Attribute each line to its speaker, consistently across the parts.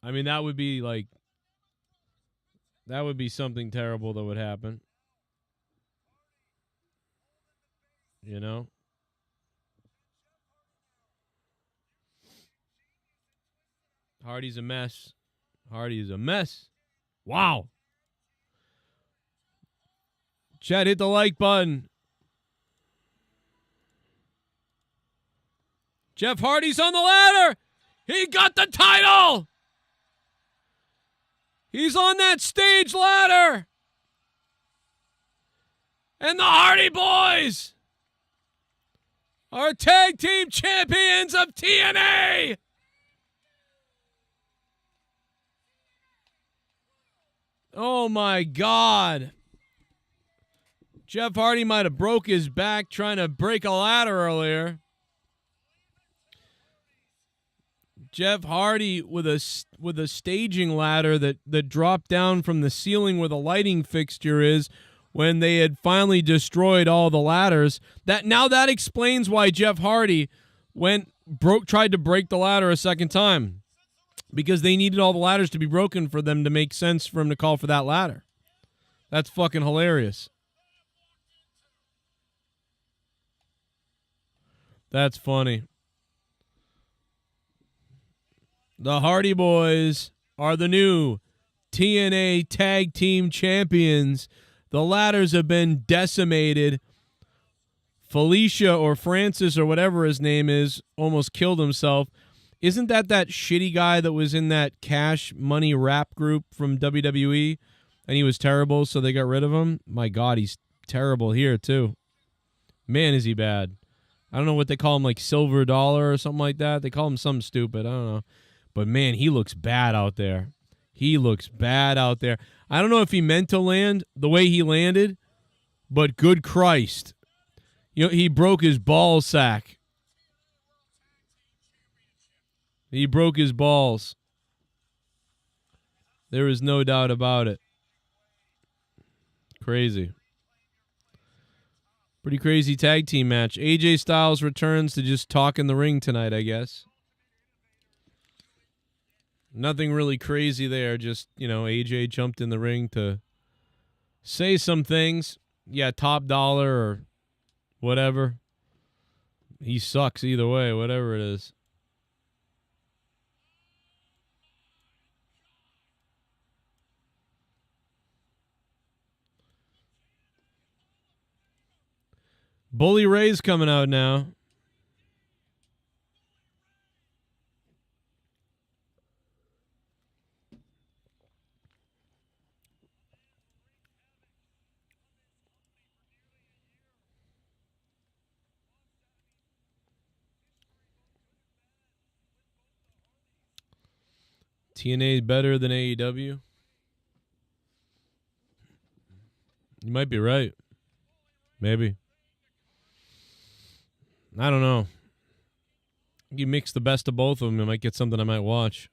Speaker 1: I mean, that would be like, that would be something terrible that would happen. You know? Hardy's a mess. Hardy is a mess. Wow. Chat, hit the like button. Jeff Hardy's on the ladder. He got the title. He's on that stage ladder. And the Hardy Boys are tag team champions of TNA. Oh my God. Jeff Hardy might have broke his back trying to break a ladder earlier. Jeff Hardy with a staging ladder that dropped down from the ceiling where the lighting fixture is when they had finally destroyed all the ladders. That explains why Jeff Hardy tried to break the ladder a second time. Because they needed all the ladders to be broken for them to make sense for him to call for that ladder. That's fucking hilarious. That's funny. The Hardy Boys are the new TNA Tag Team Champions. The ladders have been decimated. Felicia or Francis or whatever his name is almost killed himself. Isn't that shitty guy that was in that Cash Money rap group from WWE? And he was terrible, so they got rid of him? My God, he's terrible here, too. Man, is he bad. I don't know what they call him, like Silver Dollar or something like that. They call him something stupid. I don't know. But, man, he looks bad out there. He looks bad out there. I don't know if he meant to land the way he landed, but good Christ. You know, he broke his ball sack. He broke his balls. There is no doubt about it. Crazy. Pretty crazy tag team match. AJ Styles returns to just talk in the ring tonight, I guess. Nothing really crazy there. Just, AJ jumped in the ring to say some things. Yeah, top dollar or whatever. He sucks either way, whatever it is. Bully Ray's coming out now. TNA is better than AEW? You might be right. Maybe. I don't know. You mix the best of both of them, you might get something I might watch.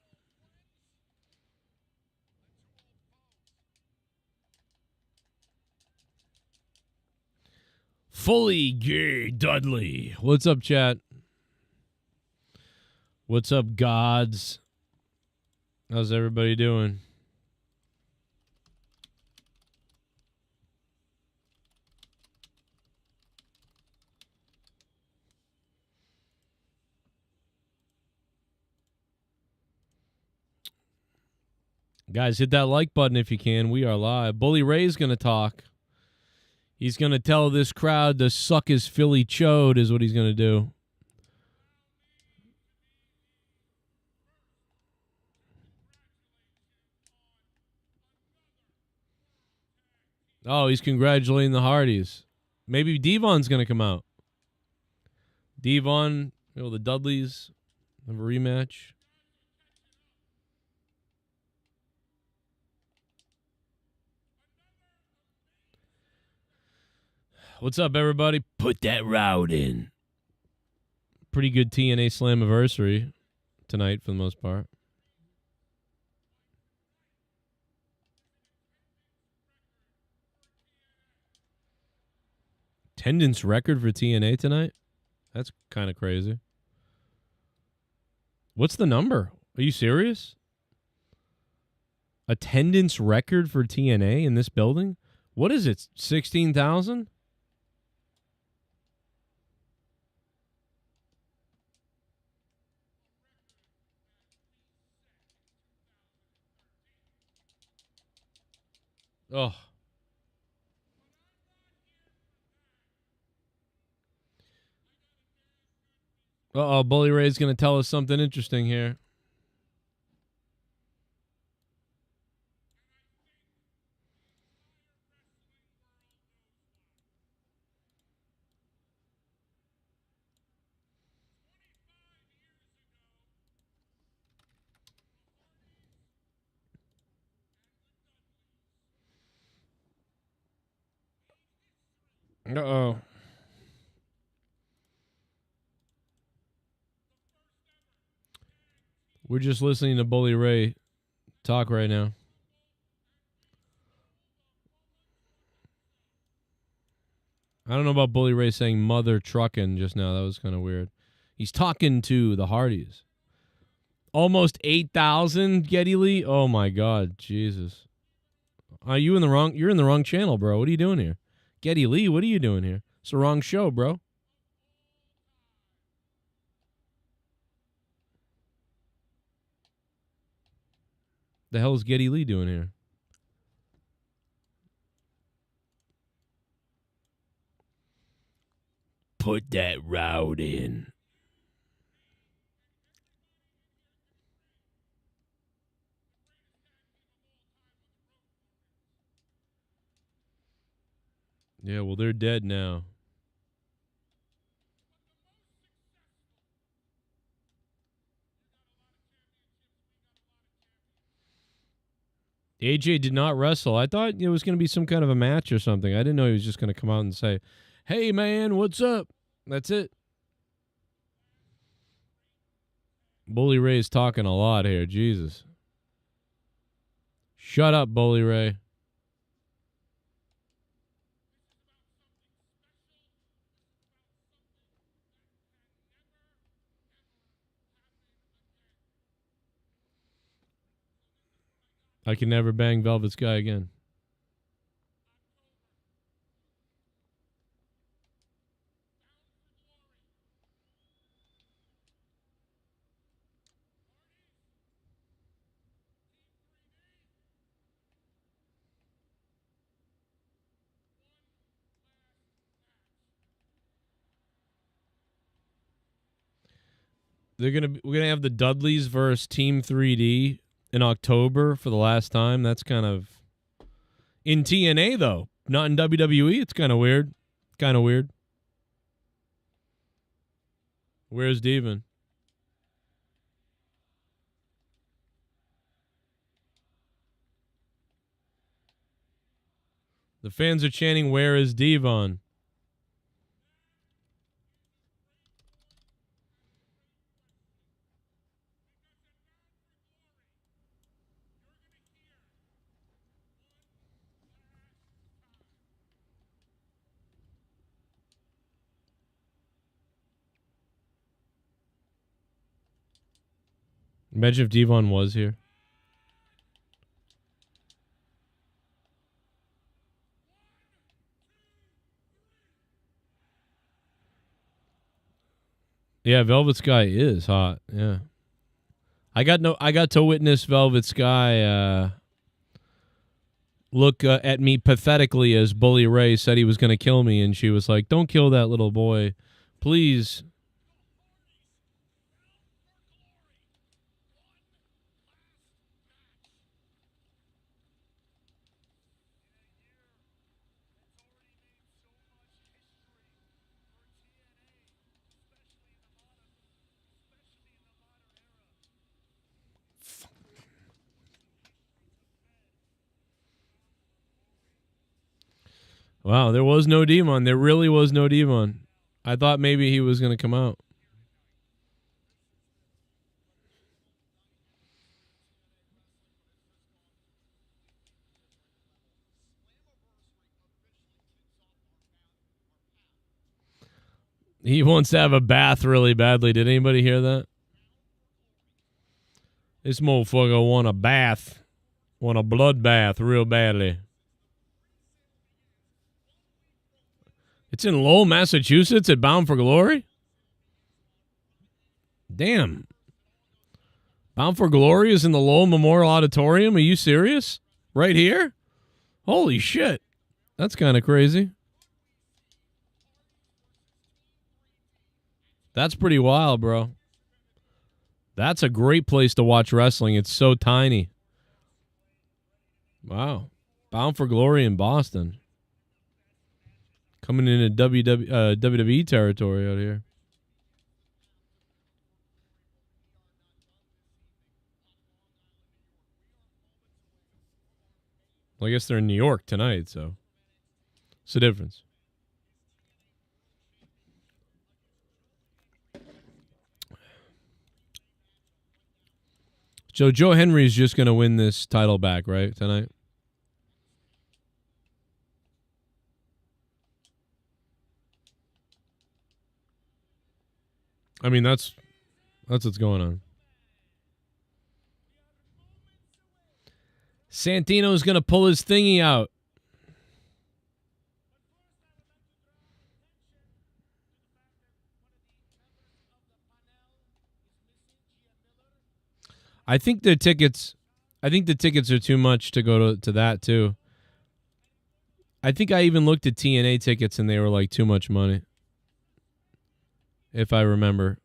Speaker 1: Fully gay Dudley. What's up, chat? What's up, gods? How's everybody doing? Guys, hit that like button if you can. We are live. Bully Ray's going to talk. He's going to tell this crowd to suck his Philly chode is what he's going to do. Oh, he's congratulating the Hardys. Maybe Devon's going to come out. Devon, the Dudleys have a rematch. What's up, everybody? Put that route in. Pretty good TNA Slammiversary tonight for the most part. Attendance record for TNA tonight? That's kind of crazy. What's the number? Are you serious? Attendance record for TNA in this building? What is it? 16,000? Oh. Uh-oh, Bully Ray's going to tell us something interesting here. Uh-oh. We're just listening to Bully Ray talk right now. I don't know about Bully Ray saying mother truckin' just now. That was kind of weird. He's talking to the Hardys. Almost 8,000, Geddy Lee? Oh, my God. Jesus. Are you in the wrong? You're in the wrong channel, bro. What are you doing here? Geddy Lee, what are you doing here? It's the wrong show, bro. The hell is Geddy Lee doing here? Put that route in. Yeah, well, they're dead now. AJ did not wrestle. I thought it was going to be some kind of a match or something. I didn't know he was just going to come out and say, "Hey, man, what's up?" That's it. Bully Ray's talking a lot here. Jesus. Shut up, Bully Ray. I can never bang Velvet Sky again. We're gonna have the Dudleys versus Team 3D in October for the last time. That's kind of in TNA though, not in WWE. It's kind of weird. Kind of weird. Where's Devon? The fans are chanting, "Where is Devon?" Imagine if Devon was here. Yeah, Velvet Sky is hot. Yeah. I got to witness Velvet Sky look at me pathetically as Bully Ray said he was going to kill me, and she was like, "Don't kill that little boy, please." Wow, there was no Devon. There really was no Devon. I thought maybe he was going to come out. He wants to have a bath really badly. Did anybody hear that? This motherfucker want a bath. Want a bloodbath real badly. It's in Lowell, Massachusetts at Bound for Glory? Damn. Bound for Glory is in the Lowell Memorial Auditorium? Are you serious? Right here? Holy shit. That's kind of crazy. That's pretty wild, bro. That's a great place to watch wrestling. It's so tiny. Wow. Bound for Glory in Boston. Coming into WWE territory out here. Well, I guess they're in New York tonight, so it's the difference. So Joe Hendry is just going to win this title back, right, tonight? I mean, that's what's going on. Santino's going to pull his thingy out. I think the tickets are too much to go to that too. I think I even looked at TNA tickets and they were like too much money. If I remember.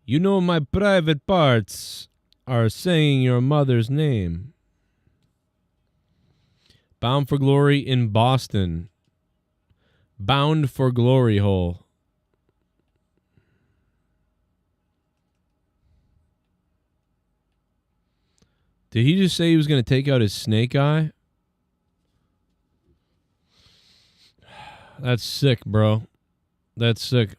Speaker 1: You know my private parts are saying your mother's name. Bound for Glory in Boston. Bound for Glory hole. Did he just say he was going to take out his snake eye? That's sick, bro. That's sick.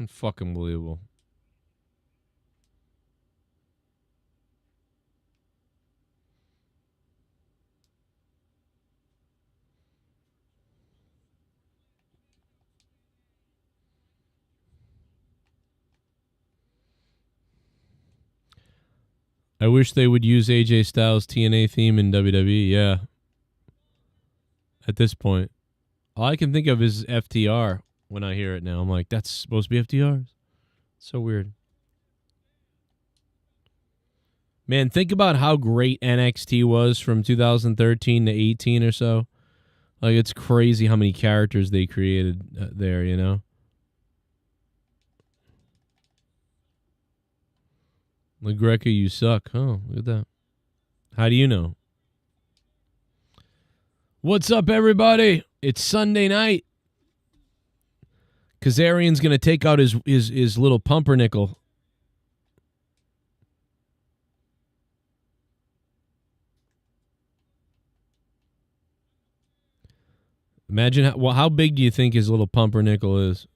Speaker 1: Fucking believable. I wish they would use AJ Styles' TNA theme in WWE. Yeah. At this point, all I can think of is FTR when I hear it now. I'm like, that's supposed to be FTR. So weird. Man, think about how great NXT was from 2013 to 18 or so. Like, it's crazy how many characters they created there, you know? LaGreca, you suck. Oh, look at that. How do you know? What's up, everybody? It's Sunday night. Kazarian's going to take out his little pumpernickel. Imagine how big do you think his little pumpernickel is?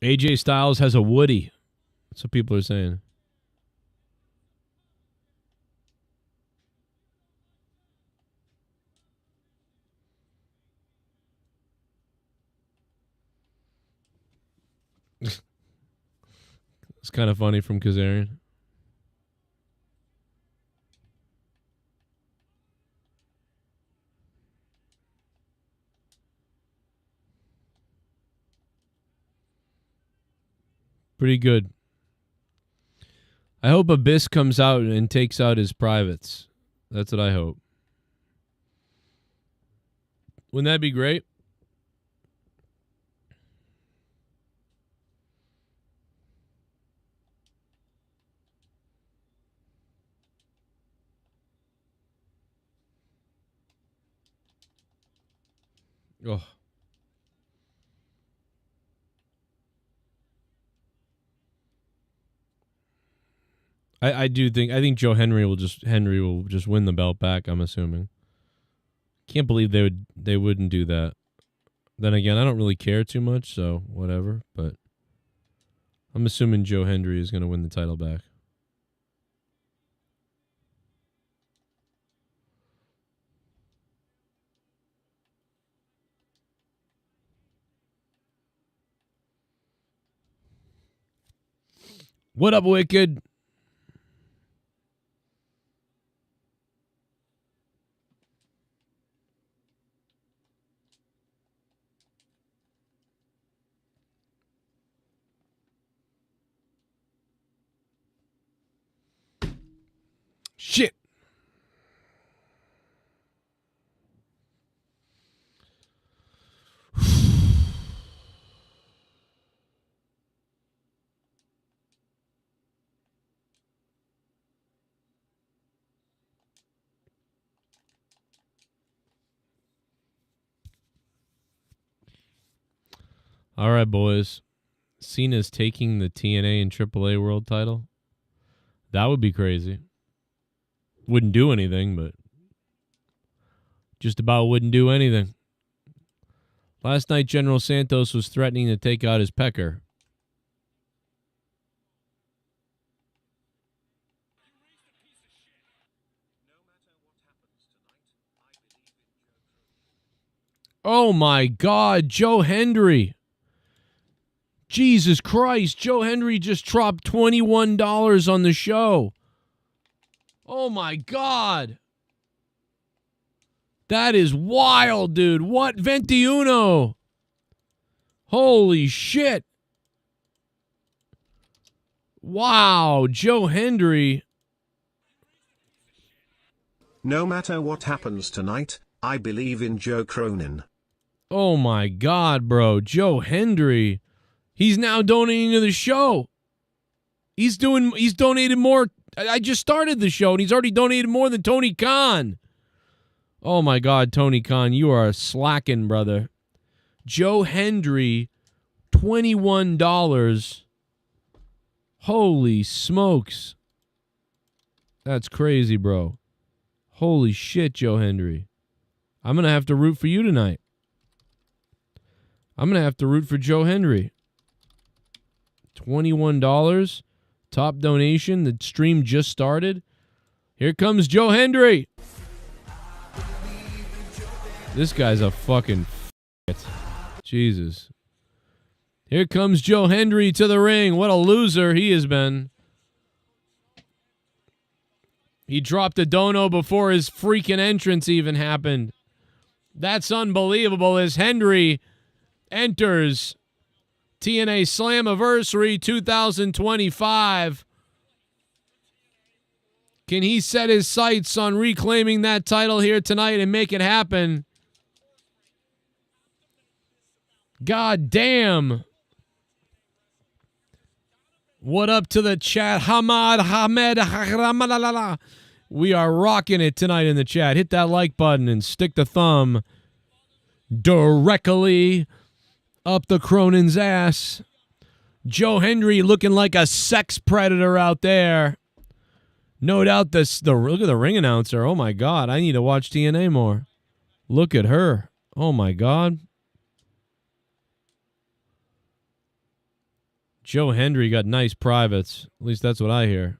Speaker 1: AJ Styles has a Woody. That's what people are saying. It's kind of funny from Kazarian. Pretty good. I hope Abyss comes out and takes out his privates. That's what I hope. Wouldn't that be great? Oh. I think Joe Henry will just win the belt back, I'm assuming. Can't believe they wouldn't do that. Then again, I don't really care too much, so whatever, but I'm assuming Joe Hendry is going to win the title back. What up, Wicked? Shit. All right, boys. Cena's taking the TNA and AAA world title. That would be crazy. Wouldn't do anything, but just about wouldn't do anything. Last night, General Santos was threatening to take out his pecker. Oh my God, Joe Hendry. Jesus Christ, Joe Hendry just dropped $21 on the show. Oh my God. That is wild, dude. What? 21. Holy shit. Wow, Joe Hendry.
Speaker 2: No matter what happens tonight, I believe in Joe Cronin.
Speaker 1: Oh my God, bro. Joe Hendry. He's now donating to the show. He's donated more. I just started the show and he's already donated more than Tony Khan. Oh my God, Tony Khan, you are slacking, brother. Joe Hendry, $21. Holy smokes. That's crazy, bro. Holy shit, Joe Hendry. I'm going to have to root for you tonight. I'm going to have to root for Joe Hendry. $21. Top donation. The stream just started. Here comes Joe Hendry. This guy's a fucking Jesus. Here comes Joe Hendry to the ring. What a loser he has been. He dropped a dono before his freaking entrance even happened. That's unbelievable as Hendry enters TNA Slammiversary 2025. Can he set his sights on reclaiming that title here tonight and make it happen? God damn. What up to the chat? Hamed. We are rocking it tonight in the chat. Hit that like button and stick the thumb directly up the Cronin's ass. Joe Hendry looking like a sex predator out there. No doubt look at the ring announcer. Oh my God, I need to watch TNA more. Look at her. Oh my God. Joe Hendry got nice privates. At least that's what I hear.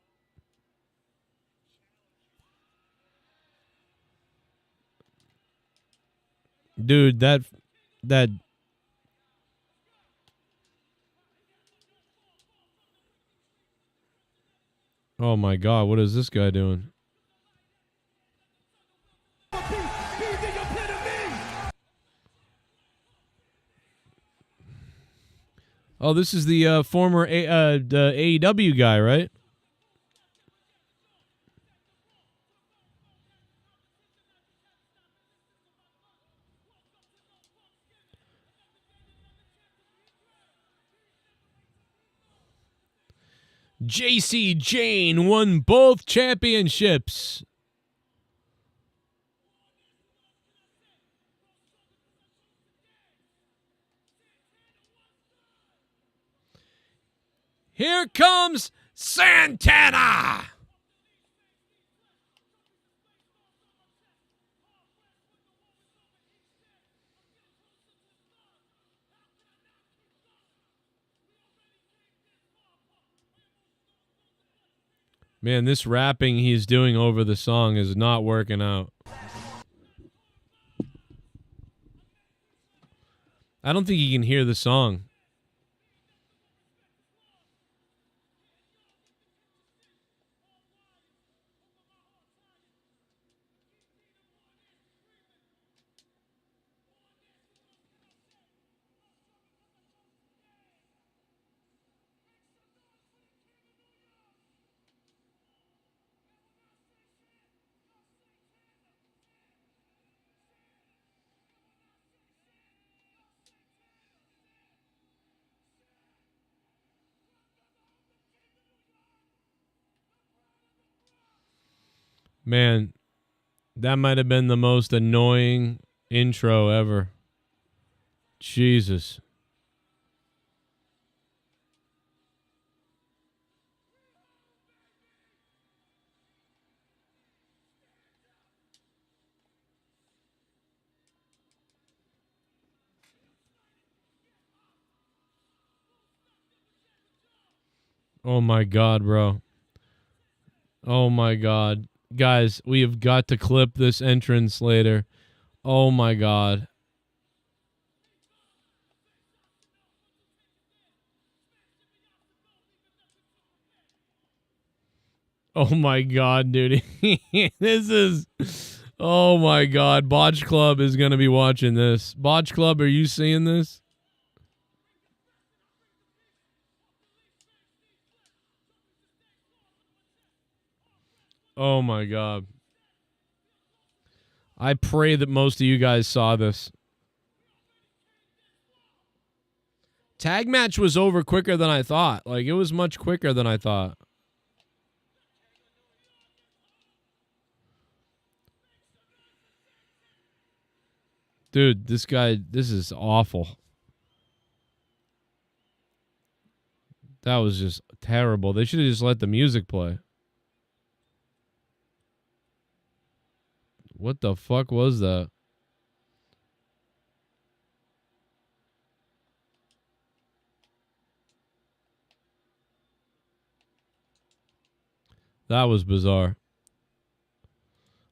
Speaker 1: Dude, that oh my God, what is this guy doing? Oh, this is the former the AEW guy, right? JC Jane won both championships. Here comes Santana! Man, this rapping he's doing over the song is not working out. I don't think he can hear the song. Man, that might have been the most annoying intro ever. Jesus. Oh my God, bro. Oh my God. Guys, we have got to clip this entrance later. Oh my God. Oh my God, dude. This is. Oh my God. Botch Club is going to be watching this. Botch Club, are you seeing this? Oh my God. I pray that most of you guys saw this. Tag match was over quicker than I thought. Like, it was much quicker than I thought. Dude, this is awful. That was just terrible. They should have just let the music play. What the fuck was that? That was bizarre.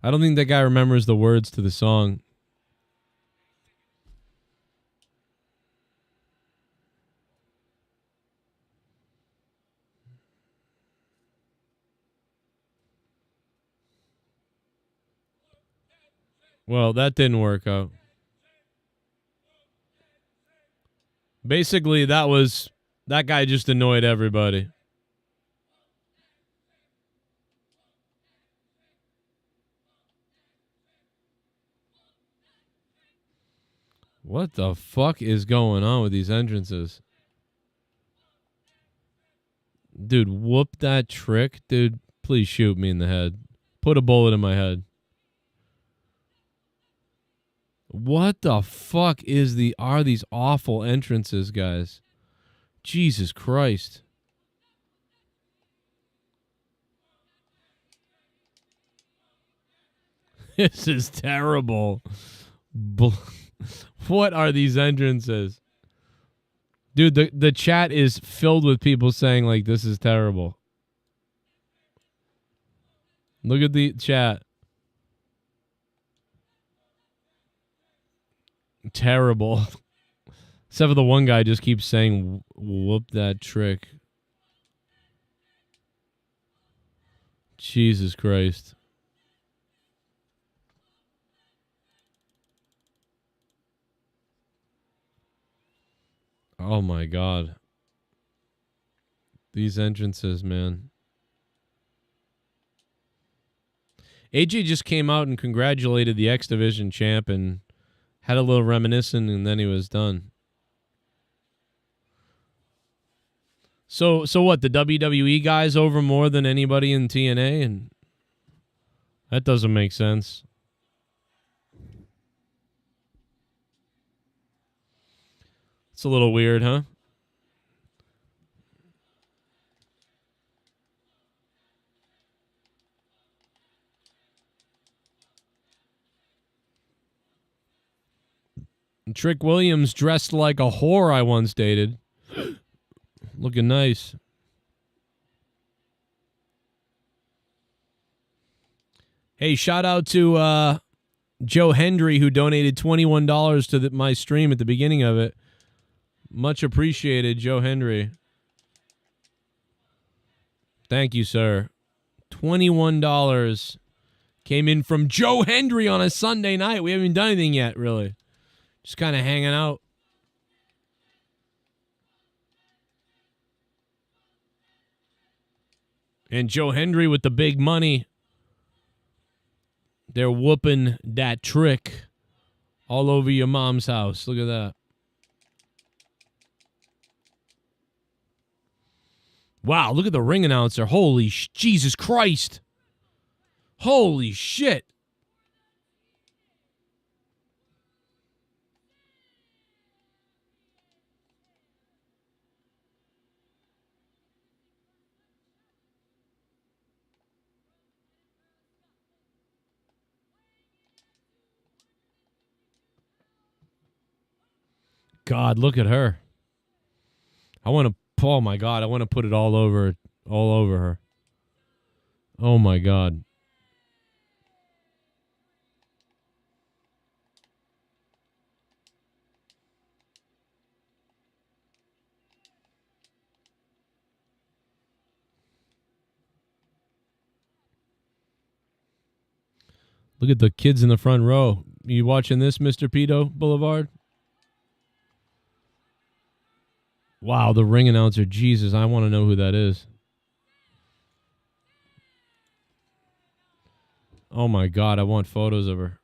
Speaker 1: I don't think that guy remembers the words to the song. Well, that didn't work out. Basically, that guy just annoyed everybody. What the fuck is going on with these entrances? Dude, whoop that trick. Dude, please shoot me in the head. Put a bullet in my head. What the fuck are these awful entrances, guys? Jesus Christ. This is terrible. What are these entrances? Dude, the chat is filled with people saying, like, this is terrible. Look at the chat. Terrible. Except for the one guy just keeps saying, whoop that trick. Jesus Christ. Oh my God. These entrances, man. AJ just came out and congratulated the X Division champ and had a little reminiscent, and then he was done. So what? The WWE guy's over more than anybody in TNA, and that doesn't make sense. It's a little weird, huh? Trick Williams dressed like a whore I once dated. Looking nice. Hey, shout out to Joe Hendry, who donated $21 to my stream at the beginning of it. Much appreciated, Joe Hendry. Thank you, sir. $21 came in from Joe Hendry on a Sunday night. We haven't even done anything yet, really. Just kind of hanging out. And Joe Hendry with the big money. They're whooping that trick all over your mom's house. Look at that. Wow, look at the ring announcer. Holy Jesus Christ. Holy shit. God, look at her. Oh my God, I want to put it all over her. Oh my God. Look at the kids in the front row. You watching this, Mr. Pito Boulevard? Wow, the ring announcer. Jesus, I want to know who that is. Oh my God, I want photos of her.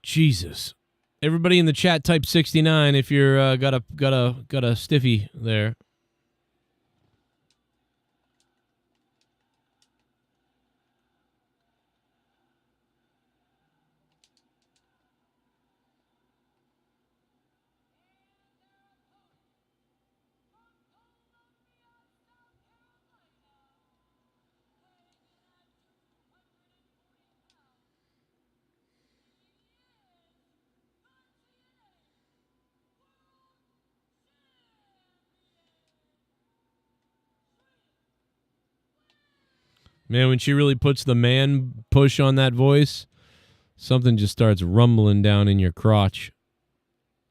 Speaker 1: Jesus. Everybody in the chat type 69 if you're got a stiffy there. Man, when she really puts the man push on that voice, something just starts rumbling down in your crotch.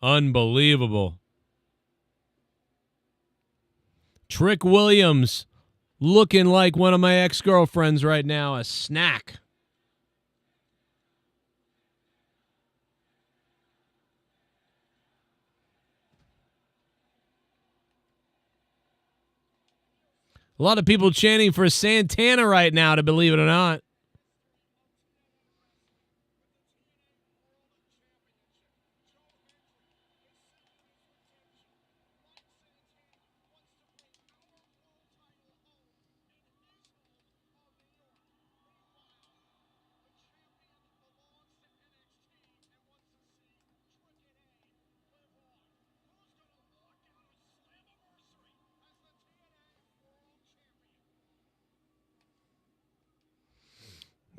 Speaker 1: Unbelievable. Trick Williams looking like one of my ex-girlfriends right now, a snack. A lot of people chanting for Santana right now, to believe it or not.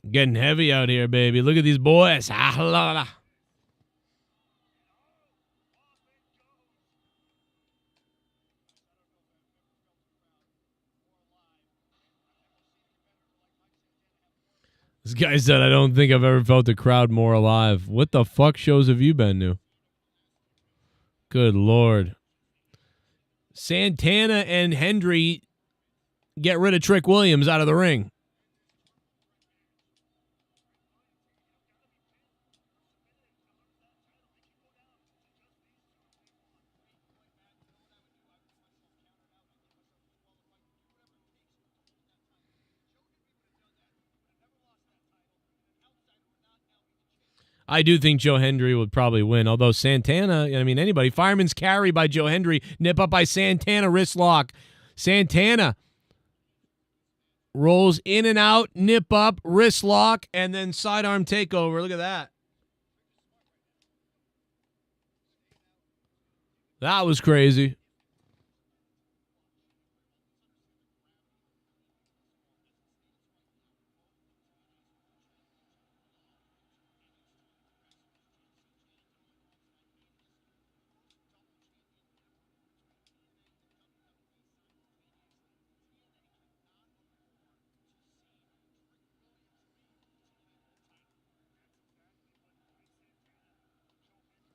Speaker 1: Getting heavy out here, baby. Look at these boys. Ah, la, la. This guy said, I don't think I've ever felt the crowd more alive. What the fuck shows have you been to? Good Lord. Santana and Hendry get rid of Trick Williams out of the ring. I do think Joe Hendry would probably win, although Santana, I mean, anybody. Fireman's carry by Joe Hendry, nip up by Santana, wrist lock. Santana rolls in and out, nip up, wrist lock, and then sidearm takeover. Look at that. That was crazy.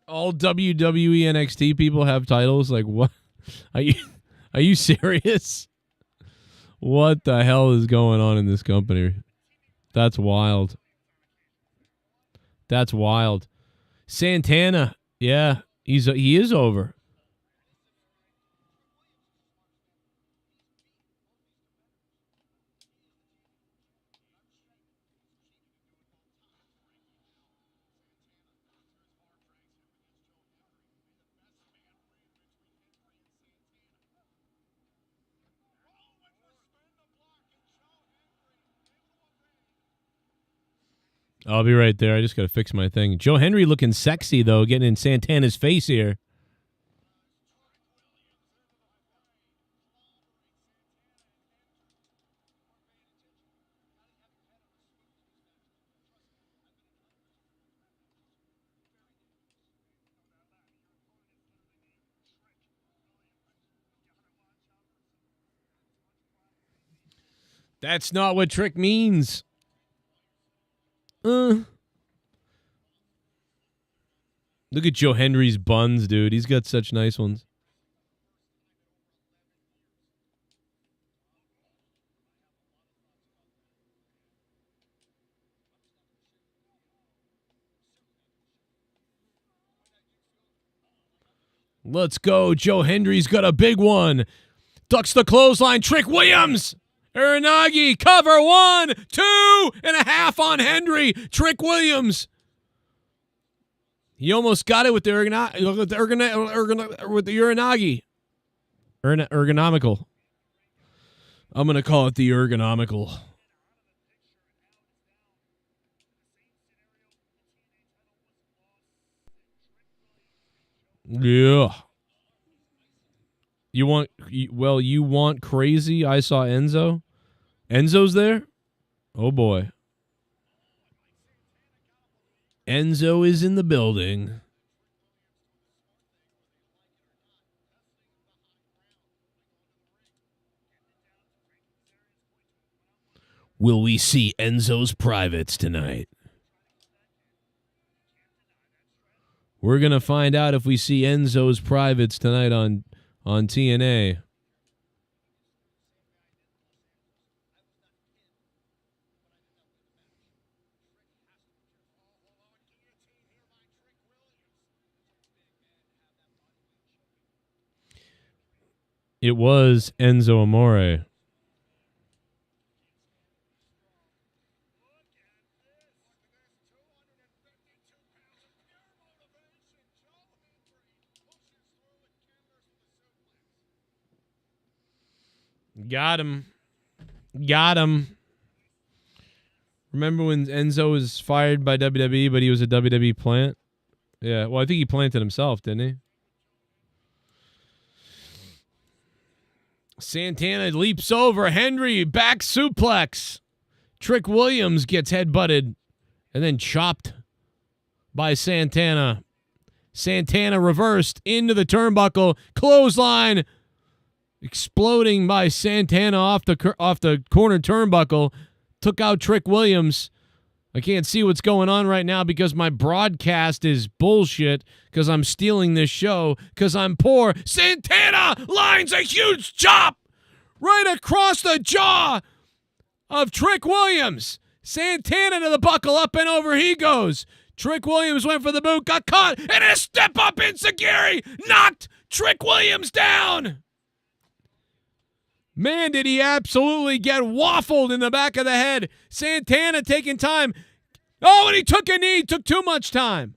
Speaker 1: All WWE NXT people have titles. Like, what? Are you serious? What the hell is going on in this company? That's wild. That's wild. Santana, yeah, he is over. I'll be right there. I just got to fix my thing. Joe Hendry looking sexy, though, getting in Santana's face here. That's not what trick means. Look at Joe Hendry's buns, dude. He's got such nice ones. Let's go. Joe Hendry's got a big one. Ducks the clothesline. Trick Williams. Uranagi. Cover 1, 2.5 on Hendry. Trick Williams. He almost got it with the Uranagi. Ergonomical. I'm going to call it the ergonomical. Yeah. You want crazy? I saw Enzo. Enzo's there? Oh, boy. Enzo is in the building. Will we see Enzo's privates tonight? We're going to find out if we see Enzo's privates tonight on TNA. It was Enzo Amore. Got him. Remember when Enzo was fired by WWE, but he was a WWE plant? Yeah, well, I think he planted himself, didn't he? Santana leaps over Hendry, back suplex. Trick Williams gets headbutted and then chopped by Santana. Santana reversed into the turnbuckle, clothesline, exploding by Santana off the corner turnbuckle, took out Trick Williams. I can't see what's going on right now because my broadcast is bullshit because I'm stealing this show because I'm poor. Santana lines a huge chop right across the jaw of Trick Williams. Santana to the buckle, up and over he goes. Trick Williams went for the boot, got caught, and a step-up enziguri knocked Trick Williams down. Man, did he absolutely get waffled in the back of the head. Santana taking time. Oh, and he took a knee. Took too much time.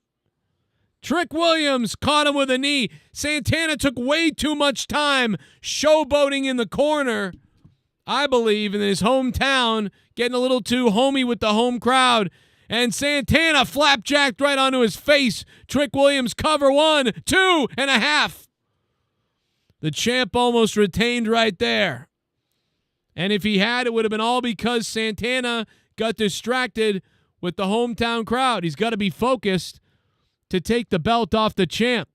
Speaker 1: Trick Williams caught him with a knee. Santana took way too much time showboating in the corner, I believe, in his hometown, getting a little too homey with the home crowd. And Santana flapjacked right onto his face. Trick Williams cover 1, 2.5. The champ almost retained right there. And if he had, it would have been all because Santana got distracted with the hometown crowd. He's got to be focused to take the belt off the champ.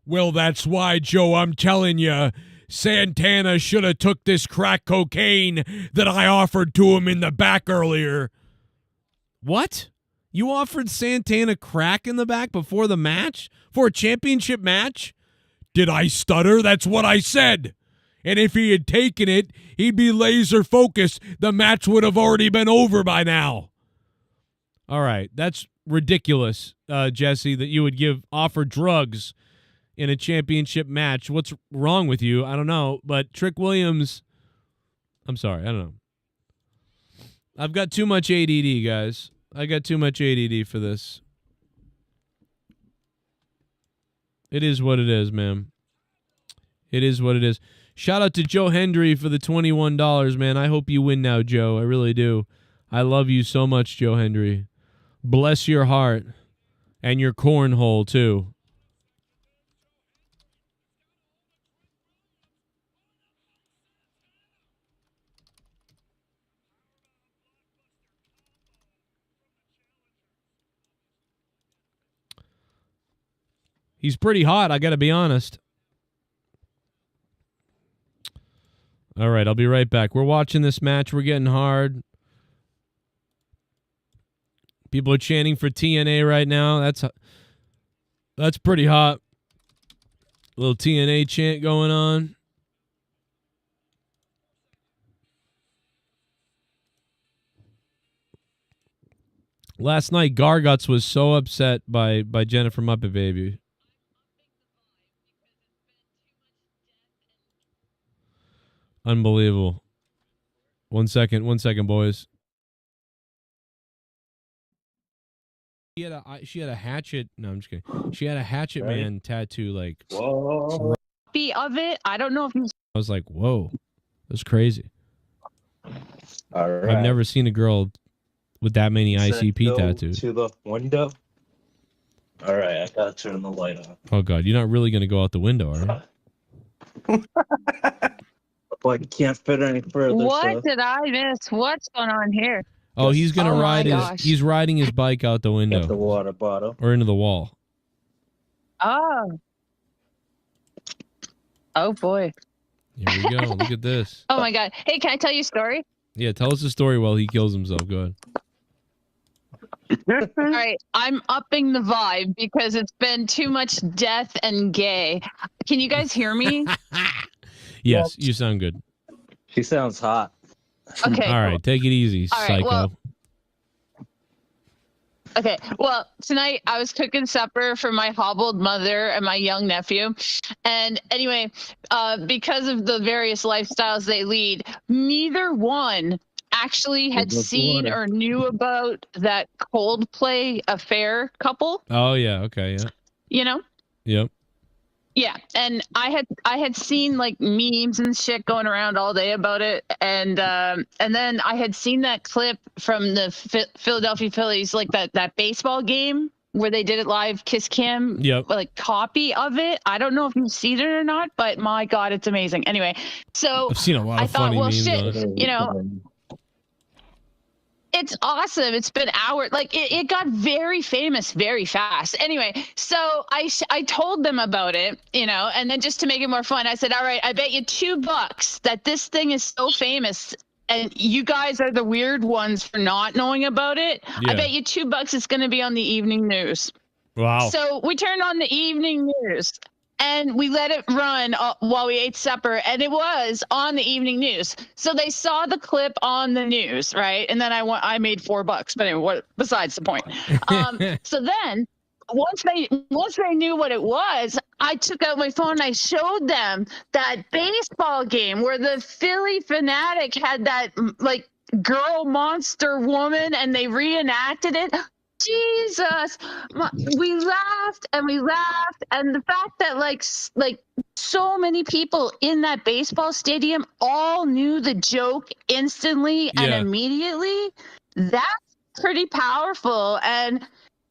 Speaker 1: Well, that's why, Joe, I'm telling you, Santana should have took this crack cocaine that I offered to him in the back earlier. What? You offered Santana crack in the back before the match? For a championship match? Did I stutter? That's what I said. And if he had taken it, he'd be laser focused. The match would have already been over by now. All right, that's ridiculous, Jesse, that you would offer drugs in a championship match. What's wrong with you? I don't know. But Trick Williams, I'm sorry, I don't know. I've got too much ADD, guys. I got too much ADD for this. It is what it is, man. It is what it is. Shout out to Joe Hendry for the $21, man. I hope you win now, Joe. I really do. I love you so much, Joe Hendry. Bless your heart. And your cornhole, too. He's pretty hot, I got to be honest. All right, I'll be right back. We're watching this match. We're getting hard. People are chanting for TNA right now. That's pretty hot. A little TNA chant going on. Last night, Garguts was so upset by Jennifer Muppet Baby. Unbelievable. One second, boys. She had a hatchet. No, I'm just kidding. She had a hatchet man tattoo, like.
Speaker 3: Whoa. Of it, I don't know if you.
Speaker 1: I was like, whoa, that's crazy.
Speaker 4: All right.
Speaker 1: I've never seen a girl with that many ICP tattoos.
Speaker 4: To the window. All right, I gotta turn the light on.
Speaker 1: Oh God, you're not really gonna go out the window, are you?
Speaker 4: Like, can't fit any further.
Speaker 3: What did I miss? What's going on here?
Speaker 1: Oh, he's gonna ride his.
Speaker 3: gosh.
Speaker 1: He's riding his bike out the window.
Speaker 4: Got the water bottle.
Speaker 1: Or into the wall.
Speaker 3: Oh. Oh boy.
Speaker 1: Here we go. Look at this.
Speaker 3: Oh my God. Hey, can I tell you a story?
Speaker 1: Yeah, tell us a story while he kills himself. Go ahead.
Speaker 3: All right, I'm upping the vibe because it's been too much death and gay. Can you guys hear me?
Speaker 1: Yes, you sound good.
Speaker 4: She sounds hot.
Speaker 3: Okay.
Speaker 1: All right, take it easy,
Speaker 3: All right,
Speaker 1: psycho.
Speaker 3: Okay, well, tonight I was cooking supper for my hobbled mother and my young nephew. And anyway, because of the various lifestyles they lead, neither one actually had seen or knew about that Coldplay affair couple.
Speaker 1: Oh, yeah, okay, yeah.
Speaker 3: You know?
Speaker 1: Yep.
Speaker 3: Yeah, and I had seen like memes and shit going around all day about it, and then I had seen that clip from the Philadelphia Phillies, like that baseball game where they did it live, Kiss Cam, like copy of it. I don't know if you've seen it or not, but my God, it's amazing. Anyway, so
Speaker 1: I've seen a lot of funny memes on it.
Speaker 3: You know. It's awesome. It's been hours. Like it got very famous very fast. Anyway, so I told them about it, you know, and then just to make it more fun, I said, all right, I bet you $2 that this thing is so famous and you guys are the weird ones for not knowing about it.
Speaker 1: Yeah.
Speaker 3: I bet you $2 it's going to be on the evening news.
Speaker 1: Wow.
Speaker 3: So we turned on the evening news. And we let it run while we ate supper, and it was on the evening news. So they saw the clip on the news, right? And then I made $4, but anyway, besides the point. So then once they knew what it was, I took out my phone and I showed them that baseball game where the Philly Fanatic had that like girl monster woman, and they reenacted it. Jesus, we laughed and we laughed, and the fact that like so many people in that baseball stadium all knew the joke instantly and immediately, that's pretty powerful. And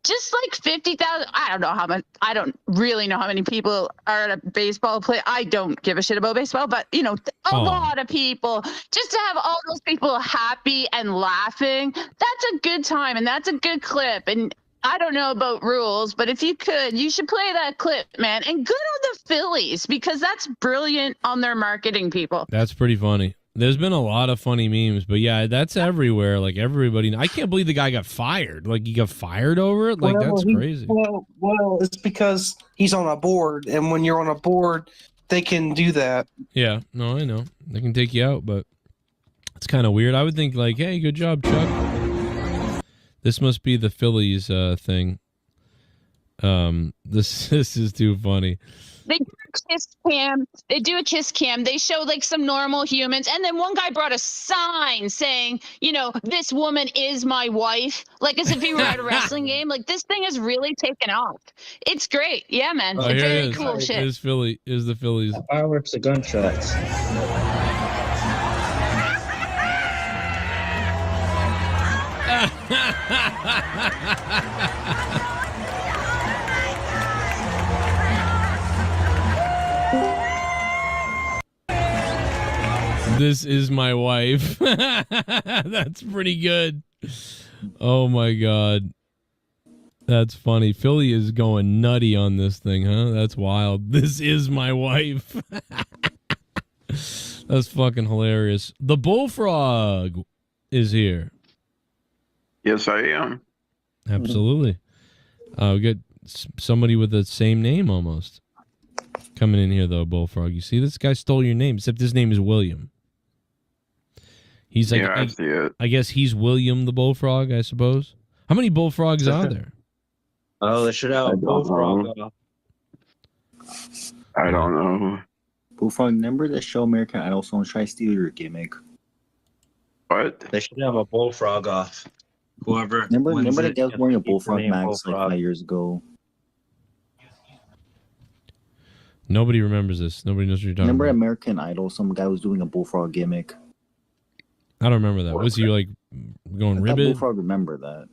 Speaker 3: just like 50,000. I don't know how much. I don't really know how many people are at a baseball play. I don't give a shit about baseball, but a lot of people. Just to have all those people happy and laughing, that's a good time, and that's a good clip. And I don't know about rules, but if you could, you should play that clip, man. And good on the Phillies, because that's brilliant on their marketing people.
Speaker 1: That's pretty funny. There's been a lot of funny memes, but yeah, that's everywhere. Like everybody, I can't believe the guy got fired. Like he got fired over it. Like that's crazy.
Speaker 5: Well, it's because he's on a board, and when you're on a board, they can do that.
Speaker 1: Yeah, no, I know they can take you out, but it's kind of weird. I would think like, hey, good job, Chuck. This must be the Phillies thing. This is too funny.
Speaker 3: They do a kiss cam. They show like some normal humans, and then one guy brought a sign saying, this woman is my wife, like as if he were at a wrestling game. Like this thing has really taken off. It's great. Yeah, man.
Speaker 1: Oh,
Speaker 3: It's
Speaker 1: here
Speaker 3: very
Speaker 1: it is.
Speaker 3: cool shit.
Speaker 1: Is the Phillies.
Speaker 4: Fireworks, the gunshots.
Speaker 1: This is my wife. That's pretty good. Oh my god. That's funny. Philly is going nutty on this thing, huh? That's wild. This is my wife. That's fucking hilarious. The bullfrog is here.
Speaker 6: Yes, I am.
Speaker 1: Absolutely. We got somebody with the same name almost coming in here, though, Bullfrog. You see, this guy stole your name, except his name is William. He's like,
Speaker 6: I see it.
Speaker 1: I guess he's William the Bullfrog, I suppose. How many bullfrogs are there?
Speaker 4: Oh, they should have a bullfrog.
Speaker 6: I don't know.
Speaker 7: Bullfrog, remember the show American Idol? Someone try to steal your gimmick.
Speaker 6: What?
Speaker 4: They should have a bullfrog off. Whoever.
Speaker 7: Remember the guy was wearing a bullfrog
Speaker 4: name
Speaker 7: mask like
Speaker 4: Bullfrog.
Speaker 7: 5 years ago.
Speaker 1: Nobody remembers this. Nobody knows what you're talking
Speaker 7: Remember
Speaker 1: about.
Speaker 7: American Idol? Some guy was doing a bullfrog gimmick.
Speaker 1: I don't remember that. Was he like going
Speaker 7: I thought
Speaker 1: ribbit?
Speaker 7: Bullfrog remember that.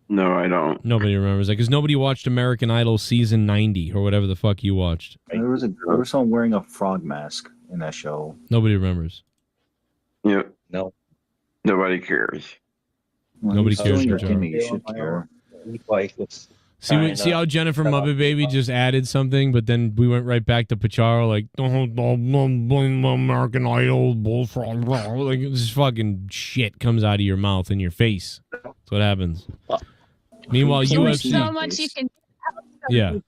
Speaker 6: No, I don't.
Speaker 1: Nobody remembers that because nobody watched American Idol season 90 or whatever the fuck you watched.
Speaker 7: There was someone wearing a frog mask in that show.
Speaker 1: Nobody remembers.
Speaker 6: Yep.
Speaker 4: No.
Speaker 6: Nobody cares.
Speaker 7: Well,
Speaker 1: Nobody
Speaker 7: you're
Speaker 1: cares
Speaker 7: stealing your
Speaker 1: for John.
Speaker 7: gimmick, you should care.
Speaker 1: See how Jennifer Muppet Baby just added something, but then we went right back to Pacharo like, don't blame American Idol, bullfrog. Like this fucking shit comes out of your mouth and your face. That's what happens. Meanwhile,
Speaker 3: There's only
Speaker 1: UFC.
Speaker 3: so much you can do.
Speaker 1: Yeah.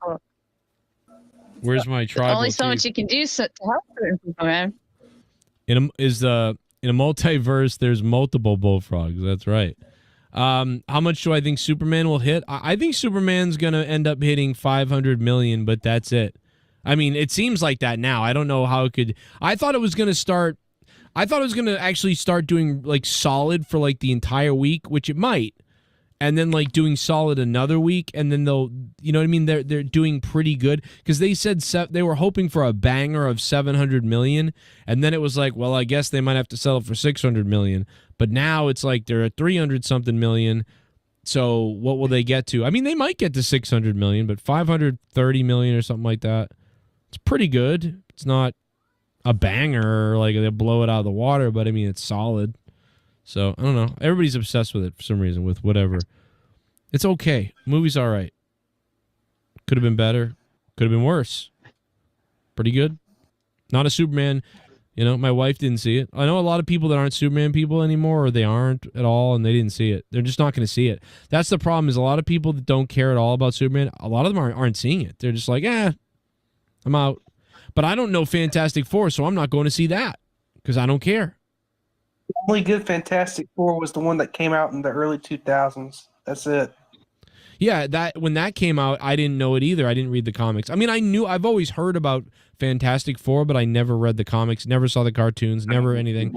Speaker 1: Where's my tribal?
Speaker 3: Only so much you can do to help certain people, man.
Speaker 1: In a multiverse, there's multiple bullfrogs. That's right. How much do I think Superman will hit? I think Superman's gonna end up hitting 500 million, but that's it. I mean, it seems like that now. I don't know how it could. I thought it was gonna actually start doing like solid for like the entire week, which it might, and then like doing solid another week, and then they'll, you know what I mean? They're doing pretty good because they said they were hoping for a banger of 700 million, and then it was like, well, I guess they might have to sell it for 600 million. But now it's like they're at 300 something million. So what will they get to? I mean, they might get to 600 million, but 530 million or something like that. It's pretty good. It's not a banger, like they blow it out of the water, but I mean, it's solid. So I don't know. Everybody's obsessed with it for some reason, with whatever. It's okay. Movie's all right. Could have been better. Could have been worse. Pretty good. Not a Superman. You know, my wife didn't see it. I know a lot of people that aren't Superman people anymore, or they aren't at all, and they didn't see it. They're just not going to see it. That's the problem, is a lot of people that don't care at all about Superman, a lot of them aren't seeing it. They're just like, I'm out. But I don't know Fantastic Four, so I'm not going to see that because I don't care.
Speaker 5: The only good Fantastic Four was the one that came out in the early 2000s. That's it.
Speaker 1: Yeah, when that came out, I didn't know it either. I didn't read the comics. I mean, I've always heard about Fantastic Four, but I never read the comics, never saw the cartoons, never anything.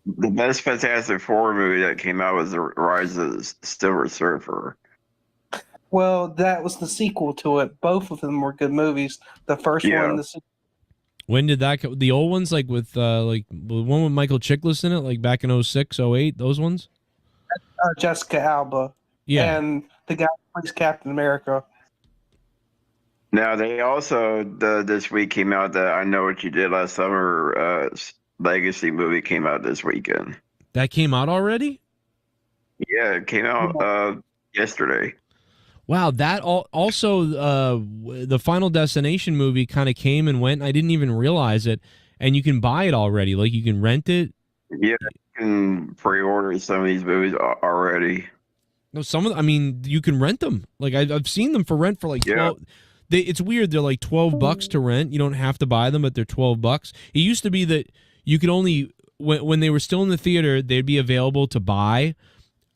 Speaker 6: The best Fantastic Four movie that came out was The Rise of the Silver Surfer.
Speaker 5: Well, that was the sequel to it. Both of them were good movies. The first one, the sequel.
Speaker 1: When did that go? The old ones, like with like the one with Michael Chiklis in it, like back in 06, 08, those ones?
Speaker 5: Jessica Alba.
Speaker 1: Yeah.
Speaker 5: And the guy who plays Captain America.
Speaker 6: Now they also this week came out that I Know What You Did Last Summer Legacy movie came out this weekend.
Speaker 1: That came out already?
Speaker 6: Yeah, it came out yesterday.
Speaker 1: Wow, that also the Final Destination movie kind of came and went. I didn't even realize it, and you can buy it already. Like you can rent it.
Speaker 6: Yeah, you can pre-order some of these movies already.
Speaker 1: No, I mean, you can rent them. Like I've seen them for rent for like 12. It's weird. They're like $12 to rent. You don't have to buy them, but they're $12. It used to be that you could only when they were still in the theater, they'd be available to buy.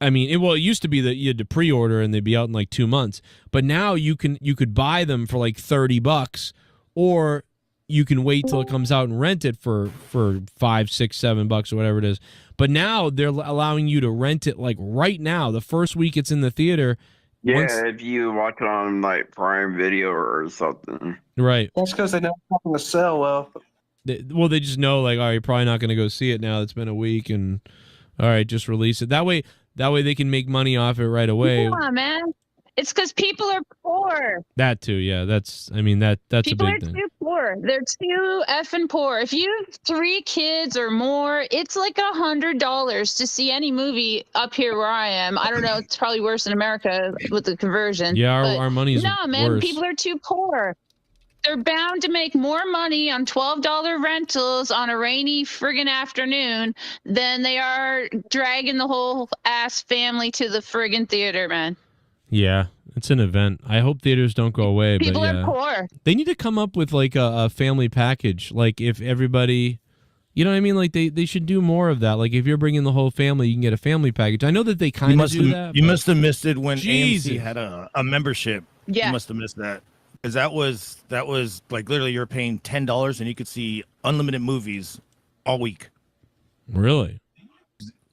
Speaker 1: I mean, it used to be that you had to pre-order and they'd be out in like 2 months. But now you could buy them for like $30, or you can wait till it comes out and rent it for $5, $6, $7 or whatever it is. But now they're allowing you to rent it like right now. The first week it's in the theater.
Speaker 6: Yeah, if you watch it on like Prime Video or something.
Speaker 1: Right.
Speaker 5: That's because they know it's not going to sell well.
Speaker 1: They just know like, all right, you're probably not going to go see it now. It's been a week, and all right, just release it. That way they can make money off it right away.
Speaker 3: Yeah, man. It's because people are poor.
Speaker 1: That too, yeah. That's people a big thing. People
Speaker 3: are too poor. They're too effing poor. If you have 3 kids or more, it's like $100 to see any movie up here where I am. I don't know. It's probably worse in America with the conversion.
Speaker 1: Yeah, our money's
Speaker 3: no, man.
Speaker 1: worse.
Speaker 3: People are too poor. They're bound to make more money on $12 rentals on a rainy friggin' afternoon than they are dragging the whole ass family to the friggin' theater, man.
Speaker 1: Yeah, it's an event. I hope theaters don't go away.
Speaker 3: People
Speaker 1: but yeah.
Speaker 3: are poor.
Speaker 1: They need to come up with like a family package. Like if everybody, you know what I mean? Like they should do more of that. Like if you're bringing the whole family, you can get a family package. I know that they kind of do that.
Speaker 8: You must have missed it when
Speaker 1: Jesus.
Speaker 8: AMC had a membership.
Speaker 3: Yeah.
Speaker 8: You must have missed that. Because that was like literally you're paying $10 and you could see unlimited movies all week.
Speaker 1: Really?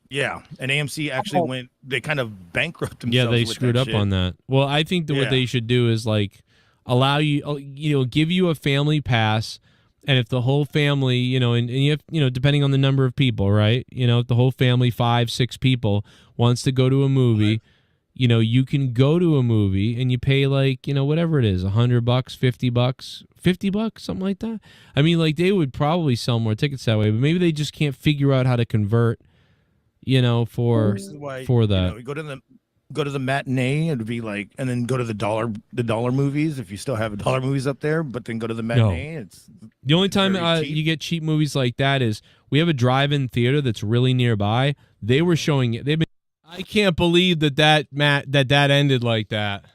Speaker 8: Yeah, and AMC actually they kind of bankrupted themselves.
Speaker 1: Yeah, they
Speaker 8: with
Speaker 1: screwed
Speaker 8: that
Speaker 1: up
Speaker 8: shit.
Speaker 1: on that. Well, I think that what they should do is like allow you, give you a family pass, and if the whole family, and you have, depending on the number of people, right? If the whole family, 5, 6 people, wants to go to a movie, you can go to a movie and you pay like, whatever it is, $100, $50, something like that. I mean, like they would probably sell more tickets that way, but maybe they just can't figure out how to convert. For that.
Speaker 8: You go to the matinee, it'd be like, and then go to the dollar movies if you still have dollar movies up there, but then go to the matinee. It's
Speaker 1: the only time you get cheap movies like that is we have a drive-in theater that's really nearby. They were showing it. I can't believe that ended like that.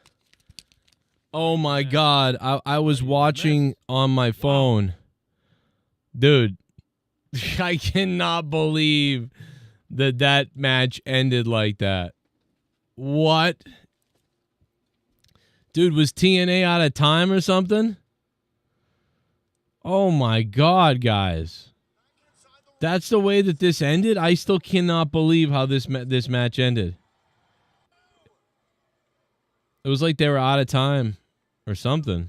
Speaker 1: Oh my God. I was watching on my phone. Dude, I cannot believe that match ended like that. What? Dude, was TNA out of time or something? Oh my God, guys. That's the way that this ended? I still cannot believe how this match ended. It was like they were out of time or something.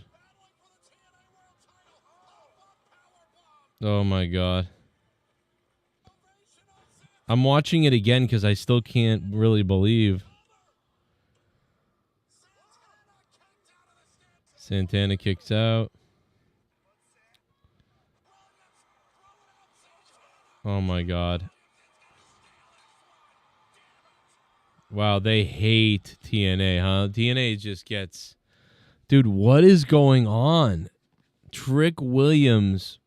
Speaker 1: Oh my God. I'm watching it again because I still can't really believe. Santana kicks out. Oh my God. Wow, they hate TNA, huh? TNA just gets... Dude, what is going on? Trick Williams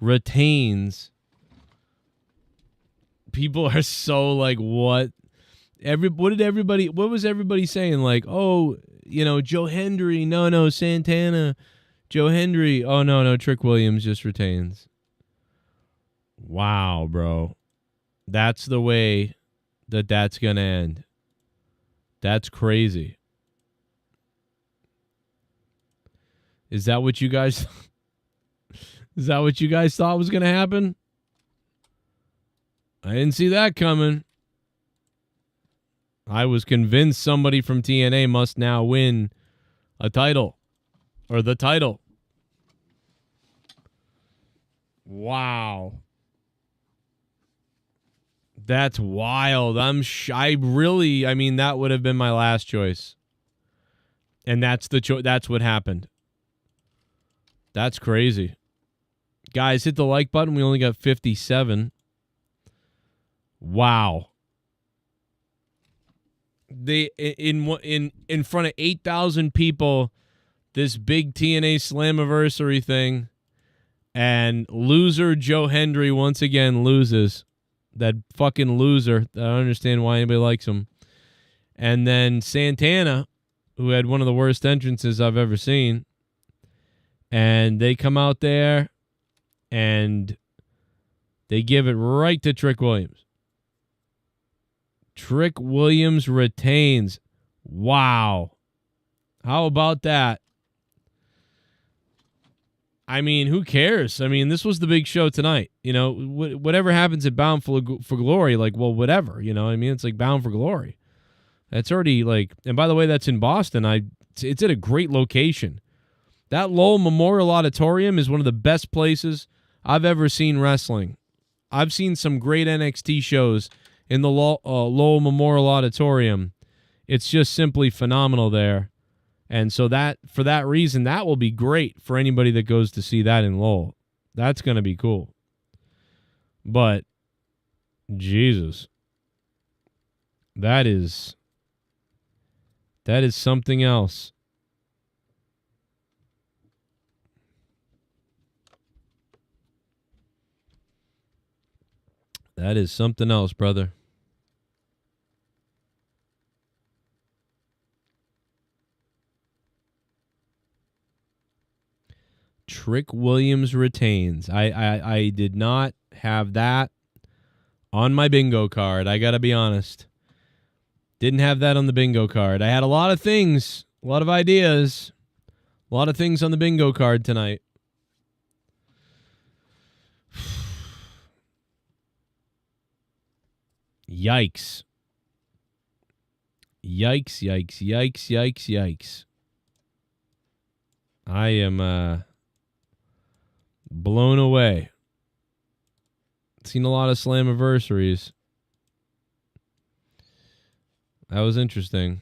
Speaker 1: retains... People are so like, what? What was everybody saying? Like, oh, Joe Hendry. No, Santana. Joe Hendry. Oh, no, Trick Williams just retains. Wow, bro. That's the way that's going to end. That's crazy. Is that what you guys thought was going to happen? I didn't see that coming. I was convinced somebody from TNA must now win a title. Or the title. Wow. That's wild. I mean, that would have been my last choice. And that's that's what happened. That's crazy. Guys, hit the like button. We only got 57. Wow. They in front of 8,000 people, this big TNA Slammiversary thing, and loser Joe Hendry once again loses. That fucking loser. I don't understand why anybody likes him. And then Santana, who had one of the worst entrances I've ever seen, and they come out there and they give it right to Trick Williams. Trick Williams retains. Wow. How about that? I mean, who cares? I mean, this was the big show tonight. You know, whatever happens at Bound for Glory, like, well, whatever. You know what I mean? It's like Bound for Glory. That's already like, and by the way, that's in Boston. It's at a great location. That Lowell Memorial Auditorium is one of the best places I've ever seen wrestling. I've seen some great NXT shows in the Lowell Memorial Auditorium. It's just simply phenomenal there. And so that, for that reason, that will be great for anybody that goes to see that in Lowell. That's going to be cool. But, Jesus. That is something else. That is something else, brother. Trick Williams retains. I did not have that on my bingo card. I got to be honest. Didn't have that on the bingo card. I had a lot of things, a lot of ideas, a lot of things on the bingo card tonight. Yikes. Yikes, yikes, yikes, yikes, yikes. I am blown away. Seen a lot of Slammiversaries. That was interesting.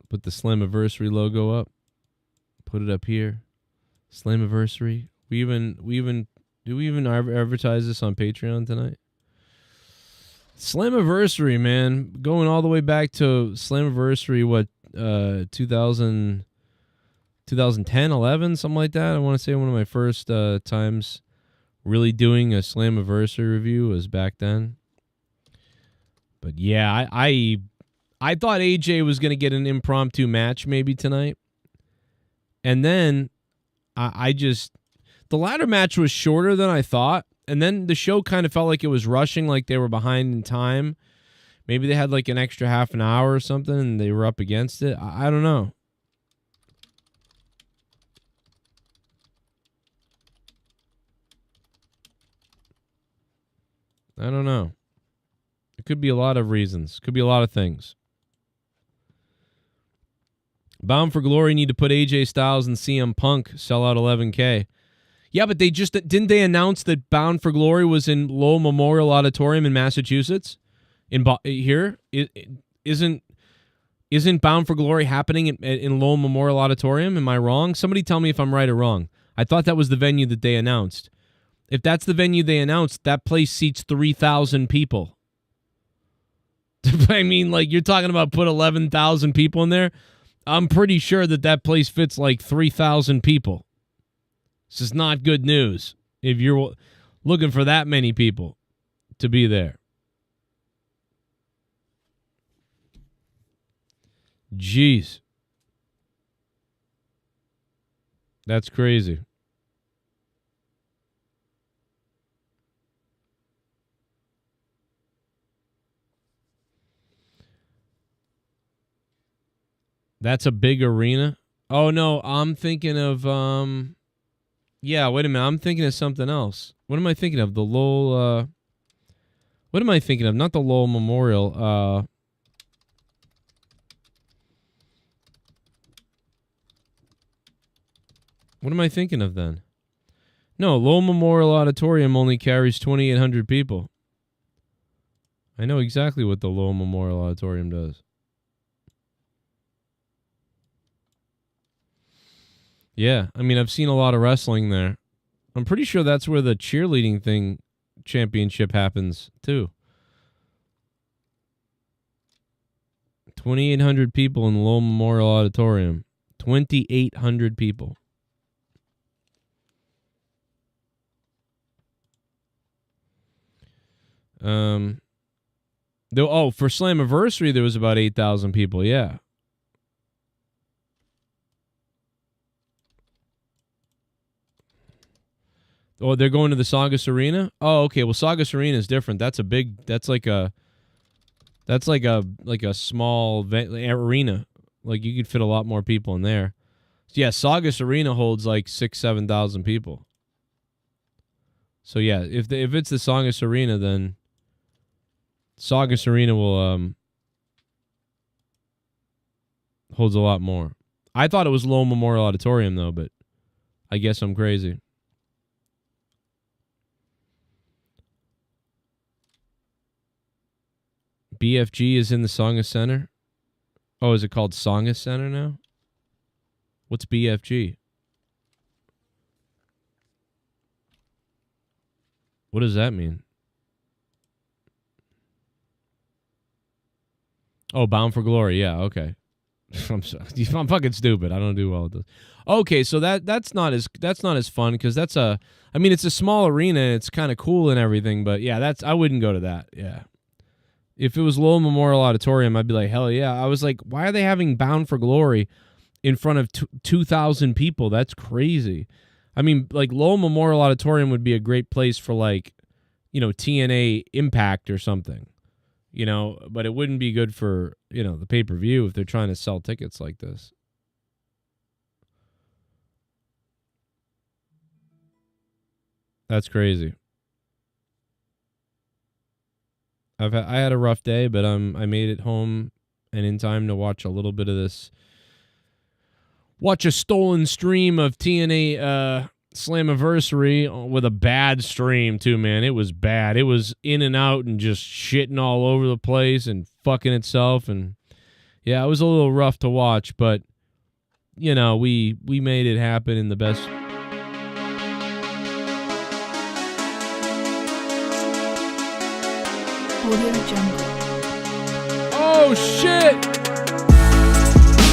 Speaker 1: Put the Slammiversary logo up. Put it up here. Slammiversary. Do we even advertise this on Patreon tonight? Slammiversary, man. Going all the way back to Slammiversary, what, 2010, 11, something like that. I want to say one of my first times really doing a Slammiversary review was back then. But yeah, I thought AJ was going to get an impromptu match maybe tonight. And then I just... The ladder match was shorter than I thought, and then the show kind of felt like it was rushing, like they were behind in time. Maybe they had like an extra half an hour or something, and they were up against it. I don't know. I don't know. It could be a lot of reasons. Could be a lot of things. Bound for Glory need to put AJ Styles and CM Punk, sell out 11K. Yeah, but they just didn't they announce that Bound for Glory was in Lowell Memorial Auditorium in Massachusetts? Here isn't Bound for Glory happening in Lowell Memorial Auditorium? Am I wrong? Somebody tell me if I'm right or wrong. I thought that was the venue that they announced. If that's the venue they announced, that place seats 3,000 people. I mean, like, you're talking about put 11,000 people in there. I'm pretty sure that place fits like 3,000 people. This is not good news if you're looking for that many people to be there. Jeez. That's crazy. That's a big arena. Oh, no, I'm thinking of... Yeah, wait a minute. I'm thinking of something else. What am I thinking of? The Lowell... What am I thinking of? Not the Lowell Memorial. What am I thinking of then? No, Lowell Memorial Auditorium only carries 2,800 people. I know exactly what the Lowell Memorial Auditorium does. Yeah, I mean, I've seen a lot of wrestling there. I'm pretty sure that's where the cheerleading thing championship happens, too. 2,800 people in the Lowell Memorial Auditorium. 2,800 people. For Slammiversary, there was about 8,000 people, yeah. Oh, they're going to the Saugus Arena? Oh, okay. Well, Saugus Arena is different. That's like a small arena. Like, you could fit a lot more people in there. So, yeah, Saugus Arena holds like 7,000 people. So, yeah, if it's the Saugus Arena, then Saugus Arena will holds a lot more. I thought it was Lowell Memorial Auditorium, though, but I guess I'm crazy. BFG is in the Songus Center. Oh, is it called Songus Center now? What's BFG? What does that mean? Oh, Bound for Glory. Yeah, okay. I'm fucking stupid. I don't do well with this. Okay, so that's not as fun because it's a small arena and it's kind of cool and everything, but yeah, I wouldn't go to that. Yeah. If it was Lowell Memorial Auditorium, I'd be like, hell yeah. I was like, why are they having Bound for Glory in front of 2,000 people? That's crazy. I mean, like, Lowell Memorial Auditorium would be a great place for, like, TNA Impact or something, but it wouldn't be good for, the pay-per-view if they're trying to sell tickets like this. That's crazy. I had a rough day, but I made it home and in time to watch a little bit of this. Watch a stolen stream of TNA Slammiversary with a bad stream too, man. It was bad. It was in and out and just shitting all over the place and fucking itself, and yeah, it was a little rough to watch, but we made it happen in the best. Oh shit!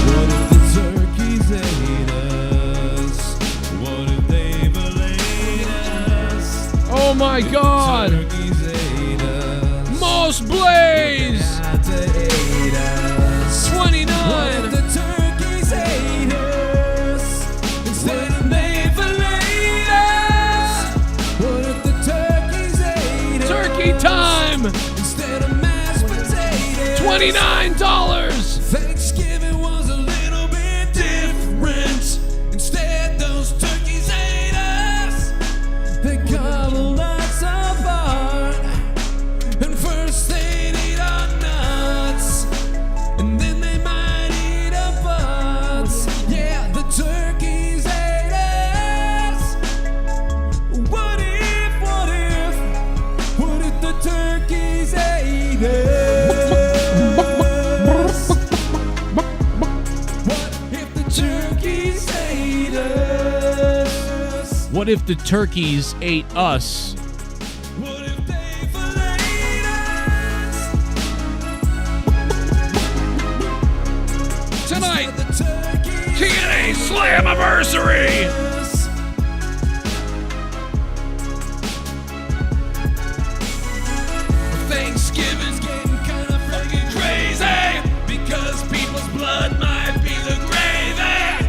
Speaker 1: What if the turkeys ate us? What if they belayed us? Oh my god! Turkeys ate us. Moss Blaze! 29! What if the turkeys ate us? Instead of they belayed us? What if the turkeys ate us? Turkey time! $29! Thanksgiving was a little bit different. Instead, those turkeys ate us. They gobbled us apart. And first they'd eat our nuts. And then they might eat our butts. Yeah, the turkeys ate us. What if the turkeys ate us? What if the turkeys ate us? What if they filleted us? Tonight, TNA Slammiversary! Thanksgiving's getting kind of fucking crazy because people's blood might be the gravy.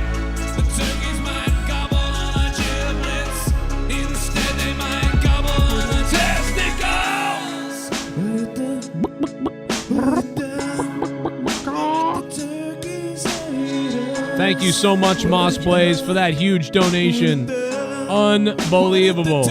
Speaker 1: The turkeys might gobble on our giblets. Instead, they might gobble on our testicles. Thank you so much, Moss Blaze, for that huge donation. Unbelievable.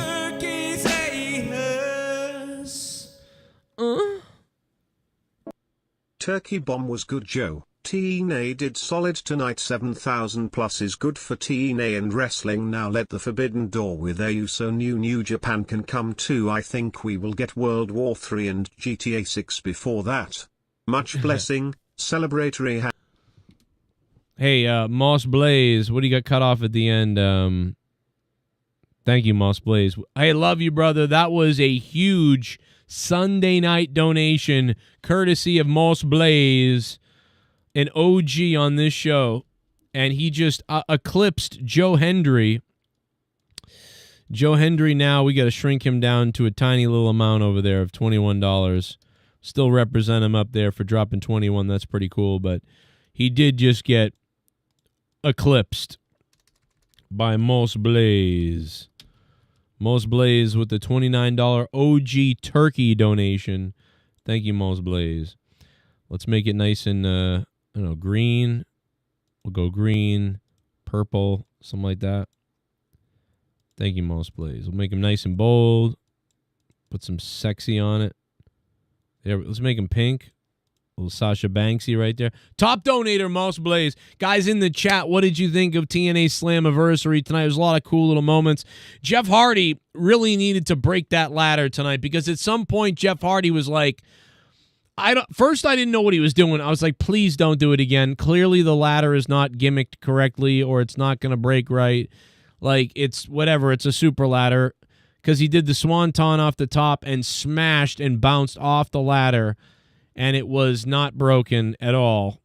Speaker 2: Turkey Bomb was good, Joe. TNA did solid tonight. 7,000 plus is good for TNA and wrestling. Now let the Forbidden Door with AU so New Japan can come too. I think we will get World War 3 and GTA 6 before that. Much blessing, celebratory.
Speaker 1: Hey, Moss Blaze, what do you got cut off at the end? Thank you, Moss Blaze. I love you, brother. That was a huge Sunday night donation, courtesy of Moss Blaze, an OG on this show, and he just eclipsed Joe Hendry. Joe Hendry now, we got to shrink him down to a tiny little amount over there of $21. Still represent him up there for dropping 21. That's pretty cool, but he did just get eclipsed by Moss Blaze. Moss Blaze with the $29 OG turkey donation. Thank you, Moss Blaze. Let's make it nice and, I don't know, green. We'll go green, purple, something like that. Thank you, Moss Blaze. We'll make him nice and bold. Put some sexy on it. There, let's make him pink. Little Sasha Banksy right there. Top donator, Moss Blaze. Guys in the chat, what did you think of TNA Slammiversary tonight? There's a lot of cool little moments. Jeff Hardy really needed to break that ladder tonight because at some point Jeff Hardy was like, First, I didn't know what he was doing. I was like, please don't do it again. Clearly the ladder is not gimmicked correctly or it's not going to break right. Like, it's whatever. It's a super ladder because he did the swanton off the top and smashed and bounced off the ladder. And it was not broken at all.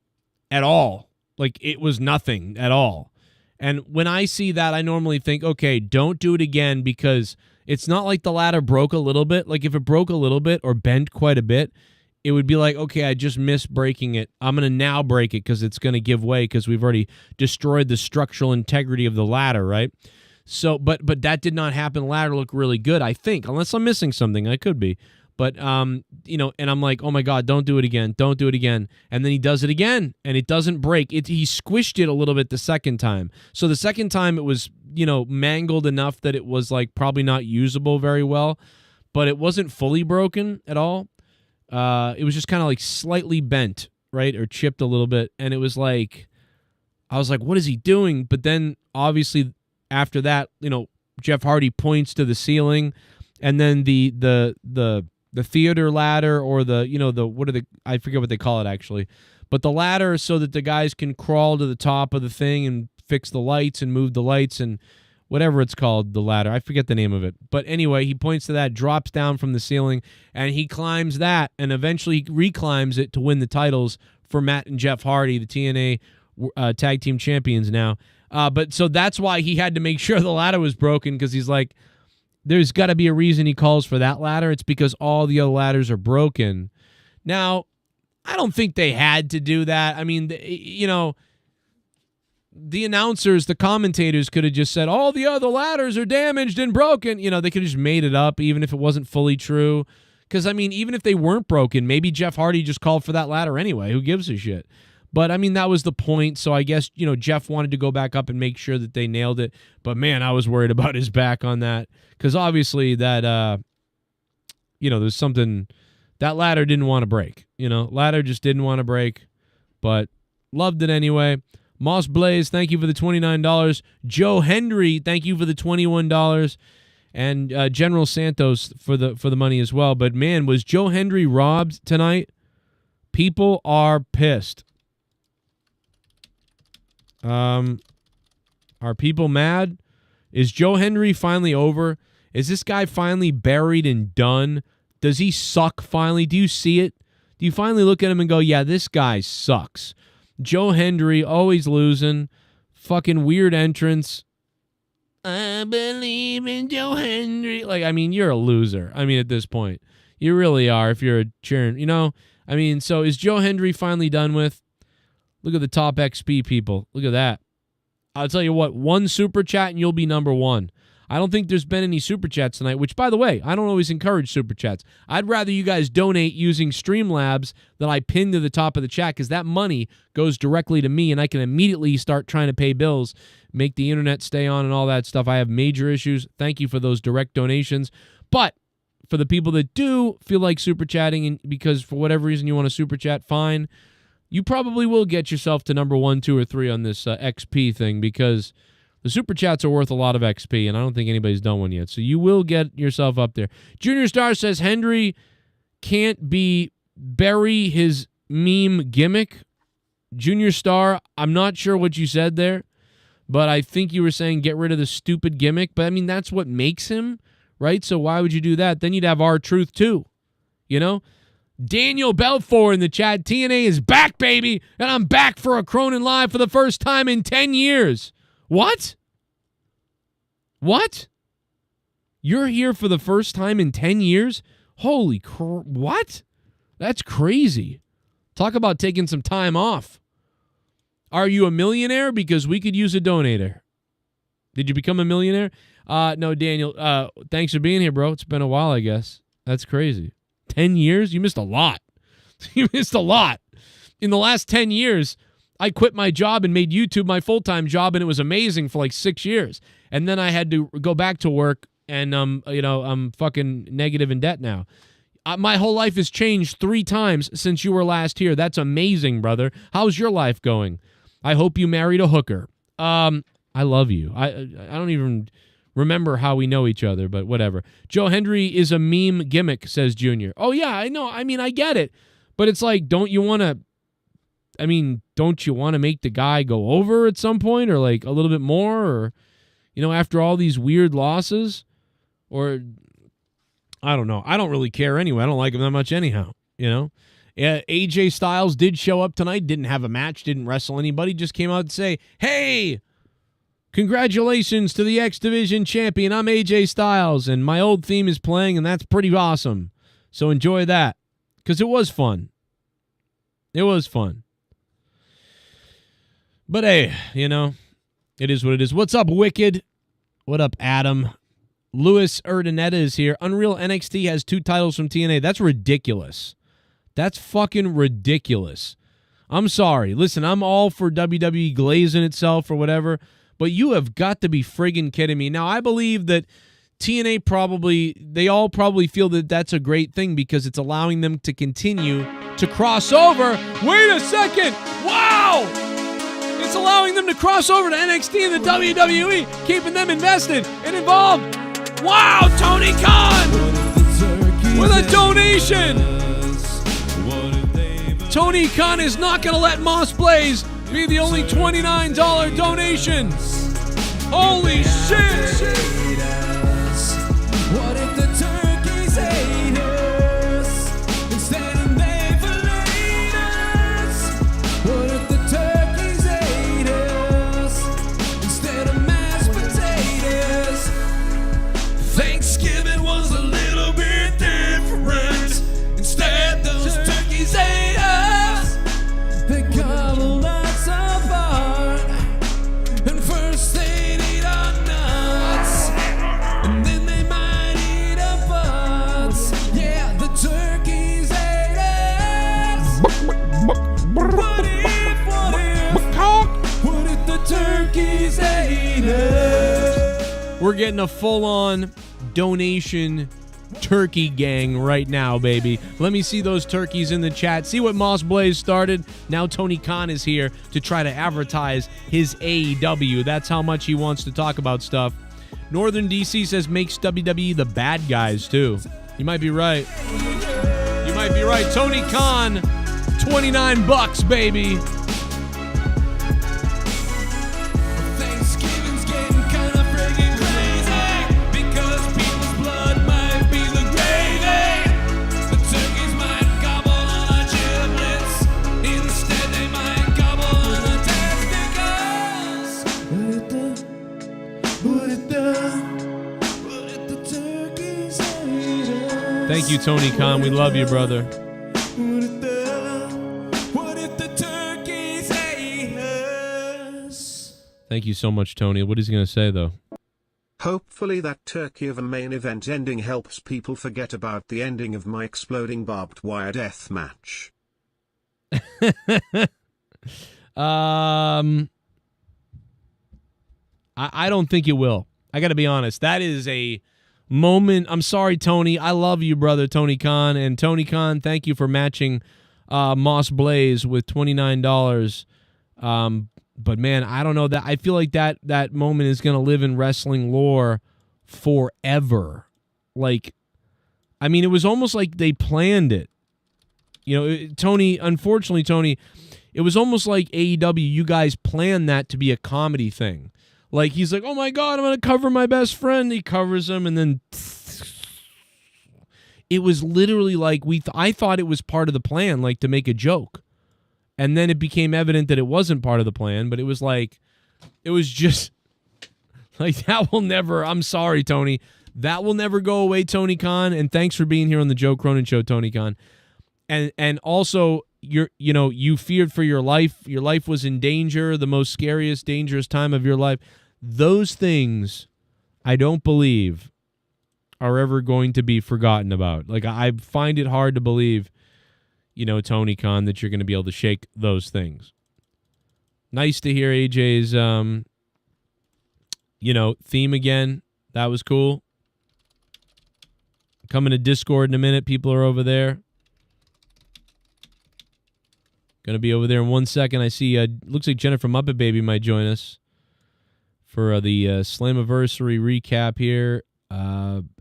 Speaker 1: At all. Like, it was nothing at all. And when I see that, I normally think, okay, don't do it again because it's not like the ladder broke a little bit. Like, if it broke a little bit or bent quite a bit, it would be like, okay, I just missed breaking it. I'm going to now break it because it's going to give way because we've already destroyed the structural integrity of the ladder, right? So, but that did not happen. The ladder looked really good, I think, unless I'm missing something. I could be. But, you know, and I'm like, oh, my God, don't do it again. Don't do it again. And then he does it again, and it doesn't break. He squished it a little bit the second time. So the second time it was, you know, mangled enough that it was, like, probably not usable very well. But it wasn't fully broken at all. It was just kind of, like, slightly bent, right, or chipped a little bit. And it was like, I was like, what is he doing? But then, obviously, after that, you know, Jeff Hardy points to the ceiling, and then the theater ladder or the, you know, I forget what they call it actually, but the ladder so that the guys can crawl to the top of the thing and fix the lights and move the lights and whatever it's called, the ladder. I forget the name of it. But anyway, he points to that, drops down from the ceiling, and he climbs that and eventually reclimbs it to win the titles for Matt and Jeff Hardy, the TNA tag team champions now. But so that's why he had to make sure the ladder was broken because he's like, there's got to be a reason he calls for that ladder. It's because all the other ladders are broken. Now, I don't think they had to do that. I mean, you know, the announcers, the commentators could have just said, all the other ladders are damaged and broken. You know, they could have just made it up even if it wasn't fully true. Because, I mean, even if they weren't broken, maybe Jeff Hardy just called for that ladder anyway. Who gives a shit? But, I mean, that was the point. So I guess, you know, Jeff wanted to go back up and make sure that they nailed it. But, man, I was worried about his back on that. Because obviously that, you know, there's something, that ladder didn't want to break. You know, ladder just didn't want to break. But loved it anyway. Moss Blaze, thank you for the $29. Joe Hendry, thank you for the $21. And General Santos for the money as well. But, man, was Joe Hendry robbed tonight? People are pissed. Are people mad? Is Joe Hendry finally over? Is this guy finally buried and done? Does he suck finally? Do you see it? Do you finally look at him and go, yeah, this guy sucks? Joe Hendry, always losing. Fucking weird entrance. I believe in Joe Hendry. Like, I mean, you're a loser. I mean, at this point. You really are if you're a cheering, you know? I mean, so is Joe Hendry finally done with? Look at the top XP people. Look at that. I'll tell you what, one super chat and you'll be number one. I don't think there's been any super chats tonight, which, by the way, I don't always encourage super chats. I'd rather you guys donate using Streamlabs that I pin to the top of the chat because that money goes directly to me and I can immediately start trying to pay bills, make the internet stay on and all that stuff. I have major issues. Thank you for those direct donations. But for the people that do feel like super chatting and because for whatever reason you want to super chat, fine. You probably will get yourself to number 1, 2, or 3 on this XP thing because the super chats are worth a lot of XP, and I don't think anybody's done one yet. So you will get yourself up there. Junior Star says Hendry can't bury his meme gimmick. Junior Star, I'm not sure what you said there, but I think you were saying get rid of the stupid gimmick. But, I mean, that's what makes him, right? So why would you do that? Then you'd have R-Truth too, you know? Daniel Belfort in the chat. TNA is back, baby, and I'm back for a Cronin Live for the first time in 10 years. What? What? You're here for the first time in 10 years? Holy what? That's crazy. Talk about taking some time off. Are you a millionaire? Because we could use a donator. Did you become a millionaire? No, Daniel. Thanks for being here, bro. It's been a while, I guess. That's crazy. 10 years? You missed a lot. You missed a lot. In the last 10 years, I quit my job and made YouTube my full-time job, and it was amazing for like 6 years. And then I had to go back to work, and I'm fucking negative in debt now. My whole life has changed 3 times since you were last here. That's amazing, brother. How's your life going? I hope you married a hooker. I love you. I don't even remember how we know each other, but whatever. Joe Hendry is a meme gimmick, says Junior. Oh, yeah, I know. I mean, I get it. But it's like, don't you want to make the guy go over at some point, or like a little bit more, or, after all these weird losses? Or, I don't know. I don't really care anyway. I don't like him that much anyhow, AJ Styles did show up tonight, didn't have a match, didn't wrestle anybody, just came out to say, hey, congratulations to the X Division champion. I'm AJ Styles, and my old theme is playing, and that's pretty awesome. So enjoy that, because it was fun. It was fun. But hey, it is what it is. What's up, Wicked? What up, Adam? Louis Urdaneta is here. Unreal NXT has 2 titles from TNA. That's ridiculous. That's fucking ridiculous. I'm sorry. Listen, I'm all for WWE glazing itself or whatever, but you have got to be friggin' kidding me. Now, I believe that TNA they all probably feel that that's a great thing because it's allowing them to continue to cross over. Wait a second. Wow! It's allowing them to cross over to NXT and the WWE, keeping them invested and involved. Wow, Tony Khan with a donation. Tony Khan is not going to let Moss Blaze be the only $29 donation. Holy shit! What if the turkeys ate us instead of they filleted us? What if the turkeys ate us instead of mashed potatoes? Thanksgiving was a little bit different. Instead, those turkeys ate us. They gobbled us apart. And first they'd eat our nuts, and then they might eat our butts. Yeah, the turkeys ate us. What if the turkeys ate us? We're getting a full-on donation turkey gang right now, baby. Let me see those turkeys in the chat. See what Moss Blaze started. Now Tony Khan is here to try to advertise his AEW. That's how much he wants to talk about stuff. Northern DC says makes WWE the bad guys too. You might be right. You might be right. Tony Khan, $29, baby. Thank you, Tony Khan. We love you, brother. Thank you so much, Tony. What is he going to say, though?
Speaker 2: Hopefully that turkey of a main event ending helps people forget about the ending of my exploding barbed wire death match.
Speaker 1: I don't think it will. I got to be honest. That is a moment. I'm sorry, Tony. I love you, brother, Tony Khan. And Tony Khan, thank you for matching Moss Blaze with $29. But man, I don't know, that I feel like that moment is going to live in wrestling lore forever. Like, I mean, it was almost like they planned it. Tony, unfortunately, Tony, it was almost like AEW, you guys planned that to be a comedy thing. Like, he's like, oh my God, I'm going to cover my best friend. He covers him, and then it was literally like I thought it was part of the plan, like to make a joke. And then it became evident that it wasn't part of the plan, but it was like, it was just like, that will never, I'm sorry, Tony. That will never go away, Tony Khan. And thanks for being here on the Joe Cronin Show, Tony Khan. And also, you feared for your life. Your life was in danger, the most scariest, dangerous time of your life. Those things, I don't believe, are ever going to be forgotten about. Like, I find it hard to believe, Tony Khan, that you're going to be able to shake those things. Nice to hear AJ's, theme again. That was cool. Coming to Discord in a minute. People are over there. Going to be over there in 1 second. I see, looks like Jennifer Muppet Baby might join us for the Slammiversary recap here.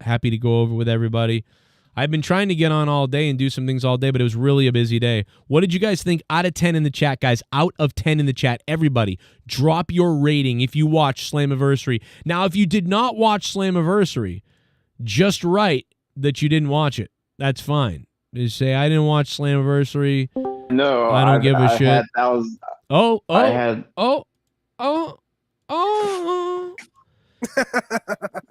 Speaker 1: Happy to go over with everybody. I've been trying to get on all day and do some things all day, but it was really a busy day. What did you guys think? Out of 10 in the chat, guys. Out of 10 in the chat. Everybody, drop your rating if you watched Slammiversary. Now, if you did not watch Slammiversary, just write that you didn't watch it. That's fine. Just say, I didn't watch Slammiversary.
Speaker 6: No,
Speaker 1: I don't give a shit.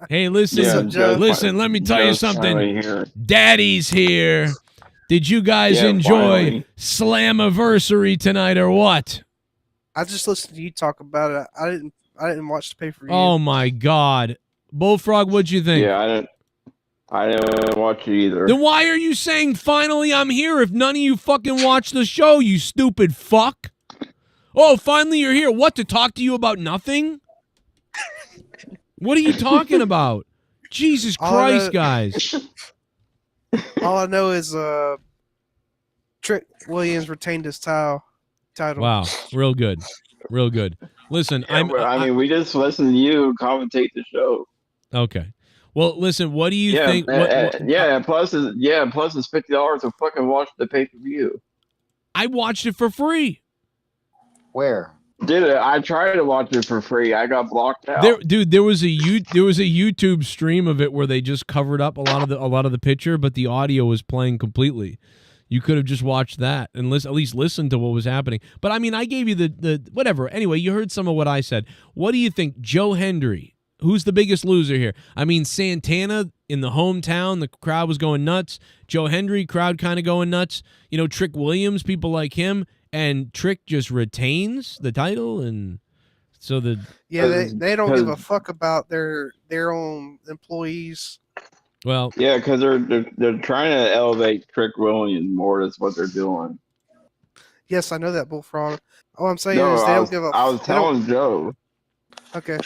Speaker 1: Hey, listen, listen, let me tell you something. Daddy's here. Did you guys enjoy Slammiversary tonight or what?
Speaker 5: I just listened to you talk about it. I didn't watch the pay-per-view.
Speaker 1: Oh my God. Bullfrog, what'd you think?
Speaker 6: Yeah, I didn't watch it either.
Speaker 1: Then why are you saying finally I'm here if none of you fucking watch the show, you stupid fuck? Oh, finally you're here. What, to talk to you about nothing? What are you talking about? Jesus Christ, guys.
Speaker 5: All I know is Trick Williams retained his title.
Speaker 1: Wow, real good. Real good. Listen,
Speaker 6: we just listen to you commentate the show.
Speaker 1: Okay. Well, listen, what do you think?
Speaker 6: Plus it's $50 to fucking watch the pay-per-view.
Speaker 1: I watched it for free.
Speaker 7: Where?
Speaker 6: I tried to watch it for free. I got blocked out.
Speaker 1: There was a YouTube stream of it where they just covered up a lot of the picture, but the audio was playing completely. You could have just watched that and at least listened to what was happening. But I mean, I gave you the whatever. Anyway, you heard some of what I said. What do you think, Joe Hendry? Who's the biggest loser here? I mean, Santana in the hometown, the crowd was going nuts. Joe Hendry, crowd kind of going nuts. Trick Williams, people like him. And Trick just retains the title, and so they
Speaker 5: don't give a fuck about their own employees.
Speaker 1: Well,
Speaker 6: yeah, because they're trying to elevate Trick Williams more. That's what they're doing.
Speaker 5: Yes, I know that, Bullfrog. All I'm saying is they don't give a.
Speaker 6: I was telling Joe.
Speaker 5: Okay,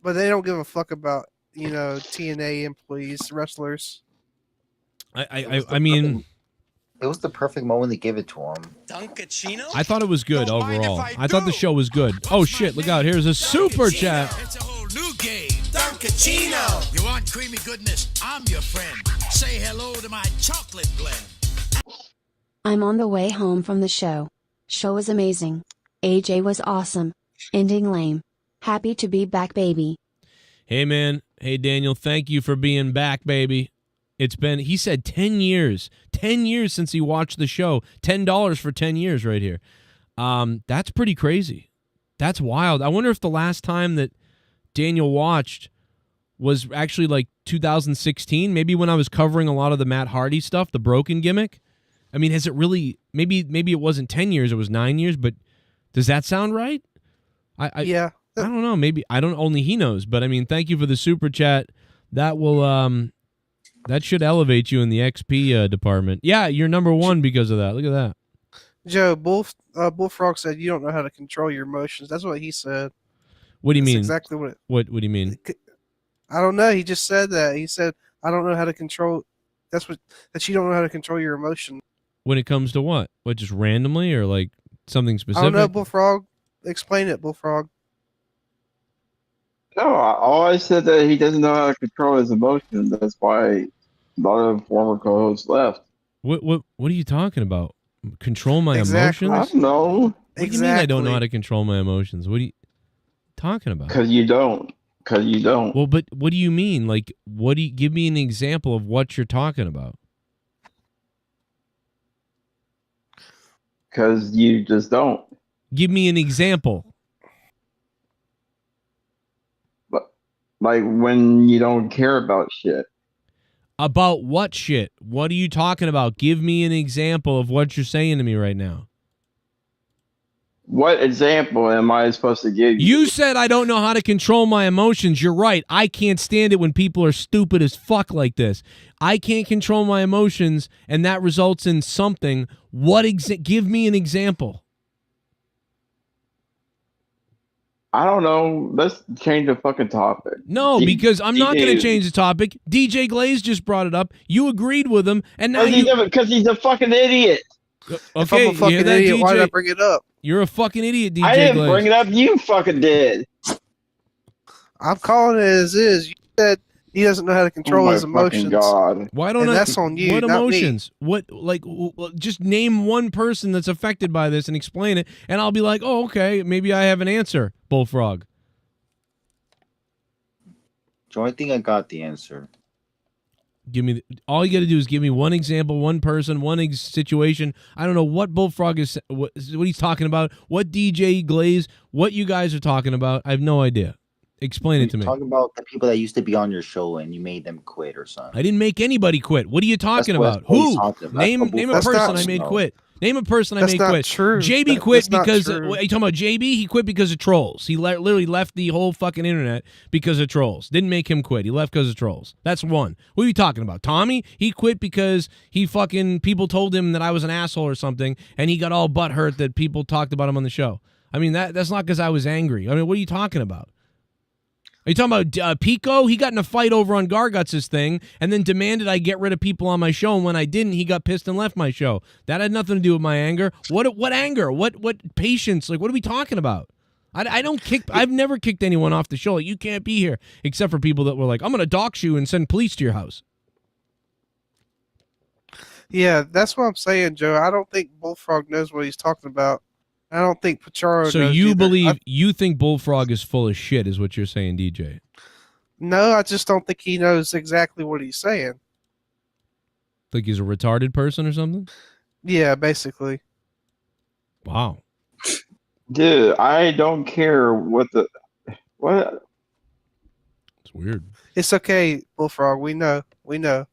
Speaker 5: but they don't give a fuck about TNA employees, wrestlers.
Speaker 1: I mean.
Speaker 7: It was the perfect moment to give it to him.
Speaker 9: Duncachino?
Speaker 1: I thought it was good overall. I thought the show was good. Oh shit, look out. Here's a super chat.
Speaker 9: It's a whole new game. Duncachino. You want creamy goodness? I'm your friend. Say hello to my chocolate blend.
Speaker 10: I'm on the way home from the show. Show was amazing. AJ was awesome. Ending lame. Happy to be back, baby.
Speaker 1: Hey man. Hey Daniel, thank you for being back, baby. It's been, he said 10 years. 10 years since he watched the show. $10 for 10 years right here. That's pretty crazy. That's wild. I wonder if the last time that Daniel watched was actually like 2016, maybe when I was covering a lot of the Matt Hardy stuff, the broken gimmick. I mean, has it really, maybe it wasn't 10 years, it was 9 years, but does that sound right?
Speaker 5: Yeah.
Speaker 1: I don't know. Maybe, only he knows, but I mean, thank you for the super chat. That will, that should elevate you in the XP department. Yeah, you're number one because of that. Look at that.
Speaker 5: Joe, Bullfrog said you don't know how to control your emotions. That's what he said.
Speaker 1: What do you mean?
Speaker 5: Exactly what.
Speaker 1: What do you mean?
Speaker 5: I don't know. He just said that. He said, I don't know how to control. That you don't know how to control your emotion.
Speaker 1: When it comes to what? What, just randomly or like something specific?
Speaker 5: I don't know, Bullfrog. Explain it, Bullfrog.
Speaker 6: No, I said that he doesn't know how to control his emotions. That's why a lot of former co-hosts left.
Speaker 1: What are you talking about? Control my
Speaker 5: Exactly.
Speaker 1: emotions?
Speaker 6: I don't know.
Speaker 1: What do you mean I don't know how to control my emotions? What are you talking about?
Speaker 6: Because you don't. Because you don't.
Speaker 1: Well, but what do you mean? Like, what do you give me an example of what you're talking about?
Speaker 6: Because you just don't.
Speaker 1: Give me an example.
Speaker 6: Like when you don't care about shit.
Speaker 1: About what shit? What are you talking about? Give me an example of what you're saying to me right now.
Speaker 6: What example am I supposed to give you?
Speaker 1: You said I don't know how to control my emotions. You're right. I can't stand it when people are stupid as fuck like this. I can't control my emotions, and that results in something. Give me an example.
Speaker 6: I don't know. Let's change the fucking topic.
Speaker 1: No, because I'm not going to change the topic. DJ Glaze just brought it up. You agreed with him, and now
Speaker 6: because he's a fucking idiot.
Speaker 1: Okay,
Speaker 5: if I'm a fucking idiot, why did I bring it up?
Speaker 1: You're a fucking idiot, DJ Glaze.
Speaker 6: I didn't bring it up. You fucking did.
Speaker 5: I'm calling it as is. You said he doesn't know how to control his emotions.
Speaker 6: God.
Speaker 1: Why don't
Speaker 5: and
Speaker 1: I?
Speaker 5: That's on you.
Speaker 1: What
Speaker 5: not
Speaker 1: emotions?
Speaker 5: Me.
Speaker 1: What just name one person that's affected by this and explain it, and I'll be like, oh, okay, maybe I have an answer. Bullfrog.
Speaker 7: Joe, I think I got the answer.
Speaker 1: Give me all you got to do is give me one example, one person, one situation. I don't know what Bullfrog is, what he's talking about, what DJ Glaze, what you guys are talking about. I have no idea. Explain it to me.
Speaker 7: Talking about the people that used to be on your show and you made them quit or something.
Speaker 1: I didn't make anybody quit. What are you talking about? Who? Name a person I made quit. Name a person I made quit.
Speaker 5: True.
Speaker 1: JB quit because are you talking about JB? He quit because of trolls. He literally left the whole fucking internet because of trolls. Didn't make him quit. He left because of trolls. That's one. What are you talking about? Tommy? He quit because he fucking people told him that I was an asshole or something, and he got all butthurt that people talked about him on the show. I mean that's not because I was angry. I mean, what are you talking about? Are you talking about Pico? He got in a fight over on Garguts' thing and then demanded I get rid of people on my show, and when I didn't, he got pissed and left my show. That had nothing to do with my anger. What anger? What patience? Like, what are we talking about? I don't kick. I've never kicked anyone off the show. Like, you can't be here, except for people that were like, I'm going to dox you and send police to your house.
Speaker 5: Yeah, that's what I'm saying, Joe. I don't think Bullfrog knows what he's talking about. I don't think Pacharo knows.
Speaker 1: So you
Speaker 5: either.
Speaker 1: you think Bullfrog is full of shit is what you're saying, DJ?
Speaker 5: No, I just don't think he knows exactly what he's saying.
Speaker 1: Think he's a retarded person or something?
Speaker 5: Yeah, basically.
Speaker 1: Wow.
Speaker 6: Dude, I don't care what.
Speaker 1: It's weird.
Speaker 5: It's okay, Bullfrog. We know.
Speaker 6: No,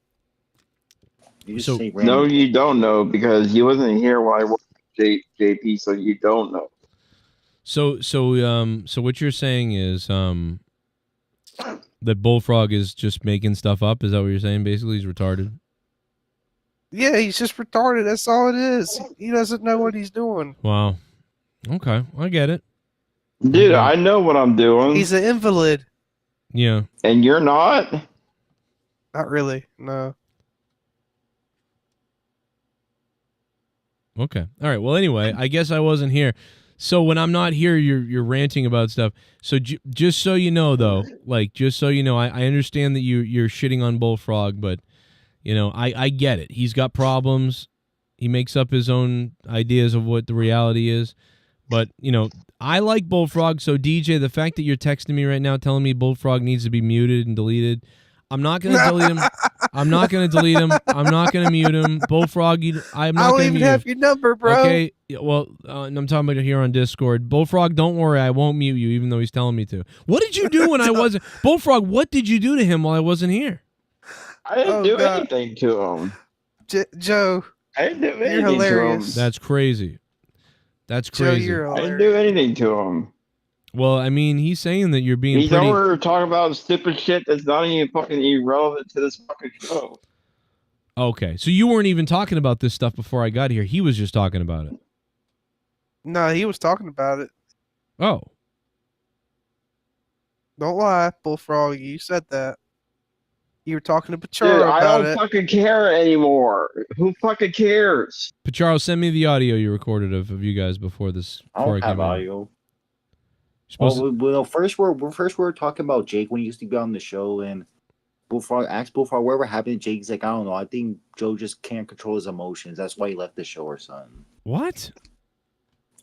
Speaker 6: you don't know because you wasn't here while I worked. JP, so you don't know.
Speaker 1: So what you're saying is that Bullfrog is just making stuff up? Is that what you're saying? Basically, he's retarded.
Speaker 5: Yeah, he's just retarded. That's all it is. He doesn't know what he's doing.
Speaker 1: Wow. Okay, I get it.
Speaker 6: Dude, I know what I'm doing.
Speaker 5: He's an invalid.
Speaker 1: Yeah.
Speaker 6: And you're not?
Speaker 5: Not really. No.
Speaker 1: Okay. All right. Well, anyway, I guess I wasn't here. So when I'm not here, you're ranting about stuff. So just so you know, though, like just so you know, I understand that you're shitting on Bullfrog, but you know, I get it. He's got problems. He makes up his own ideas of what the reality is. But you know, I like Bullfrog. So DJ, the fact that you're texting me right now telling me Bullfrog needs to be muted and deleted, I'm not going to delete him. I'm not going to delete him. I'm not going to mute him. Bullfrog, I'm not going to mute him.
Speaker 5: I don't even have your number, bro.
Speaker 1: Okay, well, I'm talking about here on Discord. Bullfrog, don't worry. I won't mute you, even though he's telling me to. What did you do when I wasn't... Bullfrog, what did you do to him while I wasn't here?
Speaker 6: I didn't do anything to him.
Speaker 5: Joe,
Speaker 6: I didn't do anything
Speaker 5: hilarious.
Speaker 6: to him.
Speaker 1: That's crazy. That's
Speaker 5: Joe,
Speaker 1: crazy.
Speaker 5: you're hilarious.
Speaker 6: I didn't do anything to him.
Speaker 1: Well, I mean, he's saying that you're being
Speaker 6: He's
Speaker 1: pretty...
Speaker 6: over talking about stupid shit that's not even fucking irrelevant to this fucking show.
Speaker 1: Okay, so you weren't even talking about this stuff before I got here. He was just talking about it.
Speaker 5: No, he was talking about it.
Speaker 1: Oh.
Speaker 5: Don't lie, Bullfrog. You said that. You were talking to Pacharo about it.
Speaker 6: I don't fucking care anymore. Who fucking cares?
Speaker 1: Pacharo, send me the audio you recorded of you guys before this.
Speaker 7: I don't have audio.
Speaker 1: Well,
Speaker 7: first we're talking about Jake when he used to be on the show, and Bullfrog asked Bullfrog whatever happened to Jake. He's like, I don't know. I think Joe just can't control his emotions. That's why he left the show or something.
Speaker 1: What?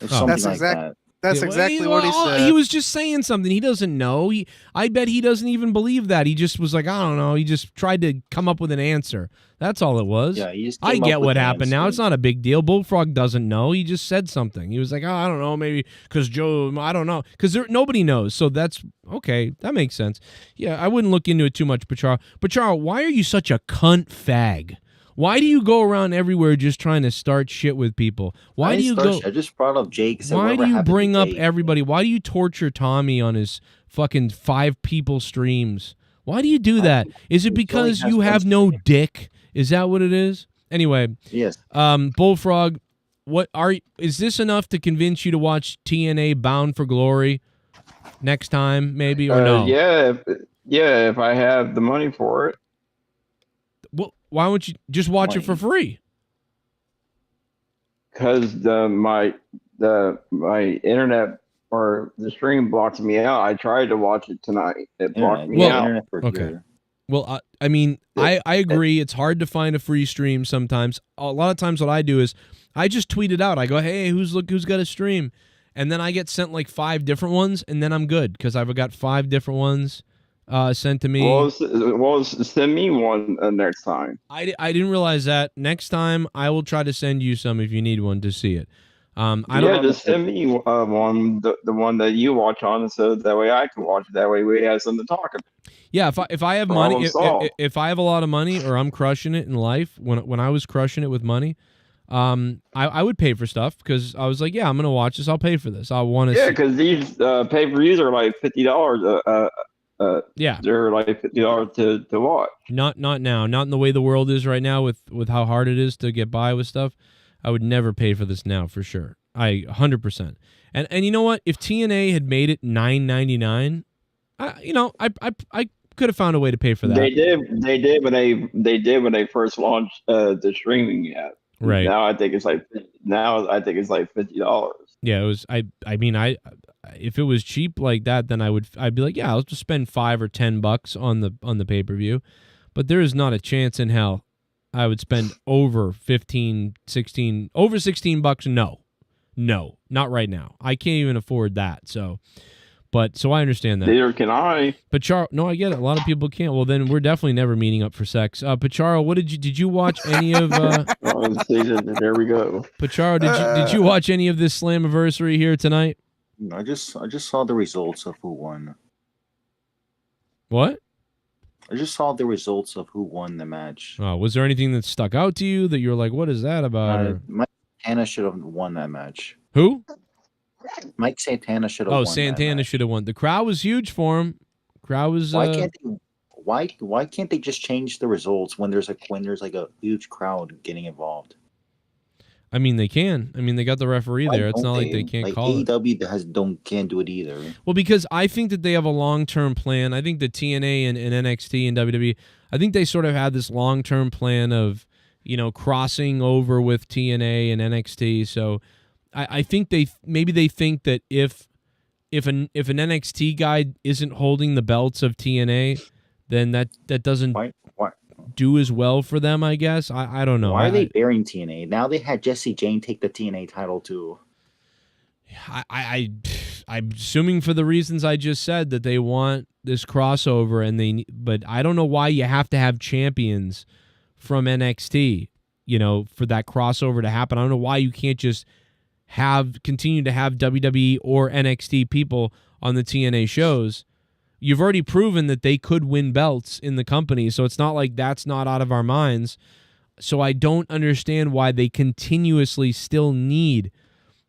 Speaker 7: Or something
Speaker 5: That's
Speaker 7: like
Speaker 5: exact-
Speaker 7: that.
Speaker 5: That's exactly what he said.
Speaker 1: He was just saying something. He doesn't know. I bet he doesn't even believe that. He just was like, I don't know. He just tried to come up with an answer. That's all it was.
Speaker 7: Yeah, he just
Speaker 1: I
Speaker 7: came
Speaker 1: get
Speaker 7: up with
Speaker 1: what
Speaker 7: an
Speaker 1: happened now.
Speaker 7: answer.
Speaker 1: It's not a big deal. Bullfrog doesn't know. He just said something. He was like, oh, I don't know, maybe because Joe, I don't know. Because nobody knows. So that's okay. That makes sense. Yeah, I wouldn't look into it too much, Pacharo. Pacharo, why are you such a cunt fag? Why do you go around everywhere just trying to start shit with people? Why do you go?
Speaker 7: I just brought up Jake.
Speaker 1: Why do you bring up everybody? Why do you torture Tommy on his fucking 5 people streams? Why do you do that? Is it because you have no dick? Is that what it is? Anyway,
Speaker 7: yes.
Speaker 1: Bullfrog, is this enough to convince you to watch TNA Bound for Glory next time, maybe, or no?
Speaker 6: Yeah, if I have the money for it.
Speaker 1: Well, why don't you just watch it for free?
Speaker 6: Because my internet or the stream blocks me out. I tried to watch it tonight. It blocked me out.
Speaker 1: Okay. Well, I mean, I agree. It's hard to find a free stream sometimes. A lot of times what I do is I just tweet it out. I go, hey, who's got a stream? And then I get sent like 5 different ones, and then I'm good because I've got 5 different ones sent to me.
Speaker 6: Well, send me one next time.
Speaker 1: I didn't realize that. Next time, I will try to send you some if you need one to see it.
Speaker 6: Just send me one, the one that you watch on, so that way I can watch it. That way we have something to talk about.
Speaker 1: Yeah, if I have money, if I have a lot of money or I'm crushing it in life, when I was crushing it with money, I would pay for stuff because I was like, yeah, I'm gonna watch this. I'll pay for this. I want to.
Speaker 6: Yeah, because these pay-per-views are like $50.
Speaker 1: Yeah,
Speaker 6: they're like $50 to watch.
Speaker 1: Not now. Not in the way the world is right now with how hard it is to get by with stuff. I would never pay for this now for sure. 100%. And you know what? If TNA had made it $9.99, I could have found a way to pay for that.
Speaker 6: They did when they first launched the streaming app.
Speaker 1: Right.
Speaker 6: Now I think it's like $50.
Speaker 1: Yeah, it was. I mean, if it was cheap like that, then I'd be like, yeah, I'll just spend $5 or $10 on the pay-per-view. But there is not a chance in hell I would spend over 15, 16, over $16. No, not right now. I can't even afford that. So I understand that.
Speaker 6: Neither can I.
Speaker 1: Pacharo, no, I get it. A lot of people can't. Well, then we're definitely never meeting up for sex. Pacharo, what did you watch any of?
Speaker 6: There we go.
Speaker 1: Pacharo, did you watch any of this Slammiversary here tonight?
Speaker 7: I just saw the results of who won.
Speaker 1: What?
Speaker 7: I just saw the results of who won the match.
Speaker 1: Was there anything that stuck out to you that you were like, what is that about?
Speaker 7: Mike Santana should have won that match.
Speaker 1: Who?
Speaker 7: Mike Santana should have won.
Speaker 1: Oh, Santana should have won. The crowd was huge for him. Crowd was.
Speaker 7: Why can't they just change the results when there's like a huge crowd getting involved?
Speaker 1: I mean, they can. I mean, they got the referee there. It's not like they can't call it.
Speaker 7: AEW can't do it either.
Speaker 1: Well, because I think that they have a long-term plan. I think the TNA and NXT and WWE, I think they sort of had this long-term plan of, crossing over with TNA and NXT. So I think they think that if an NXT guy isn't holding the belts of TNA, then that doesn't do as well for them, I guess. I don't know.
Speaker 7: Why are they burying TNA? Now they had Jesse Jane take the TNA title too.
Speaker 1: I'm assuming for the reasons I just said that they want this crossover, but I don't know why you have to have champions from NXT, for that crossover to happen. I don't know why you can't just continue to have WWE or NXT people on the TNA shows. You've already proven that they could win belts in the company, so it's not like that's not out of our minds. So I don't understand why they continuously still need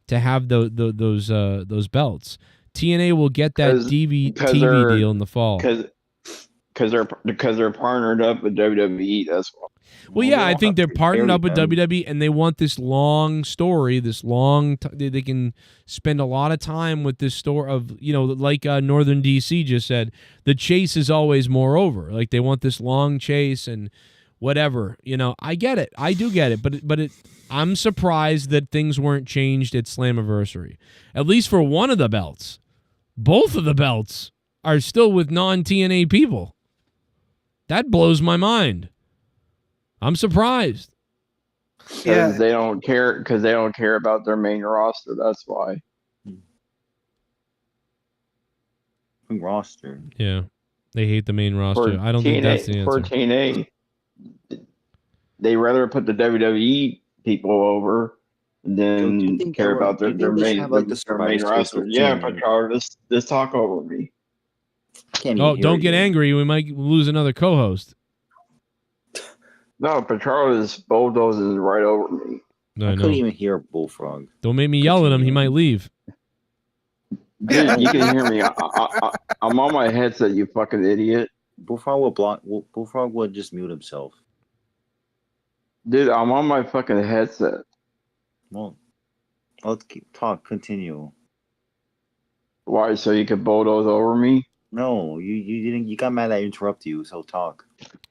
Speaker 1: to have those belts. TNA will get that TV deal in the fall
Speaker 6: because they're partnered up with WWE. That's why.
Speaker 1: Well, yeah, I think they're partnered up with WWE, and they want this long story, they can spend a lot of time with this story of, like Northern DC just said, the chase is always more over. Like, they want this long chase and whatever. I get it. I do get it. But I'm surprised that things weren't changed at Slammiversary. At least for one of the belts. Both of the belts are still with non-TNA people. That blows my mind. I'm surprised.
Speaker 5: Yeah.
Speaker 6: Because they don't care. Because they don't care about their main roster. That's why.
Speaker 7: Roster.
Speaker 1: Yeah, they hate the main roster.
Speaker 6: For
Speaker 1: I don't think that's the
Speaker 6: for
Speaker 1: answer.
Speaker 6: TNA, they rather put the WWE people over
Speaker 7: Joe, do you
Speaker 6: than
Speaker 7: think
Speaker 6: care about
Speaker 7: do you think they should have like the
Speaker 6: their
Speaker 7: Survivor
Speaker 6: main
Speaker 7: Series
Speaker 6: roster.
Speaker 7: with
Speaker 6: Yeah,
Speaker 7: TNA?
Speaker 6: Petrarch, just talk over me.
Speaker 7: Can't
Speaker 1: Oh,
Speaker 7: even
Speaker 1: don't
Speaker 7: hear
Speaker 1: get
Speaker 7: you.
Speaker 1: angry. We might lose another co-host.
Speaker 6: No, Petrarch is bulldozes right over me.
Speaker 1: I
Speaker 7: couldn't
Speaker 1: know.
Speaker 7: even hear Bullfrog.
Speaker 1: Don't make me yell at him. He
Speaker 7: Continue.
Speaker 1: might leave.
Speaker 6: Dude, you can hear me. I'm on my headset, you fucking idiot.
Speaker 7: Bullfrog will block. Bullfrog will just mute himself.
Speaker 6: Dude, I'm on my fucking headset.
Speaker 7: Well, let's talk. Continue.
Speaker 6: Why? So you could bulldoze over me?
Speaker 7: No, you didn't. You got mad that I interrupted you. So talk.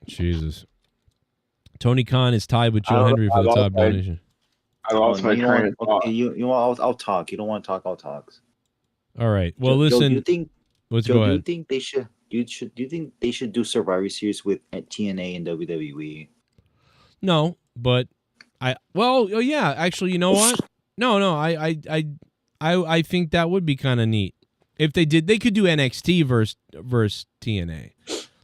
Speaker 1: Jesus. Tony Khan is tied with Joe Hendry for the top donation.
Speaker 6: I lost my train of thought.
Speaker 7: Okay, you know I'll talk. You don't want to talk. I'll talk.
Speaker 1: All right. Well,
Speaker 7: Joe,
Speaker 1: listen.
Speaker 7: do you think?
Speaker 1: Let's
Speaker 7: Joe,
Speaker 1: go
Speaker 7: do you
Speaker 1: ahead.
Speaker 7: think they should? Do you think they should do Survivor Series with at TNA and WWE?
Speaker 1: No, but yeah. Actually, you know what? No. I think that would be kind of neat if they did. They could do NXT versus TNA.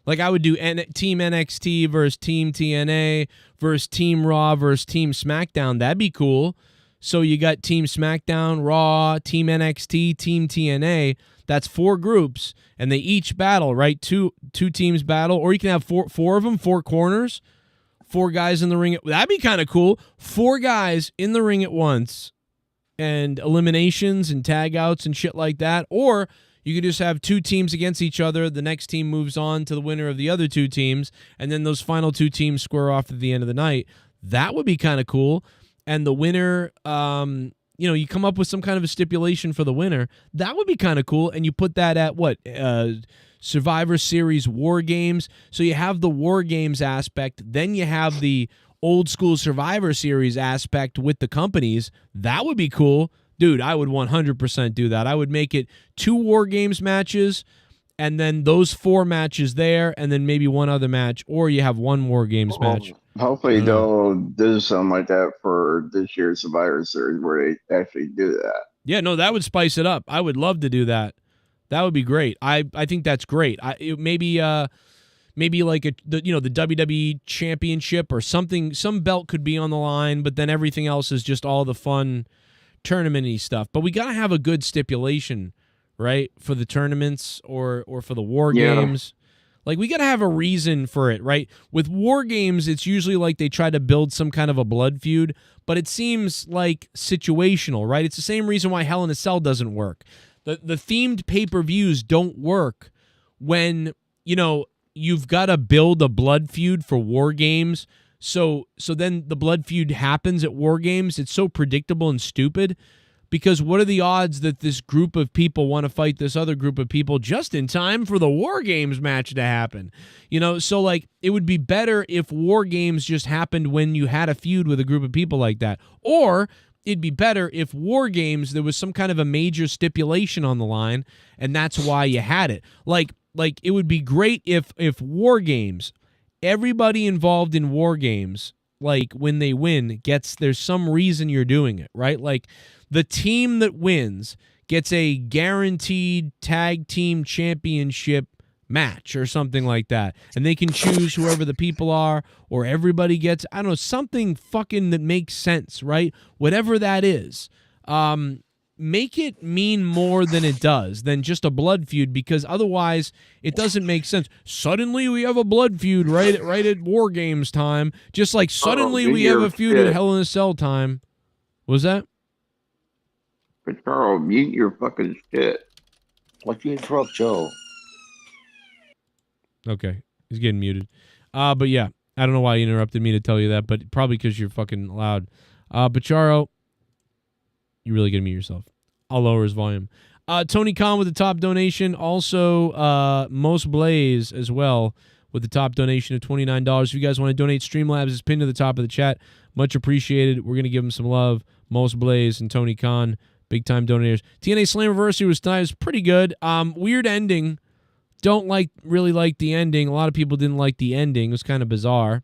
Speaker 1: Like I would do Team NXT versus Team TNA versus Team Raw versus Team SmackDown. That'd be cool. So you got Team SmackDown, Raw, Team NXT, Team TNA. That's 4 groups, and they each battle, right? Two teams battle, or you can have four of them, 4 corners, 4 guys in the ring. That'd be kind of cool. 4 guys in the ring at once, and eliminations and tag outs and shit like that. Or you could just have 2 teams against each other. The next team moves on to the winner of the other 2 teams, and then those final 2 teams square off at the end of the night. That would be kind of cool. And the winner, you come up with some kind of a stipulation for the winner. That would be kind of cool. And you put that at what? Survivor Series War Games. So you have the War Games aspect. Then you have the old school Survivor Series aspect with the companies. That would be cool. Dude, I would 100% do that. I would make it 2 War Games matches, and then those 4 matches there, and then maybe 1 other match, or you have 1 War Games match.
Speaker 6: Hopefully they'll do something like that for this year's Survivor Series where they actually do that.
Speaker 1: Yeah, no, that would spice it up. I would love to do that. That would be great. I think that's great. Maybe like the WWE Championship or something. Some belt could be on the line, but then everything else is just all the fun tournament-y stuff. But we got to have a good stipulation, right, for the tournaments or for the War Games. Like, we got to have a reason for it, right? With War Games, it's usually like they try to build some kind of a blood feud, but it seems like situational, right? It's the same reason why Hell in a Cell doesn't work. The themed pay-per-views don't work when, you've got to build a blood feud for War Games. So then the blood feud happens at War Games. It's so predictable and stupid. Because what are the odds that this group of people want to fight this other group of people just in time for the War Games match to happen? So like it would be better if War Games just happened when you had a feud with a group of people like that. Or it'd be better if War Games, there was some kind of a major stipulation on the line, and that's why you had it. Like it would be great if War Games, everybody involved in War Games, like when they win, there's some reason you're doing it, right? Like the team that wins gets a guaranteed tag team championship match or something like that. And they can choose whoever the people are, or everybody gets, I don't know, something fucking that makes sense, right? Whatever that is. Make it mean more than it does, than just a blood feud, because otherwise it doesn't make sense. Suddenly we have a blood feud right at War Games time, just like suddenly we have a feud at Hell in a Cell time. Was that?
Speaker 6: But Carl, mute your fucking shit.
Speaker 7: Why'd you interrupt Joe?
Speaker 1: Okay, he's getting muted. But yeah, I don't know why you interrupted me to tell you that, but probably because you're fucking loud. Charo, you really gonna mute yourself. I'll lower his volume. Tony Khan with the top donation. Also, Most Blaze as well with the top donation of $29. If you guys want to donate, Streamlabs is pinned to the top of the chat. Much appreciated. We're gonna give him some love. Most Blaze and Tony Khan, big time donators. TNA Slammiversary was nice, pretty good. Weird ending. Don't really like the ending. A lot of people didn't like the ending. It was kind of bizarre.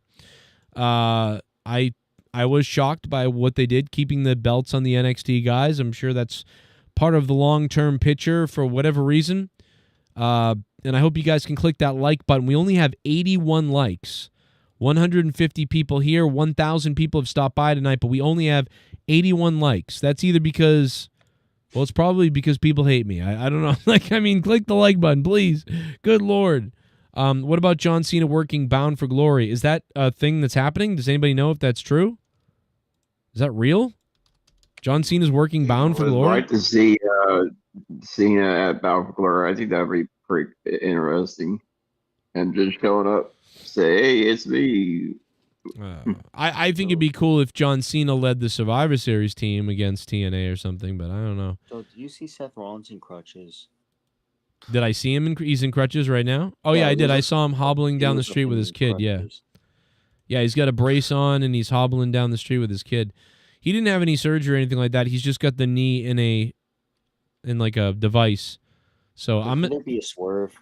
Speaker 1: I I was shocked by what they did, keeping the belts on the NXT guys. I'm sure that's part of the long-term picture for whatever reason. And I hope you guys can click that like button. We only have 81 likes. 150 people here. 1,000 people have stopped by tonight, but we only have 81 likes. That's either because, well, it's probably because people hate me. I don't know. Click the like button, please. Good Lord. What about John Cena working Bound for Glory? Is that a thing that's happening? Does anybody know if that's true? Is that real? John Cena's working Bound for Glory?
Speaker 6: I'd like to see Cena at Bound for Glory. I think that would be pretty interesting. And just showing up, say, hey, it's me.
Speaker 1: I think it'd be cool if John Cena led the Survivor Series team against TNA or something, but I don't know.
Speaker 7: So, do you see Seth Rollins in crutches?
Speaker 1: Did I see him? He's in crutches right now? Oh, yeah, I did. I saw him hobbling down the street with his kid, yeah. Yeah, he's got a brace on, and he's hobbling down the street with his kid. He didn't have any surgery or anything like that. He's just got the knee in like a device. So
Speaker 7: Could it be a swerve?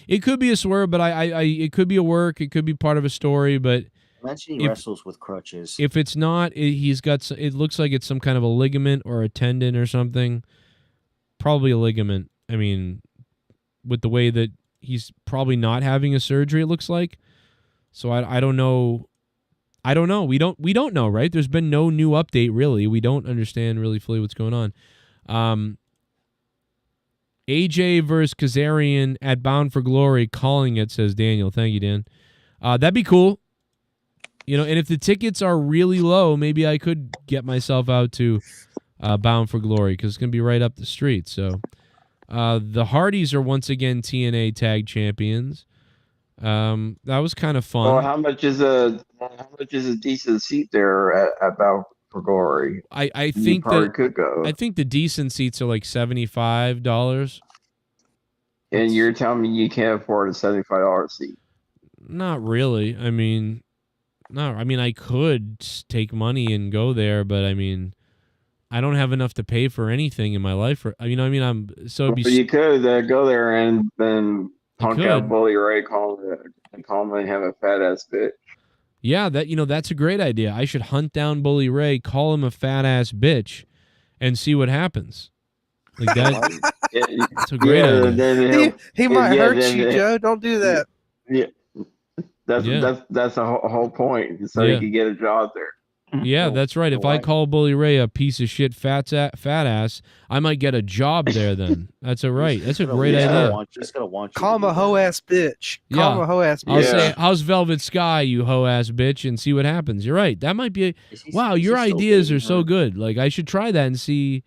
Speaker 1: It could be a swerve, but it could be a work. It could be part of a story, but
Speaker 7: imagine he wrestles with crutches.
Speaker 1: If it's not, he's got. It looks like it's some kind of a ligament or a tendon or something. Probably a ligament. I mean, with the way that he's probably not having a surgery, it looks like. So I don't know. I don't know. We don't know, right? There's been no new update really. We don't understand really fully what's going on. AJ versus Kazarian at Bound for Glory, calling it, says Daniel. Thank you, Dan. That'd be cool. You know, and if the tickets are really low, maybe I could get myself out to Bound for Glory because it's going to be right up the street. So the Hardys are once again TNA Tag Champions. That was kind of fun.
Speaker 6: Well, how much is a decent seat there at Bound for Glory?
Speaker 1: I think that
Speaker 6: could go.
Speaker 1: I think the decent seats are like $75.
Speaker 6: And you're telling me you can't afford a $75 seat?
Speaker 1: Not really. I mean, I could take money and go there, but I mean, I don't have enough to pay for anything in my life. You know what I mean? It'd be.
Speaker 6: But you could go there and then punk out Bully Ray, call him and have a fat ass bitch.
Speaker 1: Yeah, that's a great idea. I should hunt down Bully Ray, call him a fat ass bitch, and see what happens. Like that. That's a great idea.
Speaker 5: He might hurt you, Joe. Don't do that.
Speaker 6: Yeah, that's the whole point. So you can get a job there.
Speaker 1: Yeah, that's right. If I call Bully Ray a piece of shit fat ass, I might get a job there then. That's right. That's a great idea.
Speaker 5: Call him a hoe ass bitch. Call him a hoe ass bitch.
Speaker 1: I'll say, how's Velvet Sky, you hoe ass bitch, and see what happens. You're right. That might be wow, your ideas are so good. Like I should try that and see,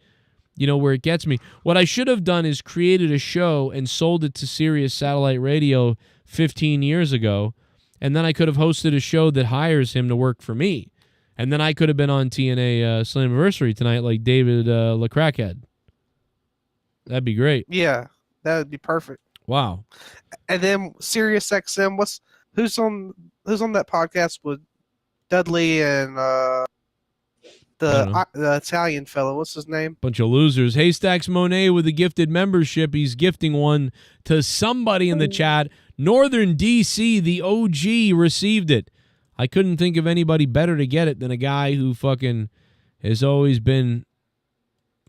Speaker 1: where it gets me. What I should have done is created a show and sold it to Sirius Satellite Radio 15 years ago, and then I could have hosted a show that hires him to work for me. And then I could have been on TNA Slammiversary tonight like David LaCrackhead. That'd be great.
Speaker 5: Yeah, that would be perfect.
Speaker 1: Wow.
Speaker 5: And then Sirius XM, who's on that podcast with Dudley and the Italian fellow? What's his name?
Speaker 1: Bunch of losers. Haystacks Monet with a gifted membership. He's gifting one to somebody in the chat. Northern DC, the OG, received it. I couldn't think of anybody better to get it than a guy who fucking has always been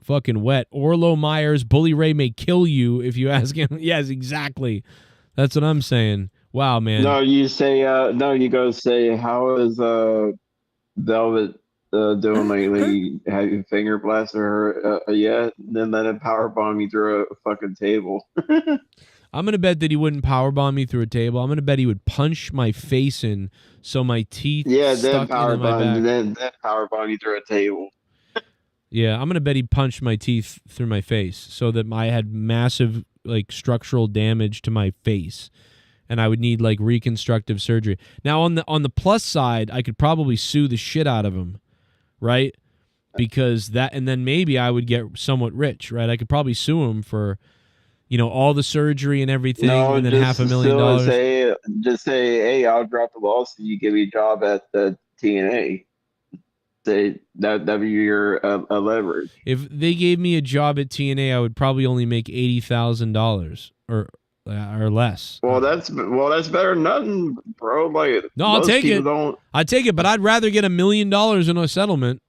Speaker 1: fucking wet. Orlo Myers, Bully Ray may kill you if you ask him. Yes, exactly. That's what I'm saying. Wow, man.
Speaker 6: No, you say, you go say, how is Velvet doing lately? Have you finger blasted her yet? And then let him powerbomb you through a fucking table.
Speaker 1: I'm going to bet that he wouldn't powerbomb me through a table. I'm going to bet he would punch my face in so my teeth stuck into my back.
Speaker 6: Then powerbomb you through a table.
Speaker 1: Yeah, I'm going to bet he punched my teeth through my face so that I had massive structural damage to my face and I would need reconstructive surgery. Now on the plus side, I could probably sue the shit out of him, right? Because and then maybe I would get somewhat rich, right? I could probably sue him for all the surgery and everything, and then $500,000.
Speaker 6: Just say, hey, I'll drop the lawsuit. You give me a job at the TNA. Say that'd be your leverage.
Speaker 1: If they gave me a job at TNA, I would probably only make $80,000, or or less.
Speaker 6: Well, that's better than nothing, bro. Like,
Speaker 1: No, I'll
Speaker 6: most
Speaker 1: take
Speaker 6: people
Speaker 1: it.
Speaker 6: Don't.
Speaker 1: I'd take it, but I'd rather get $1 million in a settlement.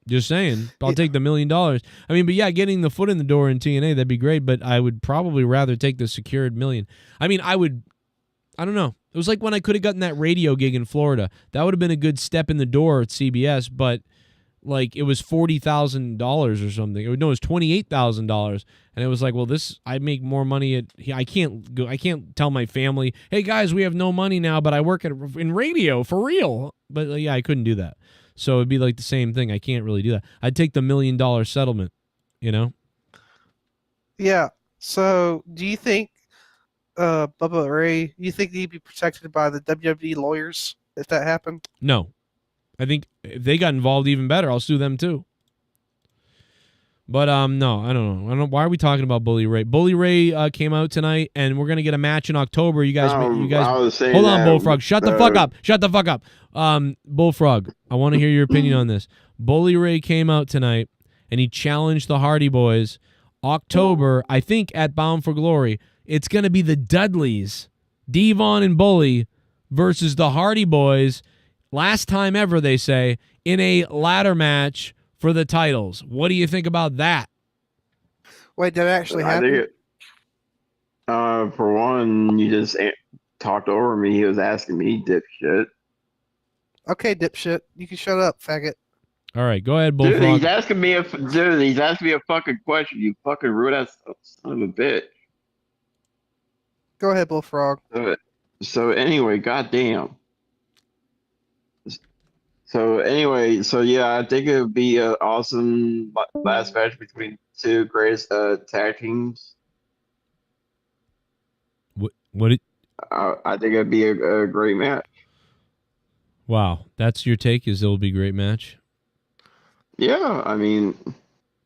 Speaker 1: Just saying. I'll take the $1 million. I mean, but yeah, getting the foot in the door in TNA, that'd be great, but I would probably rather take the secured $1 million. I mean, I don't know. It was like when I could have gotten that radio gig in Florida. That would have been a good step in the door at CBS, but like it was $40,000 or something. No, it was $28,000, and it was like, well, I make more money at. I can't tell my family, hey guys, we have no money now, but I work in radio for real. But yeah, I couldn't do that. So it'd be like the same thing. I can't really do that. I'd take the $1 million settlement. You know?
Speaker 5: Yeah. So, do you think, Bubba Ray, you think he'd be protected by the WWE lawyers if that happened?
Speaker 1: No. I think if they got involved, even better. I'll sue them too. But no, I don't know. Why are we talking about Bully Ray? Bully Ray came out tonight, and we're gonna get a match in October. You guys, hold on, Bullfrog. Shut the fuck up. Shut the fuck up. Bullfrog, I want to hear your opinion on this. Bully Ray came out tonight, and he challenged the Hardy Boys. October, I think, at Bound for Glory, it's gonna be the Dudleys, Devon and Bully, versus the Hardy Boys. Last time ever, they say, in a ladder match for the titles. What do you think about that?
Speaker 5: Wait, did it actually happen?
Speaker 6: I think for one, you just talked over me. He was asking me, dipshit.
Speaker 5: Okay, dipshit. You can shut up, faggot.
Speaker 1: All right, go ahead, Bullfrog.
Speaker 6: Dude, he's asking me a fucking question. You fucking rude ass son of a bitch.
Speaker 5: Go ahead, Bullfrog.
Speaker 6: So anyway, goddamn. So anyway, yeah, I think it would be an awesome last match between two greatest tag teams. I think it'd be a great match.
Speaker 1: Wow, that's your take? Is it'll be a great match?
Speaker 6: Yeah, I mean,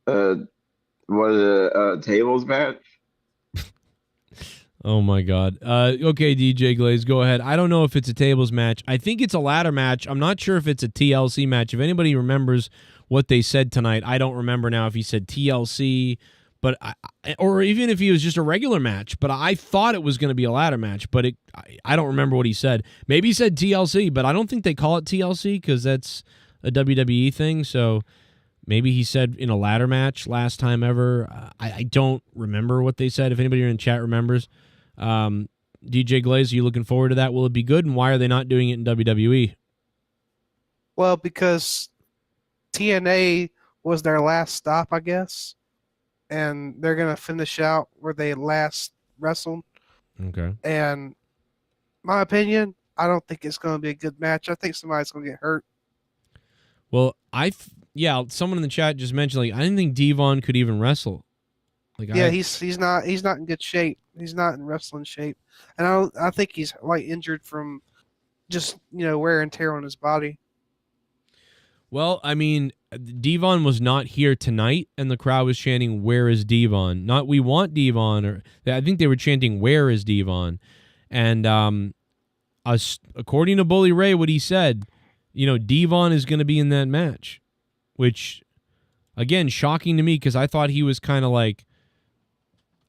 Speaker 6: what is it, a tables match?
Speaker 1: Oh my God. Okay, DJ Glaze, go ahead. I don't know if it's a tables match. I think it's a ladder match. I'm not sure if it's a TLC match. If anybody remembers what they said tonight, I don't remember now if he said TLC, but or even if he was just a regular match. But I thought it was going to be a ladder match, but I don't remember what he said. Maybe he said TLC, but I don't think they call it TLC because that's a WWE thing. So maybe he said in a ladder match last time ever. I don't remember what they said. If anybody in chat remembers. DJ Glaze, are you looking forward to that? Will it be good? And why are they not doing it in WWE?
Speaker 5: Well, because TNA was their last stop, I guess. And they're going to finish out where they last wrestled. Okay. And my opinion, I don't think it's going to be a good match. I think somebody's going to get hurt.
Speaker 1: Well, someone in the chat just mentioned, like, I didn't think Devon could even wrestle. Like,
Speaker 5: yeah, he's not in good shape. He's not in wrestling shape, and I think he's like injured from just wear and tear on his body.
Speaker 1: Well, I mean, Devon was not here tonight, and the crowd was chanting, "Where is Devon?" Not "We want Devon," or I think they were chanting, "Where is Devon?" And according to Bully Ray, what he said, Devon is going to be in that match, which, again, shocking to me because I thought he was kind of like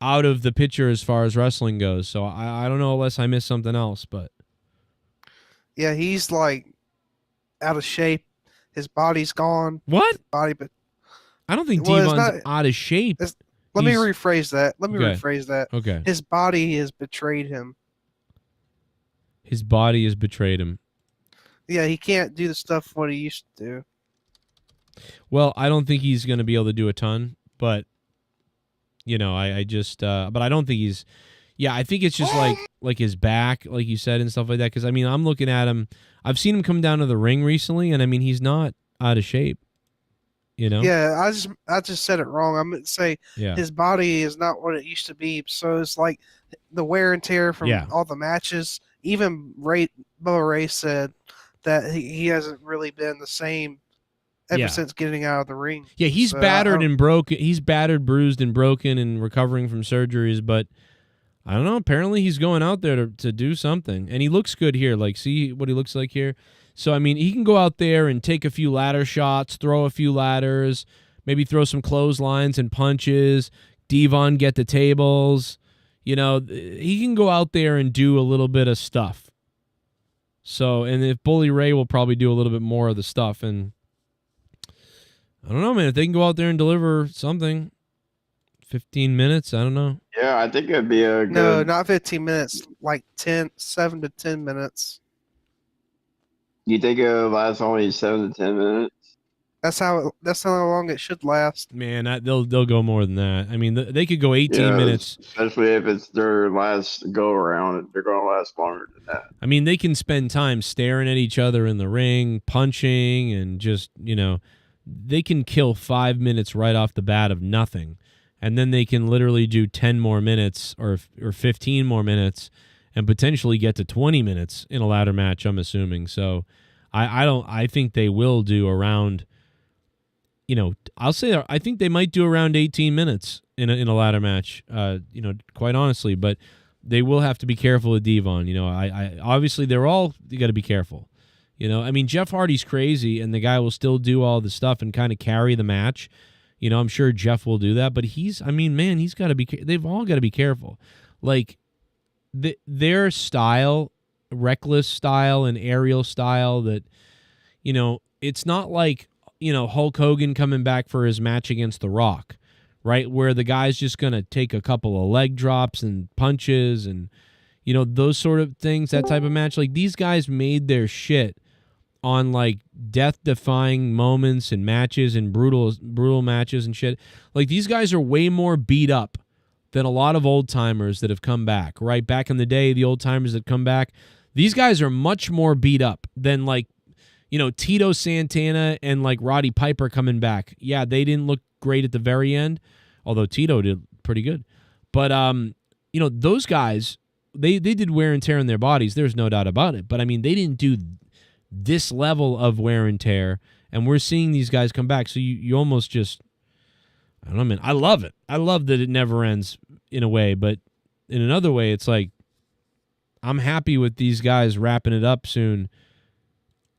Speaker 1: out of the picture as far as wrestling goes. So I don't know unless I missed something else, but
Speaker 5: yeah, he's like out of shape. His body's gone.
Speaker 1: What?
Speaker 5: But
Speaker 1: I don't think Devon's out of shape.
Speaker 5: Let me rephrase that.
Speaker 1: Okay.
Speaker 5: His body has betrayed him.
Speaker 1: His body has betrayed him.
Speaker 5: Yeah, he can't do the stuff what he used to do.
Speaker 1: Well, I don't think he's going to be able to do a ton, but I just, but I don't think he's, I think it's just like his back, like you said, and stuff like that. Because, I mean, I'm looking at him. I've seen him come down to the ring recently, and, I mean, he's not out of shape,
Speaker 5: Yeah, I just said it wrong. I'm going to say his body is not what it used to be. So it's like the wear and tear from all the matches. Even Bubba Ray said that he hasn't really been the same ever since getting out of the ring.
Speaker 1: Yeah, he's battered and broken. He's battered, bruised, and broken and recovering from surgeries. But I don't know. Apparently, he's going out there to do something. And he looks good here. Like, see what he looks like here? So, I mean, he can go out there and take a few ladder shots, throw a few ladders, maybe throw some clotheslines and punches, Devon get the tables. You know, he can go out there and do a little bit of stuff. So, and if Bully Ray will probably do a little bit more of the stuff. And I don't know, man, if they can go out there and deliver something, 15 minutes, I don't know.
Speaker 6: Yeah, I think it'd be a good...
Speaker 5: No, not 15 minutes, like 7 to 10 minutes.
Speaker 6: You think it'll last only 7 to 10 minutes?
Speaker 5: That's how long it should last.
Speaker 1: Man, they'll go more than that. I mean, they could go 18 minutes.
Speaker 6: Especially if it's their last go around, they're going to last longer than that.
Speaker 1: I mean, they can spend time staring at each other in the ring, punching, and just, you know, they can kill 5 minutes right off the bat of nothing. And then they can literally do 10 more minutes or 15 more minutes and potentially get to 20 minutes in a ladder match, I'm assuming. So I think they will do around, you know, I'll say I think they might do around 18 minutes in a ladder match, you know, quite honestly, but they will have to be careful with Devon. You know, I obviously you got to be careful. You know, I mean, Jeff Hardy's crazy and the guy will still do all the stuff and kind of carry the match. You know, I'm sure Jeff will do that, but he's got to be, they've all got to be careful. Like their style, reckless style and aerial style that, you know, it's not like, you know, Hulk Hogan coming back for his match against The Rock, right? Where the guy's just going to take a couple of leg drops and punches and, you know, those sort of things, that type of match. Like these guys made their shit on like death-defying moments and matches and brutal matches and shit. Like these guys are way more beat up than a lot of old-timers that have come back, right? Back in the day, the old-timers that come back, these guys are much more beat up than like, you know, Tito Santana and like Roddy Piper coming back. Yeah, they didn't look great at the very end, although Tito did pretty good. But, you know, those guys, they did wear and tear in their bodies. There's no doubt about it. But, I mean, they didn't do this level of wear and tear, and we're seeing these guys come back. So you almost just, I don't know, man. I love it. I love that it never ends in a way, but in another way, it's like I'm happy with these guys wrapping it up soon.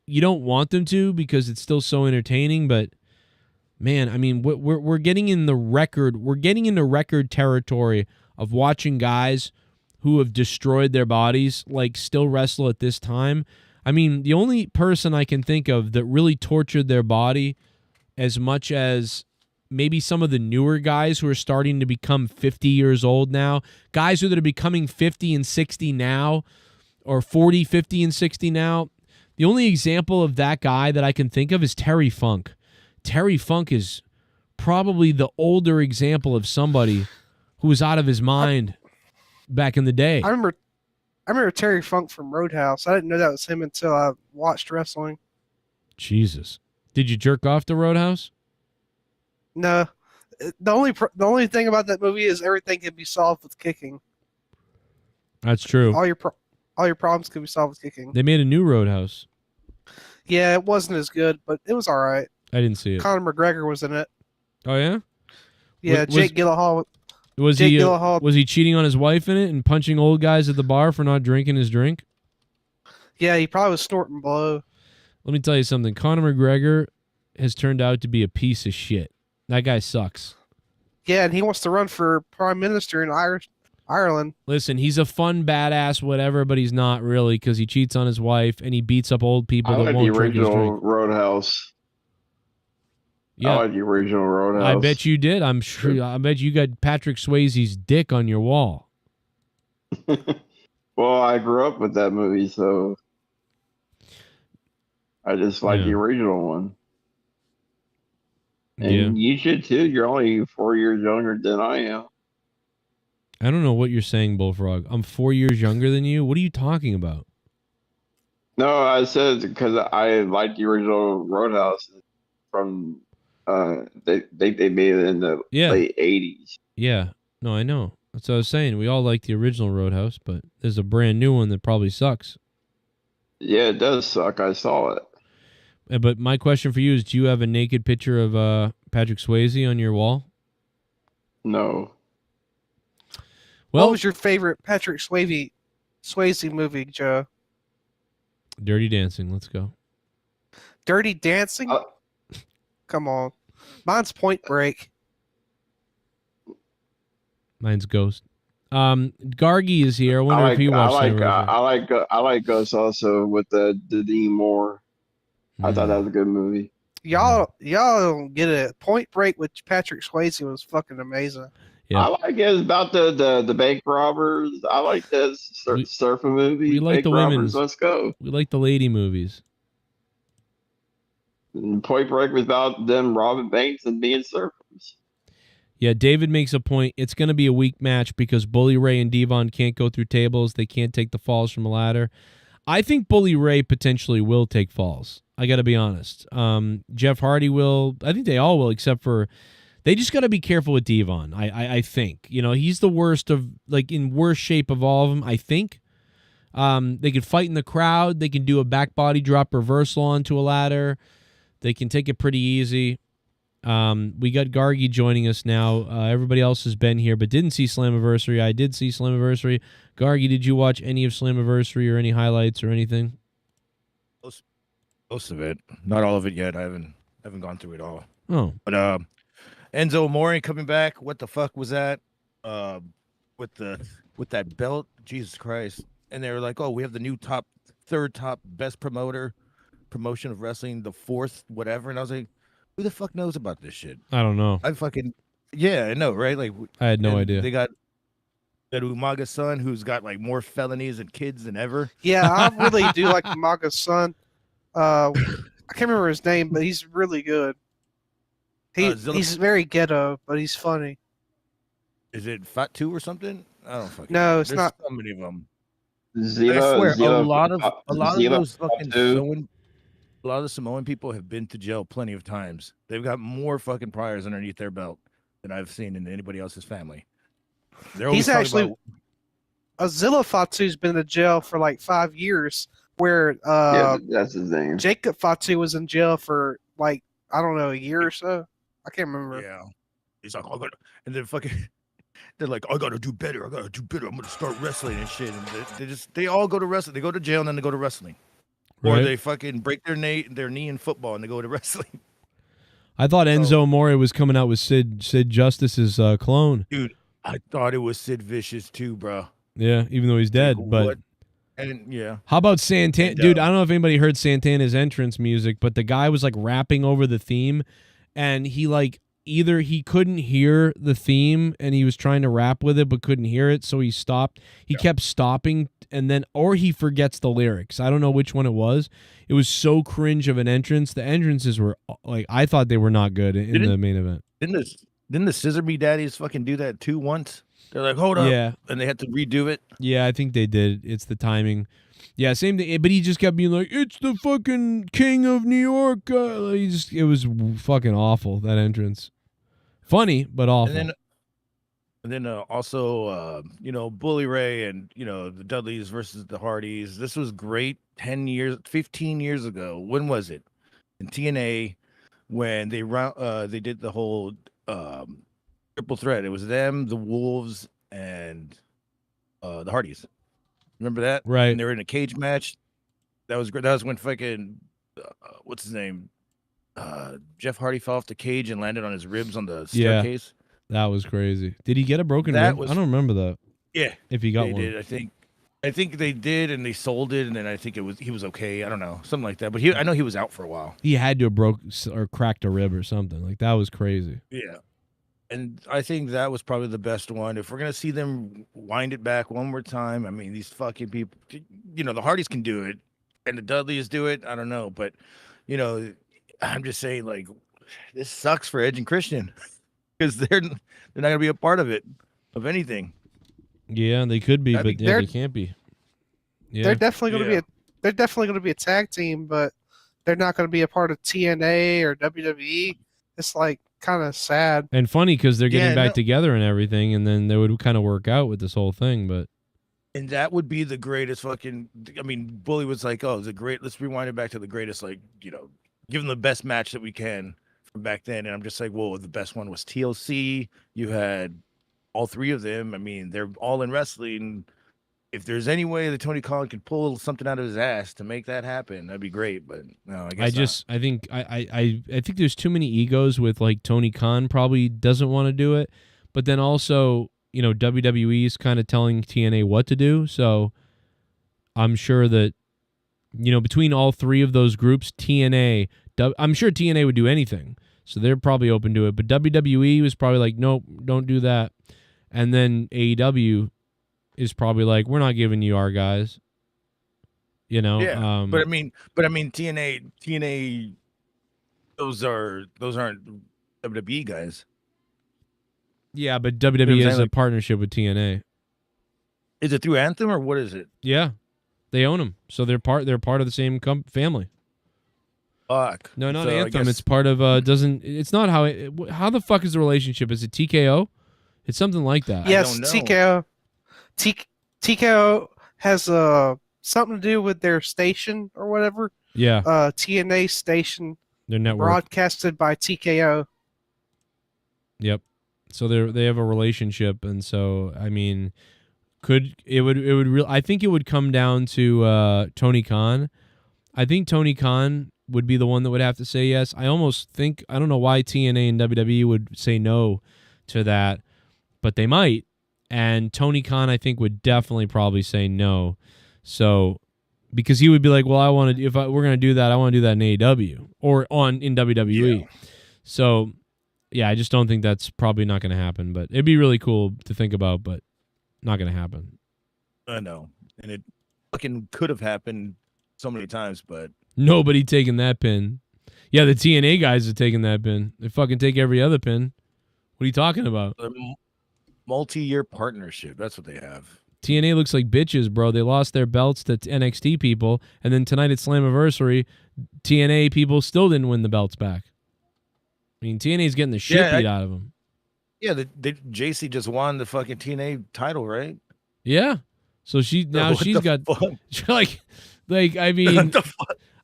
Speaker 1: You don't want them to because it's still so entertaining, but man, I mean, we're getting in the record. We're getting into record territory of watching guys who have destroyed their bodies like still wrestle at this time. I mean, the only person I can think of that really tortured their body as much as maybe some of the newer guys who are starting to become 50 years old now, guys who are becoming 50 and 60 now, or 40, 50 and 60 now. The only example of that guy that I can think of is Terry Funk. Terry Funk is probably the older example of somebody who was out of his mind back in the day.
Speaker 5: I remember Terry Funk from Roadhouse. I didn't know that was him until I watched wrestling.
Speaker 1: Jesus. Did you jerk off to Roadhouse?
Speaker 5: No. The only thing about that movie is everything can be solved with kicking.
Speaker 1: That's true.
Speaker 5: All your problems can be solved with kicking.
Speaker 1: They made a new Roadhouse.
Speaker 5: Yeah, it wasn't as good, but it was all right.
Speaker 1: I didn't see it.
Speaker 5: Conor McGregor was in it.
Speaker 1: Oh, yeah?
Speaker 5: Yeah, Jake Gyllenhaal.
Speaker 1: Was he cheating on his wife in it and punching old guys at the bar for not drinking his drink?
Speaker 5: Yeah, he probably was snorting blow.
Speaker 1: Let me tell you something. Conor McGregor has turned out to be a piece of shit. That guy sucks.
Speaker 5: Yeah, and he wants to run for prime minister in Ireland.
Speaker 1: Listen, he's a fun badass, whatever, but he's not really because he cheats on his wife and he beats up old people that won't drink his drink.
Speaker 6: I like the original Roadhouse.
Speaker 1: Yeah.
Speaker 6: I like the original Roadhouse.
Speaker 1: I bet you did. I'm sure. I bet you got Patrick Swayze's dick on your wall.
Speaker 6: Well, I grew up with that movie, so I just like the original one. And you should too. You're only 4 years younger than I am.
Speaker 1: I don't know what you're saying, Bullfrog. I'm 4 years younger than you. What are you talking about?
Speaker 6: No, I said because I like the original Roadhouse from they made it in the late 80s.
Speaker 1: Yeah. No, I know. That's what I was saying. We all like the original Roadhouse, but there's a brand new one that probably sucks.
Speaker 6: Yeah, it does suck. I saw it.
Speaker 1: But my question for you is, do you have a naked picture of Patrick Swayze on your wall?
Speaker 6: No.
Speaker 5: Well, what was your favorite Patrick Swayze movie, Joe?
Speaker 1: Dirty Dancing. Let's go.
Speaker 5: Dirty Dancing? Come on. Mine's Point Break.
Speaker 1: Mine's Ghost. Gargi is here. I wonder if he watched Slammiversary.
Speaker 6: I like Ghost also with the Dean Moore. I thought that was a good movie.
Speaker 5: Y'all don't get it. Point Break with Patrick Swayze was fucking amazing.
Speaker 6: Yeah. I like it. It's about the bank robbers. I like this surfing movie.
Speaker 1: We like
Speaker 6: bank
Speaker 1: the
Speaker 6: robbers.
Speaker 1: women's.
Speaker 6: Let's go.
Speaker 1: We like the lady movies.
Speaker 6: And Point Break was about them robbing banks and being surfers.
Speaker 1: Yeah, David makes a point. It's going to be a weak match because Bully Ray and Devon can't go through tables. They can't take the falls from a ladder. I think Bully Ray potentially will take falls. I got to be honest. Jeff Hardy will. I think they all will, except for they just got to be careful with Devon. I think he's the worst of in worst shape of all of them. I think they can fight in the crowd. They can do a back body drop reversal onto a ladder. They can take it pretty easy. We got Gargi joining us now. Everybody else has been here but didn't see Slammiversary. I did see Slammiversary. Gargi, did you watch any of Slammiversary or any highlights or anything?
Speaker 8: Most of it, not all of it yet. I haven't gone through it all.
Speaker 1: Oh,
Speaker 8: but Enzo Amore coming back. What the fuck was that? With that belt, Jesus Christ! And they were like, "Oh, we have the new third top best promotion of wrestling, the fourth whatever." And I was like, "Who the fuck knows about this shit?"
Speaker 1: I don't know.
Speaker 8: I know, right? Like,
Speaker 1: I had no idea.
Speaker 8: They got that Umaga's son, who's got like more felonies and kids than ever.
Speaker 5: Yeah, I really do like Umaga's son. I can't remember his name, but he's really good. He's very ghetto, but he's funny.
Speaker 8: Is it Fat 2 or something? I don't fucking
Speaker 5: know.
Speaker 8: There's
Speaker 5: Not
Speaker 8: so many of them.
Speaker 6: Zilla,
Speaker 8: I swear,
Speaker 6: Zilla,
Speaker 8: a lot of those fucking
Speaker 6: Samoan,
Speaker 8: a lot of the Samoan people have been to jail plenty of times. They've got more fucking priors underneath their belt than I've seen in anybody else's family.
Speaker 5: He's actually Zilla Fatu's been to jail for like 5 years. Where
Speaker 6: that's his name.
Speaker 5: Jacob Fatu was in jail for like I don't know a year or so. I can't remember.
Speaker 8: Yeah, he's like, and then fucking, they're like, I gotta do better. I'm gonna start wrestling and shit. And they all go to wrestling. They go to jail and then they go to wrestling, right. Or they fucking break their knee in football and they go to wrestling.
Speaker 1: I thought Enzo Amore was coming out with Sid Justice's clone.
Speaker 8: Dude, I thought it was Sid Vicious too, bro.
Speaker 1: Yeah, even though he's dead, but.
Speaker 8: And yeah.
Speaker 1: How about Santana? Dude, I don't know if anybody heard Santana's entrance music, but the guy was like rapping over the theme, and he either he couldn't hear the theme and he was trying to rap with it but couldn't hear it, so he stopped. He kept stopping, and then or he forgets the lyrics. I don't know which one it was. It was so cringe of an entrance. The entrances were I thought they were not good in the main event.
Speaker 8: Didn't the Scissor Me Daddies fucking do that too once? They're like, hold up.
Speaker 1: Yeah.
Speaker 8: And they had to redo it.
Speaker 1: Yeah, I think they did. It's the timing. Yeah, same thing. But he just kept being like, it's the fucking king of New York. It was fucking awful, that entrance. Funny, but awful.
Speaker 8: And then also, Bully Ray and, the Dudleys versus the Hardys. This was great 15 years ago. When was it? In TNA, when they did the whole triple threat. It was them, the Wolves, and the Hardys. Remember that?
Speaker 1: Right.
Speaker 8: And they were in a cage match. That was great. That was when fucking what's his name? Jeff Hardy fell off the cage and landed on his ribs on the staircase.
Speaker 1: Yeah, that was crazy. Did he get a broken rib? I don't remember that.
Speaker 8: Yeah.
Speaker 1: If he got one.
Speaker 8: Did, I think they did, and they sold it, and then I think he was okay. I don't know, something like that. But I know he was out for a while.
Speaker 1: He had to have broke or cracked a rib or something. Like that was crazy.
Speaker 8: Yeah. And I think that was probably the best one. If we're going to see them wind it back one more time, I mean, these fucking people, the Hardys can do it and the Dudleys do it. I don't know. But, I'm just saying, like, this sucks for Edge and Christian because they're not going to be a part of it, of anything.
Speaker 1: Yeah, they could be, but they can't be. Yeah.
Speaker 5: They're definitely going to be a tag team, but they're not going to be a part of TNA or WWE. It's like, kind of sad
Speaker 1: and funny because they're getting back together and everything, and then they would kind of work out with this whole thing. But
Speaker 8: and that would be the greatest fucking. I mean, Bully was like, "Oh, let's rewind it back to the greatest, like give them the best match that we can from back then." And I'm just like, "Well, the best one was TLC. You had all three of them. I mean, they're all in wrestling. If there's any way that Tony Khan could pull something out of his ass to make that happen, that'd be great. But no, I guess
Speaker 1: I think there's too many egos with like Tony Khan probably doesn't want to do it, but then also WWE is kind of telling TNA what to do. So I'm sure that, between all three of those groups, I'm sure TNA would do anything. So they're probably open to it. But WWE was probably like, nope, don't do that. And then AEW is probably like, we're not giving you our guys.
Speaker 8: Yeah. But I mean TNA, those aren't WWE guys.
Speaker 1: Yeah, but WWE has a partnership with TNA.
Speaker 8: Is it through Anthem or what is it?
Speaker 1: Yeah, they own them, so they're part of the same family.
Speaker 8: Fuck.
Speaker 1: No, not Anthem. It's part of It's not how the fuck is the relationship? Is it TKO? It's something like that.
Speaker 5: Yes, TKO. TKO has something to do with their station or whatever.
Speaker 1: Yeah.
Speaker 5: TNA station.
Speaker 1: Their network
Speaker 8: broadcasted
Speaker 5: by TKO.
Speaker 1: Yep. So they have a relationship, and so I mean, I think it would come down to Tony Khan. I think Tony Khan would be the one that would have to say yes. I don't know why TNA and WWE would say no to that, but they might. And Tony Khan, I think, would definitely probably say no. So, because he would be like, well, we're going to do that, I want to do that in AEW or in WWE. Yeah. So, yeah, I just don't think that's probably not going to happen. But it'd be really cool to think about, but not going to happen.
Speaker 8: I know. And it fucking could have happened so many times, but
Speaker 1: nobody taking that pin. Yeah, the TNA guys are taking that pin. They fucking take every other pin. What are you talking about?
Speaker 8: Multi-year partnership. That's what they have.
Speaker 1: TNA looks like bitches, bro. They lost their belts to NXT people, and then tonight at Slammiversary, TNA people still didn't win the belts back. I mean, TNA's getting the shit beat out of them.
Speaker 8: Yeah, JC just won the fucking TNA title, right?
Speaker 1: Yeah. So she's got like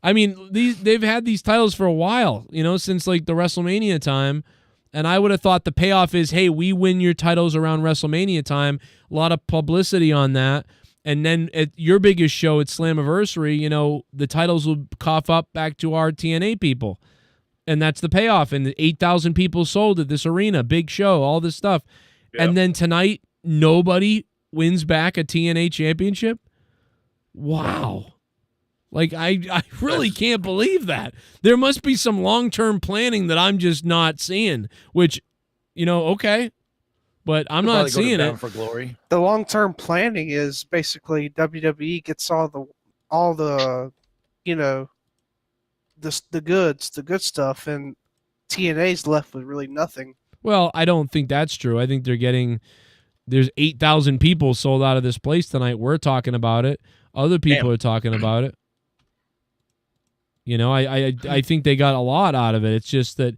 Speaker 1: I mean, they've had these titles for a while, since like the WrestleMania time. And I would have thought the payoff is, hey, we win your titles around WrestleMania time. A lot of publicity on that. And then at your biggest show at Slammiversary, the titles will cough up back to our TNA people. And that's the payoff. And 8,000 people sold at this arena, big show, all this stuff. Yep. And then tonight, nobody wins back a TNA championship? Wow. Like, I really can't believe that. There must be some long-term planning that I'm just not seeing, which, okay, but I'm not seeing it.
Speaker 8: For glory.
Speaker 5: The long-term planning is basically WWE gets all the the good stuff, and TNA's left with really nothing.
Speaker 1: Well, I don't think that's true. I think there's 8,000 people sold out of this place tonight. We're talking about it. Other people are talking about it. I think they got a lot out of it. It's just that,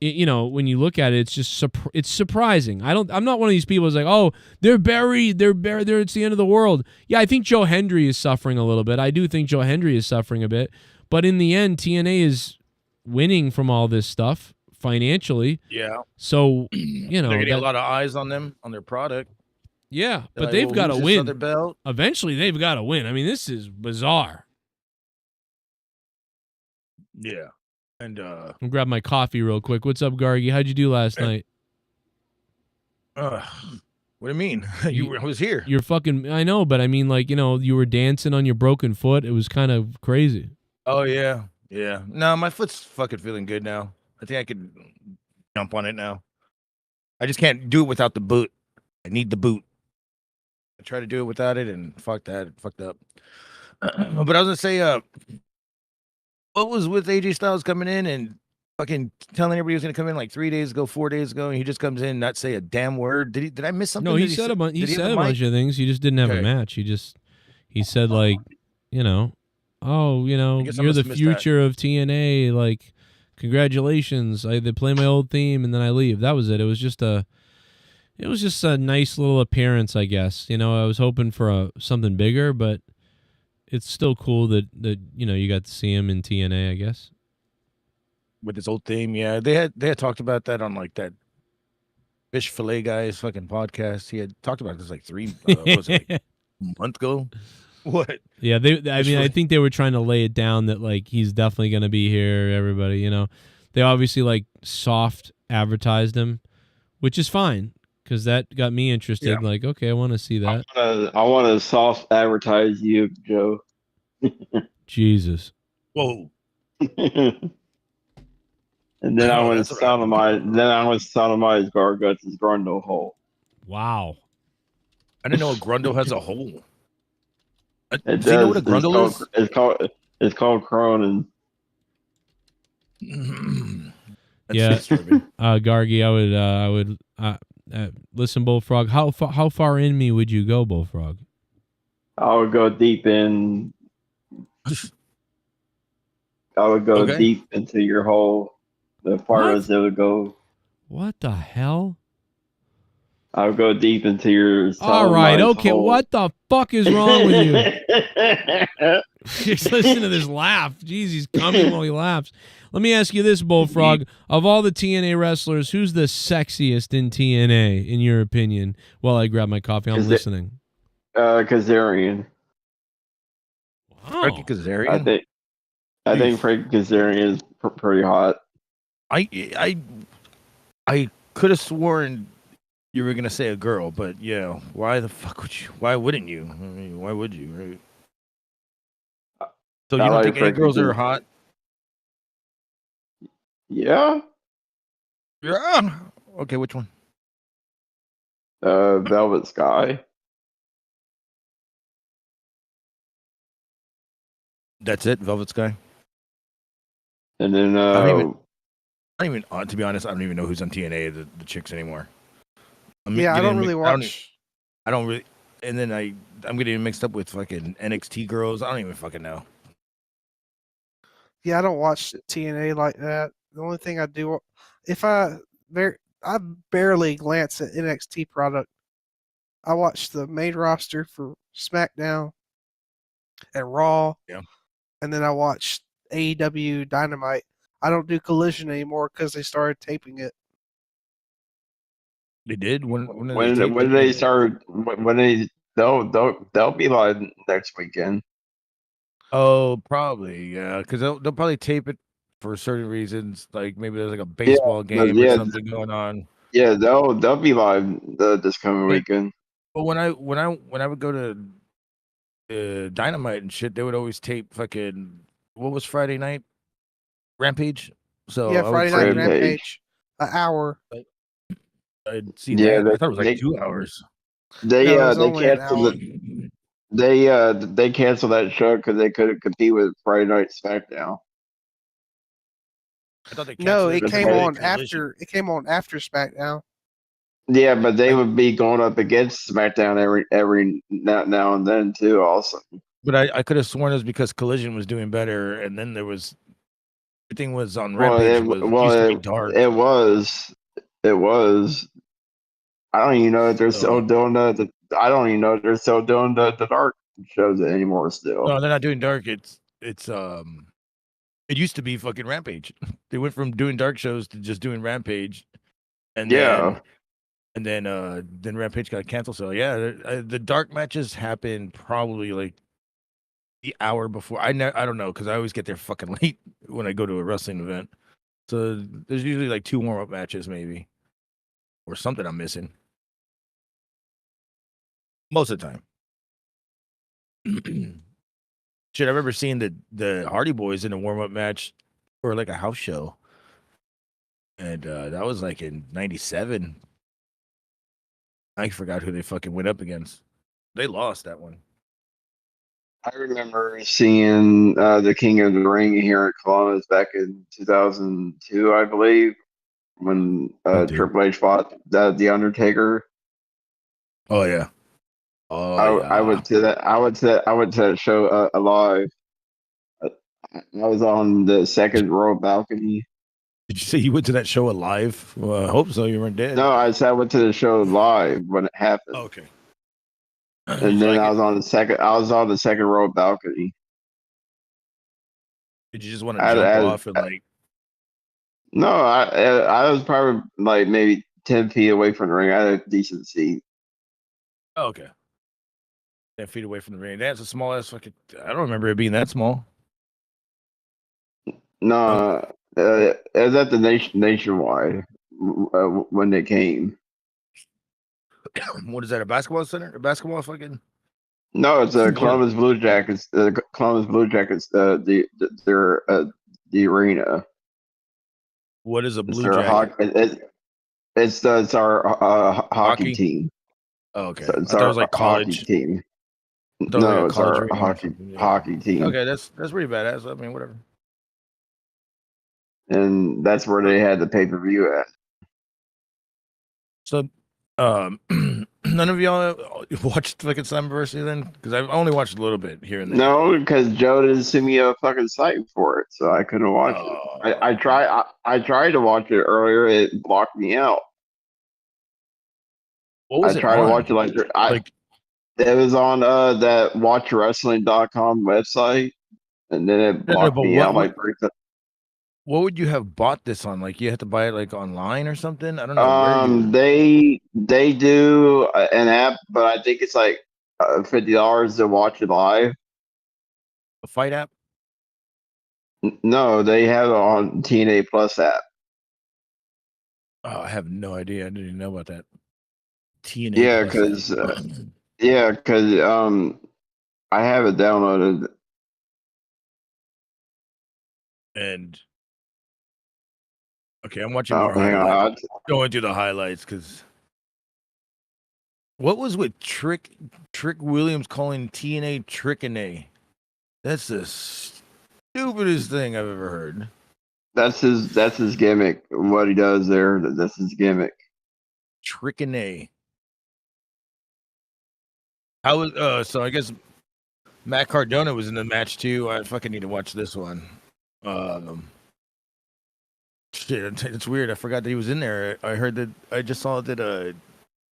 Speaker 1: when you look at it, it's just it's surprising. I'm not one of these people who's like, oh, they're buried. It's the end of the world. Yeah, I think Joe Hendry is suffering a little bit. I do think Joe Hendry is suffering a bit. But in the end, TNA is winning from all this stuff financially.
Speaker 8: Yeah.
Speaker 1: So,
Speaker 8: they're getting a lot of eyes on them, on their product.
Speaker 1: Yeah, but they've got to win. Eventually, they've got to win. I mean, this is bizarre.
Speaker 8: Yeah. And
Speaker 1: I'll grab my coffee real quick. What's up, Gargi? How'd you do last night?
Speaker 8: What do you mean? I was here.
Speaker 1: You're fucking, I know, but I mean, like, you were dancing on your broken foot. It was kind of crazy.
Speaker 8: Oh, yeah. Yeah. No, my foot's fucking feeling good now. I think I could jump on it now. I just can't do it without the boot. I need the boot. I tried to do it without it, and fuck that. It fucked up. But I was going to say, what was with AJ Styles coming in and fucking telling everybody he was going to come in like 3 days ago, 4 days ago, and he just comes in and not say a damn word? Did I miss something?
Speaker 1: No, he said a bunch of things. He just didn't have a match. He said like, you're the future of TNA. Like, congratulations. They play my old theme and then I leave. That was it. It was just a nice little appearance, I guess. I was hoping for something bigger, but it's still cool that you got to see him in TNA, I guess.
Speaker 8: With his old theme, yeah. They had talked about that on like that Fish Fillet Guy's fucking podcast. He had talked about this like a month ago. What?
Speaker 1: Yeah, I think they were trying to lay it down that like he's definitely gonna be here, everybody, They obviously like soft advertised him, which is fine. because that got me interested.
Speaker 8: Yeah.
Speaker 1: Like, okay, I want to see that.
Speaker 6: I want to soft advertise you, Joe.
Speaker 1: Jesus.
Speaker 8: Whoa.
Speaker 6: And then I
Speaker 8: Oh,
Speaker 6: want to
Speaker 8: that's all right.
Speaker 6: sodomize Garguts' grundle hole.
Speaker 1: Wow.
Speaker 8: I didn't know a grundle has a hole.
Speaker 6: It
Speaker 8: Does
Speaker 6: does.
Speaker 8: he know what a grundle is?
Speaker 6: It's called Cronin.
Speaker 1: Yeah, Gargi, I would listen, Bullfrog. How far in me would you go, Bullfrog?
Speaker 6: I would go deep in. I would go deep into your hole. The far as it would go.
Speaker 1: What the hell?
Speaker 6: I would go deep into your.
Speaker 1: All right, okay.
Speaker 6: Hole.
Speaker 1: What the fuck is wrong with you? Just listen to this laugh. Jeez, he's coming while he laughs. Let me ask you this, Bullfrog. Of all the TNA wrestlers, who's the sexiest in TNA, in your opinion? While I grab my coffee, I'm listening.
Speaker 6: Kazarian.
Speaker 1: Wow.
Speaker 8: Frankie Kazarian?
Speaker 6: I think Frankie Kazarian is pretty hot.
Speaker 8: I could have sworn you were gonna say a girl, but yeah, why the fuck would you? Why wouldn't you? I mean, why would you? Right? So you don't think any girls are hot?
Speaker 6: Yeah.
Speaker 8: Yeah. Okay, which one?
Speaker 6: Velvet Sky.
Speaker 8: That's it, Velvet Sky.
Speaker 6: And then
Speaker 8: I don't even to be honest, I don't even know who's on TNA the chicks anymore.
Speaker 5: I don't really watch.
Speaker 8: I don't really, and then I'm getting mixed up with fucking NXT girls. I don't even fucking know.
Speaker 5: Yeah, I don't watch TNA like that. The only thing I do, I barely glance at NXT product. I watch the main roster for SmackDown and Raw, and then I watch AEW Dynamite. I don't do Collision anymore because they started taping it.
Speaker 8: They did when
Speaker 6: did they start? They'll be live next weekend.
Speaker 8: Oh, probably because they'll probably tape it for certain reasons, like maybe there's like a baseball game or something going on.
Speaker 6: Yeah, they'll be live this coming weekend.
Speaker 8: But when I would go to Dynamite and shit, they would always tape fucking what was Friday night Rampage. So
Speaker 5: yeah, Friday night Rampage, an hour.
Speaker 8: I'd see that. I thought it was like 2 hours.
Speaker 6: They canceled it. They canceled that show because they couldn't compete with Friday Night SmackDown.
Speaker 8: I thought they
Speaker 5: it came on after. It came on after SmackDown.
Speaker 6: Yeah, but they would be going up against SmackDown every now and then too. Also,
Speaker 8: but I could have sworn it was because Collision was doing better, and then there was everything was on Rampage. Used to be dark.
Speaker 6: It was. I don't even know if they're still doing the. I don't even know if they're still doing the dark shows anymore. Still,
Speaker 8: no, they're not doing dark. It used to be fucking Rampage. They went from doing dark shows to just doing Rampage, and then Rampage got canceled. So the dark matches happen probably like the hour before. I don't know because I always get there fucking late when I go to a wrestling event. So there's usually like 2 warm-up matches maybe, or something I'm missing. Most of the time. Shit, I remember seeing the Hardy Boys in a warm-up match or like a house show. And that was like in 97. I forgot who they fucking went up against. They lost that one.
Speaker 6: I remember seeing the King of the Ring here at Columbus back in 2002, I believe, when Triple H fought the Undertaker.
Speaker 8: Oh yeah.
Speaker 6: I went to that. I went to that show live. I was on the second row balcony.
Speaker 8: Did you say you went to that show alive? Well, I hope so. You weren't dead.
Speaker 6: No, I said I went to the show live when it happened.
Speaker 8: Oh, okay.
Speaker 6: And then I was on the second. I was on the second row balcony.
Speaker 8: Did you just want to jump off and like?
Speaker 6: No, I was probably like maybe 10 feet away from the ring. I had a decent seat.
Speaker 8: Oh, okay. 10 feet away from the ring. That's a small ass fucking. I don't remember it being that small.
Speaker 6: No, it was at the nationwide when they came.
Speaker 8: What is that? A basketball center? A basketball fucking?
Speaker 6: No, it's Columbus Blue Jackets. Columbus Blue Jackets. The arena.
Speaker 8: What is a
Speaker 6: It's
Speaker 8: Blue
Speaker 6: their
Speaker 8: Jacket?
Speaker 6: It's our hockey team.
Speaker 8: Oh, okay.
Speaker 6: So it's
Speaker 8: I thought it
Speaker 6: our
Speaker 8: was like
Speaker 6: hockey
Speaker 8: college.
Speaker 6: team.
Speaker 8: No,
Speaker 6: It's our hockey team.
Speaker 8: Okay, that's pretty badass. I mean, whatever.
Speaker 6: And that's where they had the pay-per-view at.
Speaker 8: So, none of y'all watched fucking Slammiversary then? Because I only watched a little bit here and there.
Speaker 6: No, because Joe didn't send me a fucking site for it, so I couldn't watch it. I tried to watch it earlier. It blocked me out.
Speaker 8: What was
Speaker 6: I tried to watch it it was on that watchwrestling.com website, and then it blocked me out like 3 times.
Speaker 8: What would you have bought this on? Like you had to buy it like online or something? I don't know.
Speaker 6: They do an app, but I think it's like $50 to watch it live.
Speaker 8: A fight app?
Speaker 6: No, they have it on TNA Plus app.
Speaker 8: Oh, I have no idea. I didn't even know about that. TNA.
Speaker 6: Yeah, because I have it downloaded.
Speaker 8: And okay, I'm watching more highlights. Going through the highlights because what was with Trick Williams calling TNA Trickene? That's the stupidest thing I've ever heard.
Speaker 6: That's his gimmick. What he does there, that's his gimmick.
Speaker 8: Trickene. How was so I guess Matt Cardona was in the match too. I fucking need to watch this one. Shit, it's weird. I forgot that he was in there. I heard that I just saw that I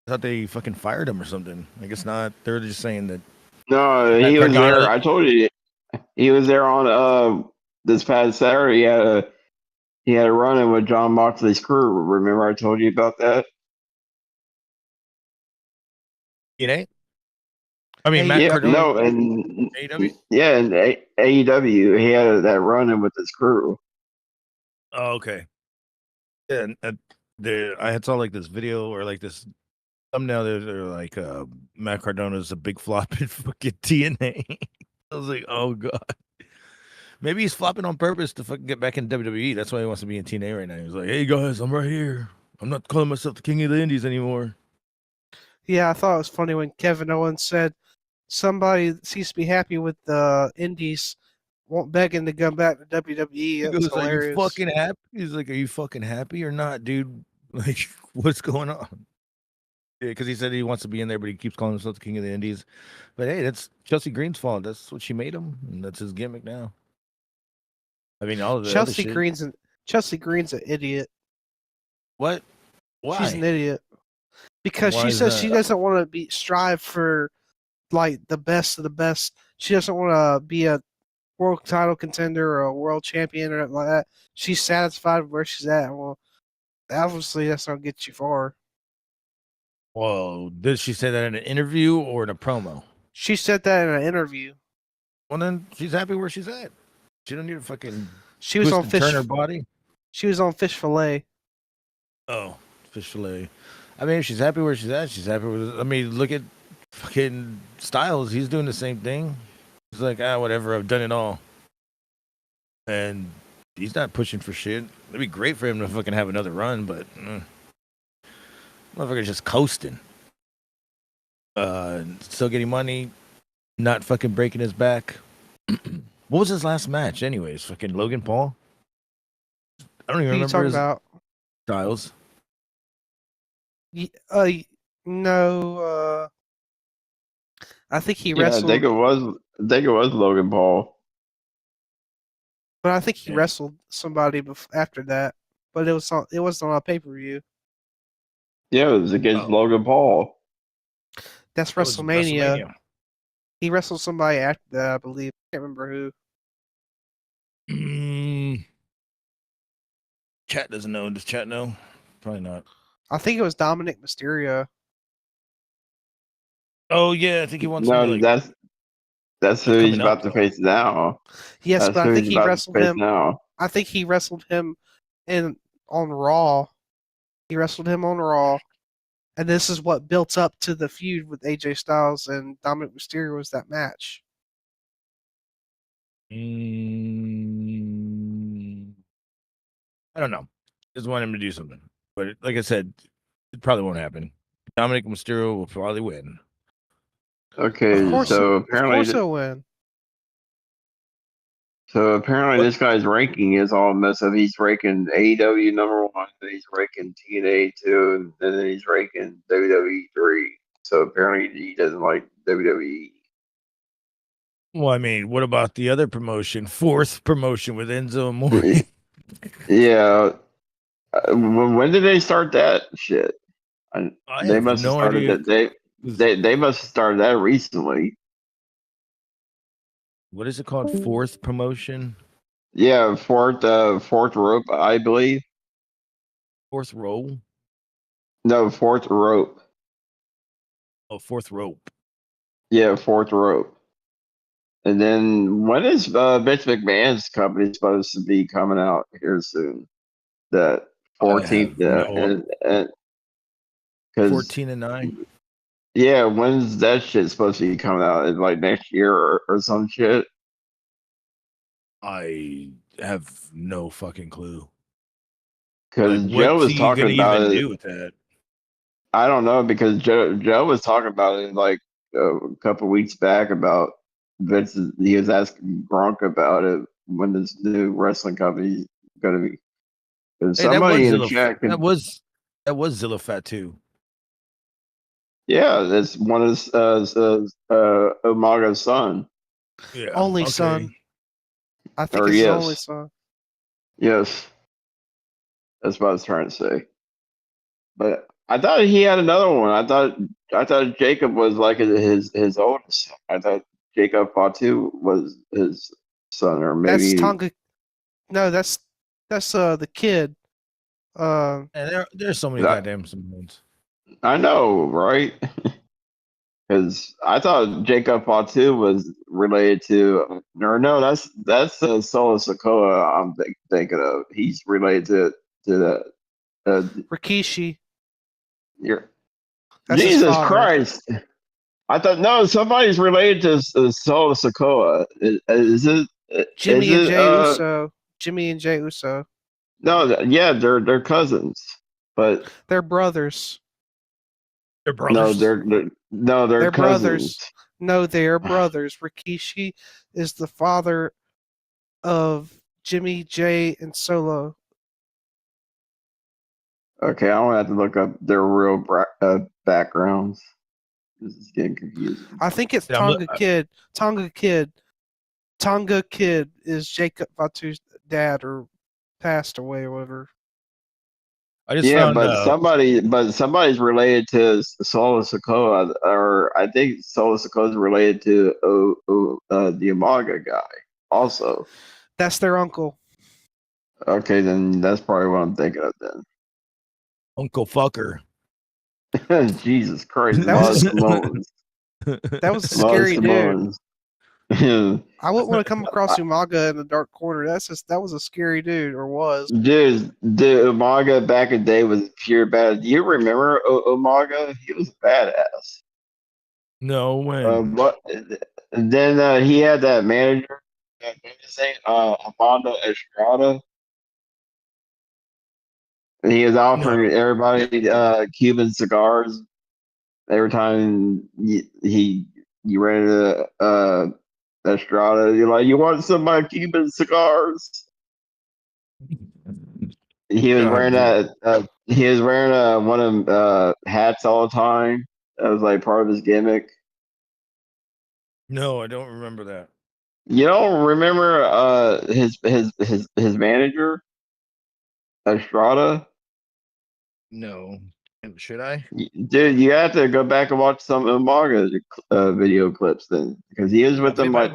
Speaker 8: thought they fucking fired him or something. I guess not. They're just saying that.
Speaker 6: No, he was there. I told you he was there on this past Saturday. He had a run-in with John Moxley's crew. Remember I told you about that?
Speaker 8: TNA? I mean, Matt Cardona.
Speaker 6: No, and
Speaker 8: AEW?
Speaker 6: Yeah, and AEW, he had that run-in with his crew.
Speaker 8: Oh, okay. Yeah, and I had saw like this video or like this thumbnail. They're like, Matt Cardona's a big flop in fucking TNA. I was like, oh god. Maybe he's flopping on purpose to fucking get back in WWE. That's why he wants to be in TNA right now. He's like, hey guys, I'm right here. I'm not calling myself the King of the Indies anymore.
Speaker 5: Yeah, I thought it was funny when Kevin Owens said somebody seems to be happy with the Indies, begging to come back to WWE. That was hilarious.
Speaker 8: Are you fucking happy? He's like, are you fucking happy or not, dude? Like, what's going on? Yeah, because he said he wants to be in there, but he keeps calling himself the King of the Indies. But hey, that's Chelsea Green's fault. That's what she made him, and that's his gimmick now. I mean, all of the
Speaker 5: Chelsea Green's an idiot.
Speaker 8: What? Why?
Speaker 5: She's an idiot because she says she doesn't want to strive for like the best of the best. She doesn't want to be a world title contender or a world champion or anything like that. She's satisfied where she's at. Well, obviously that's not get you far.
Speaker 8: Well, did she say that in an interview or in a promo?
Speaker 5: She said that in an interview.
Speaker 8: Well, then she's happy where she's at. She don't need to fucking.
Speaker 5: She was on
Speaker 8: turn her body.
Speaker 5: She was on Fish Fillet.
Speaker 8: Oh, Fish Fillet. I mean, if she's happy where she's at, she's happy with it. I mean, look at fucking Styles. He's doing the same thing. He's like, whatever. I've done it all. And he's not pushing for shit. It'd be great for him to fucking have another run, but motherfucker's just coasting. Still getting money, not fucking breaking his back. What was his last match, anyways? Fucking Logan Paul? I don't even remember.
Speaker 5: What are you talking about?
Speaker 8: Styles.
Speaker 5: No. I think he wrestled.
Speaker 6: I think it was Logan Paul.
Speaker 5: But I think he wrestled somebody after that. But it wasn't on a pay-per-view.
Speaker 6: Yeah, it was against Logan Paul.
Speaker 5: That's WrestleMania. He wrestled somebody after that, I believe. I can't remember who.
Speaker 8: Chat doesn't know. Does chat know? Probably not.
Speaker 5: I think it was Dominic Mysterio.
Speaker 8: Oh yeah, I think he wants.
Speaker 6: No, that's who he's about to face now.
Speaker 5: Yes, but I think he wrestled him. Now. I think he wrestled him on Raw. He wrestled him on Raw. And this is what built up to the feud with AJ Styles and Dominic Mysterio was that match.
Speaker 8: I don't know. Just want him to do something. But like I said, it probably won't happen. Dominic Mysterio will probably win.
Speaker 6: Okay, so apparently,
Speaker 5: of course he'll win.
Speaker 6: So apparently, this guy's ranking is all messed up. He's ranking AEW #1, then he's ranking TNA 2, and then he's ranking WWE 3. So apparently, he doesn't like WWE.
Speaker 8: Well, I mean, what about the other promotion, fourth promotion with Enzo Amore?
Speaker 6: Yeah. When did they start that shit? They must have started that. They must have started that recently.
Speaker 8: What is it called? Fourth promotion?
Speaker 6: Yeah, fourth rope, I believe.
Speaker 8: Fourth row?
Speaker 6: No, fourth rope.
Speaker 8: Oh, fourth rope.
Speaker 6: Yeah, fourth rope. And then when is Vince McMahon's company supposed to be coming out here soon? That 14th, and
Speaker 8: 14 and 9.
Speaker 6: Yeah, when's that shit supposed to be coming out? Is like next year or some shit?
Speaker 8: I have no fucking clue.
Speaker 6: Because
Speaker 8: Like,
Speaker 6: Joe
Speaker 8: what's
Speaker 6: was
Speaker 8: he
Speaker 6: talking
Speaker 8: gonna
Speaker 6: about
Speaker 8: even
Speaker 6: it.
Speaker 8: do with that?
Speaker 6: I don't know because Joe was talking about it like a couple weeks back about Vince. He was asking Gronk about it when this new wrestling company is going to be.
Speaker 8: Hey,
Speaker 6: Somebody in the chat
Speaker 8: that was Zillafat too.
Speaker 6: Yeah, that's one of Umaga's son.
Speaker 8: Yeah,
Speaker 5: only son. I think
Speaker 6: Or
Speaker 5: it's his
Speaker 6: yes.
Speaker 5: only son.
Speaker 6: Yes, that's what I was trying to say. But I thought he had another one. I thought Jacob was like his oldest son. I thought Jacob Fatu was his son, or maybe
Speaker 5: That's Tonga. No, that's the kid.
Speaker 8: And there's so many goddamn Samoans.
Speaker 6: I know, right? Because I thought Jacob Fatu was related to, or no, that's Solo Sokoa. I'm thinking of. He's related to that.
Speaker 5: Rikishi.
Speaker 6: That's Jesus Christ! I thought no, somebody's related to Solo Sokoa. Is it
Speaker 5: Jimmy and Jay Uso? Jimmy and Jay Uso.
Speaker 6: No, yeah, they're cousins, but
Speaker 5: they're brothers.
Speaker 8: They're brothers.
Speaker 6: They're cousins.
Speaker 5: Brothers. No, they are brothers. Rikishi is the father of Jimmy, Jay, and Solo.
Speaker 6: Okay, I don't have to look up their real backgrounds. This is getting confusing.
Speaker 5: I think it's Tonga Kid. Tonga Kid. Tonga Kid is Jacob Fatu's dad, or passed away, or whatever.
Speaker 8: I just found
Speaker 6: somebody's related to Solo Sokoa, or I think Solo Sokoa is related to the Umaga guy, also.
Speaker 5: That's their uncle.
Speaker 6: Okay, then that's probably what I'm thinking of then.
Speaker 8: Uncle Fucker.
Speaker 6: Jesus Christ,
Speaker 5: that was a scary dude. I wouldn't want to come across Umaga in the dark corner. That was a scary dude, or was.
Speaker 6: Dude, the Umaga back in the day was pure bad. Do you remember Umaga? He was badass.
Speaker 8: No way.
Speaker 6: Then he had that manager, Armando Estrada. He was offering everybody Cuban cigars every time you ran into Estrada. You're like, you want some of my Cuban cigars? He was wearing that. He was wearing one of them hats all the time. That was like part of his gimmick.
Speaker 8: No, I don't remember that.
Speaker 6: You don't remember his manager, Estrada?
Speaker 8: No. Should I?
Speaker 6: Dude, you have to go back and watch some of Umaga video clips then, because he is with them like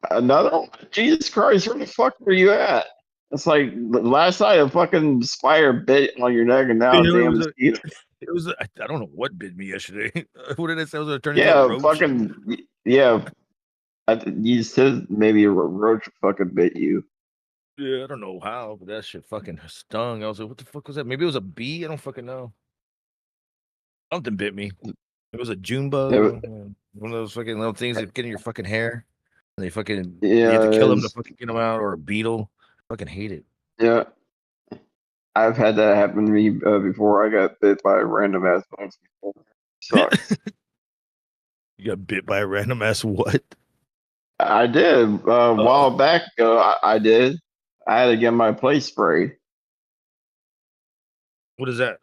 Speaker 6: another one. Jesus Christ, where the fuck were you at? It's like last night a fucking spider bit on your neck, and now a damn mosquito.
Speaker 8: It was I don't know what bit me yesterday. What did I say? I was turning into a roach?
Speaker 6: You said maybe a roach fucking bit you.
Speaker 8: Yeah, I don't know how, but that shit fucking stung. I was like, what the fuck was that? Maybe it was a bee? I don't fucking know. Something bit me. It was a June bug. One of those fucking little things that get in your fucking hair. And they fucking you have to kill them to fucking get them out, or a beetle. I fucking hate it.
Speaker 6: Yeah. I've had that happen to me before. I got bit by a random ass bugs before. Sucks.
Speaker 8: You got bit by a random ass what?
Speaker 6: I did. A while back ago, I did. I had to get my place sprayed.
Speaker 8: What is that?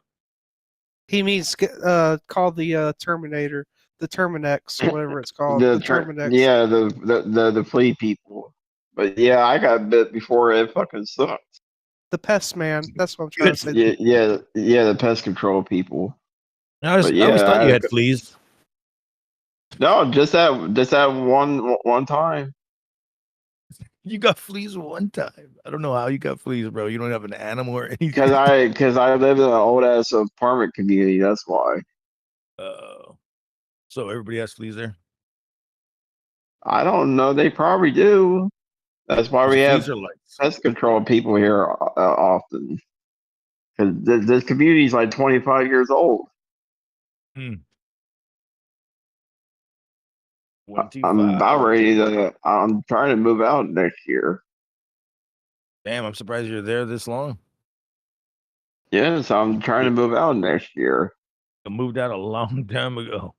Speaker 5: He means called the Terminator, the Terminex, whatever it's called. The Terminex.
Speaker 6: Yeah, the flea people. But yeah, I got bit before. It fucking sucked.
Speaker 5: The pest man. That's what I'm trying to say.
Speaker 6: Yeah, the pest control people.
Speaker 8: I always thought you had fleas.
Speaker 6: No, just that one time.
Speaker 8: You got fleas one time. I don't know how you got fleas, bro. You don't have an animal or anything.
Speaker 6: Because I live in an old ass apartment community. That's why.
Speaker 8: So everybody has fleas there.
Speaker 6: I don't know. They probably do. That's why we have pest control people here often. Because this community is like 25 years old. I'm about ready to. I'm trying to move out next year.
Speaker 8: Damn, I'm surprised you're there this long.
Speaker 6: Yes, I'm trying to move out next year.
Speaker 8: I moved out a long time ago.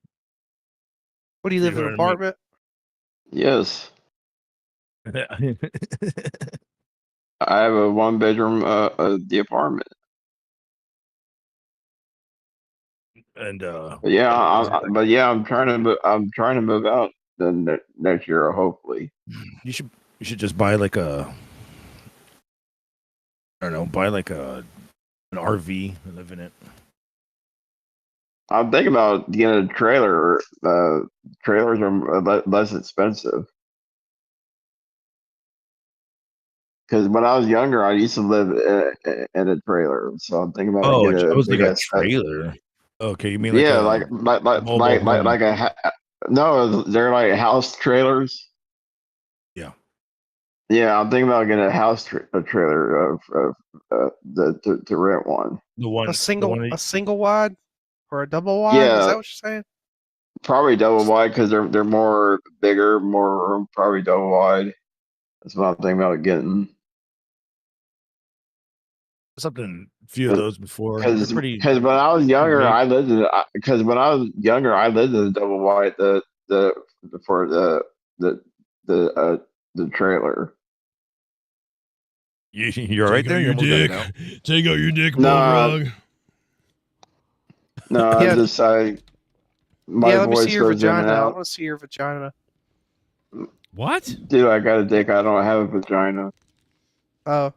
Speaker 5: What do you live in an apartment?
Speaker 6: Yes. I have a 1-bedroom the apartment.
Speaker 8: And
Speaker 6: I'm trying to move out then next year, hopefully.
Speaker 8: You should just buy like an RV and live in it.
Speaker 6: I'm thinking about getting a trailer. Trailers are less expensive. Because when I was younger, I used to live in a trailer, so I'm thinking about getting
Speaker 8: a trailer. Okay, you mean
Speaker 6: like no, they're like house trailers.
Speaker 8: Yeah.
Speaker 6: Yeah, I'm thinking about getting a house trailer to rent one.
Speaker 5: A single wide or a double wide?
Speaker 6: Yeah,
Speaker 5: is that what you're saying?
Speaker 6: Probably double wide because they're more bigger, more room. Probably double wide. That's what I'm thinking about getting.
Speaker 8: Something few of those before.
Speaker 6: Because when I was younger, I lived in. Because when I was younger, I lived in a double wide. The trailer.
Speaker 8: You're right there.
Speaker 1: Your dick. Take out your dick, Bullfrog.
Speaker 6: No,
Speaker 5: yeah.
Speaker 6: My
Speaker 5: let me
Speaker 6: voice
Speaker 5: see your
Speaker 6: goes in and
Speaker 5: vagina. I
Speaker 6: out.
Speaker 5: want to see your vagina.
Speaker 1: What?
Speaker 6: Dude, I got a dick. I don't have a vagina.
Speaker 5: Oh,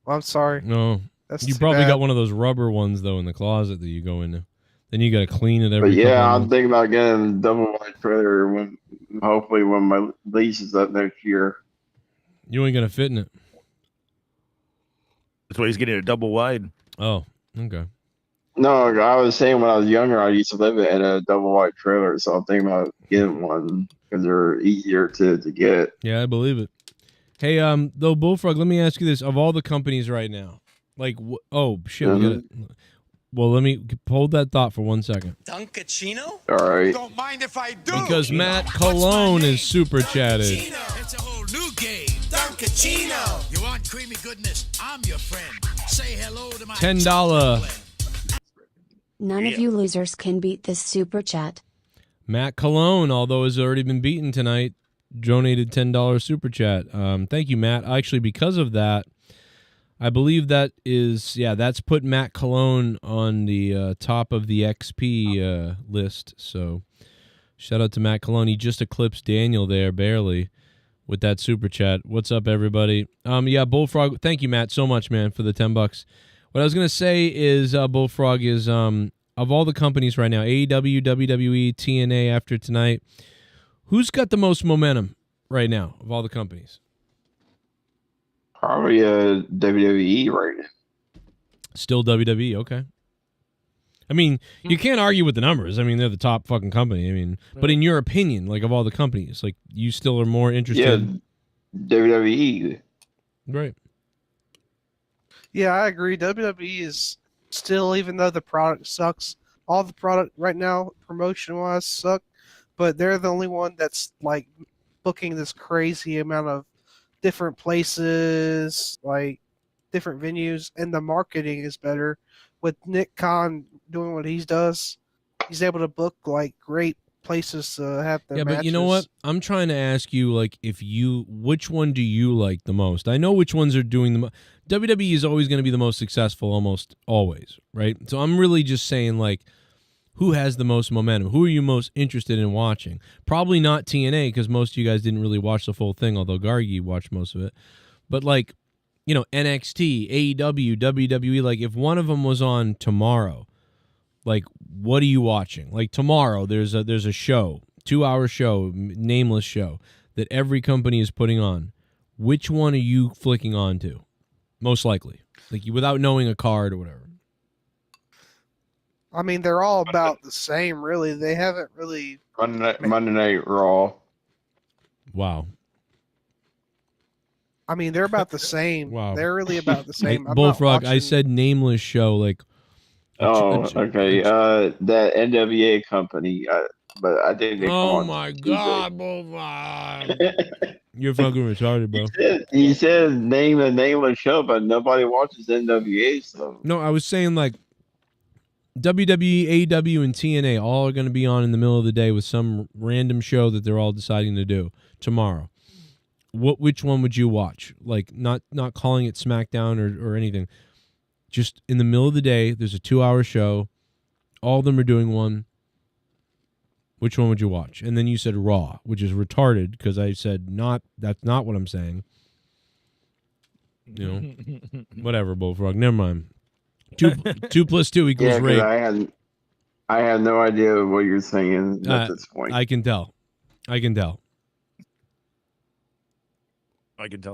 Speaker 5: well, I'm sorry.
Speaker 1: No,
Speaker 5: that's
Speaker 1: you
Speaker 5: too
Speaker 1: probably
Speaker 5: bad.
Speaker 1: got one of those rubber ones though in the closet that you go into. Then you got to clean it every.
Speaker 6: But yeah,
Speaker 1: couple
Speaker 6: I'm
Speaker 1: months.
Speaker 6: thinking about getting a double wide trailer hopefully when my lease is up next year.
Speaker 1: You ain't gonna fit in it.
Speaker 8: That's why he's getting a double wide.
Speaker 1: Oh, okay.
Speaker 6: No, I was saying when I was younger, I used to live in a double wide trailer, so I'm thinking about getting one because they're easier to get.
Speaker 1: Yeah, I believe it. Hey, though, Bullfrog, let me ask you this: of all the companies right now, like, oh shit, we got it. Well, let me hold that thought for 1 second.
Speaker 9: Duncachino?
Speaker 6: All right.
Speaker 9: Don't mind if I do.
Speaker 1: Because Matt Cologne is super chatted.
Speaker 9: It's a whole new game. Duncachino. You want creamy goodness? I'm your friend. Say hello to my
Speaker 1: $10.
Speaker 10: None of you losers can beat this super chat.
Speaker 1: Matt Cologne, although has already been beaten tonight, donated $10 super chat. Thank you, Matt. Actually, because of that, I believe that is, that's put Matt Cologne on the top of the XP list. So shout out to Matt Cologne. He just eclipsed Daniel there, barely, with that super chat. What's up, everybody? Bullfrog, thank you, Matt, so much, man, for the $10. What I was going to say is, Bullfrog, is of all the companies right now, AEW, WWE, TNA after tonight, who's got the most momentum right now of all the companies?
Speaker 6: Probably WWE right now.
Speaker 1: Still WWE, okay. I mean, you can't argue with the numbers. I mean, they're the top fucking company. I mean, but in your opinion, like of all the companies, like you still are more interested.
Speaker 6: Yeah, WWE.
Speaker 1: Right.
Speaker 5: Yeah, I agree. WWE is still, even though the product sucks, all the product right now, promotion wise, suck. But they're the only one that's like booking this crazy amount of different places, like different venues, and the marketing is better. With Nick Khan doing what he does, he's able to book like great places to have their matches.
Speaker 1: But you know what? I'm trying to ask you, like, which one do you like the most? I know which ones are doing the most. WWE is always going to be the most successful, almost always, right? So I'm really just saying, like, who has the most momentum? Who are you most interested in watching? Probably not TNA, because most of you guys didn't really watch the full thing, although Gargi watched most of it. But, like, you know, NXT, AEW, WWE, like, if one of them was on tomorrow, like, what are you watching? Like, tomorrow, there's a show, 2-hour show, nameless show, that every company is putting on. Which one are you flicking on to? Most likely. Like, without knowing a card or whatever.
Speaker 5: I mean, they're all about the same, really. They haven't really...
Speaker 6: Monday Night Raw.
Speaker 1: Wow.
Speaker 5: I mean, they're about the same.
Speaker 1: Wow.
Speaker 5: They're really about the same.
Speaker 1: Bullfrog, I said nameless show, like...
Speaker 6: Okay. That NWA company, but I think they come on.
Speaker 1: Oh my God, Bullfrog! You're fucking retarded, bro.
Speaker 6: He said name a nameless show, but nobody watches NWA. So
Speaker 1: no, I was saying like WWE, AEW, and TNA all are going to be on in the middle of the day with some random show that they're all deciding to do tomorrow. Which one would you watch? Like not calling it SmackDown or anything. Just in the middle of the day, there's a 2-hour show. All of them are doing one. Which one would you watch? And then you said Raw, which is retarded because I said that's not what I'm saying. You know, whatever, Bullfrog. Never mind. 2 + 2 equals rape.
Speaker 6: I had no idea what you're saying at this point.
Speaker 1: I can tell.
Speaker 8: I can tell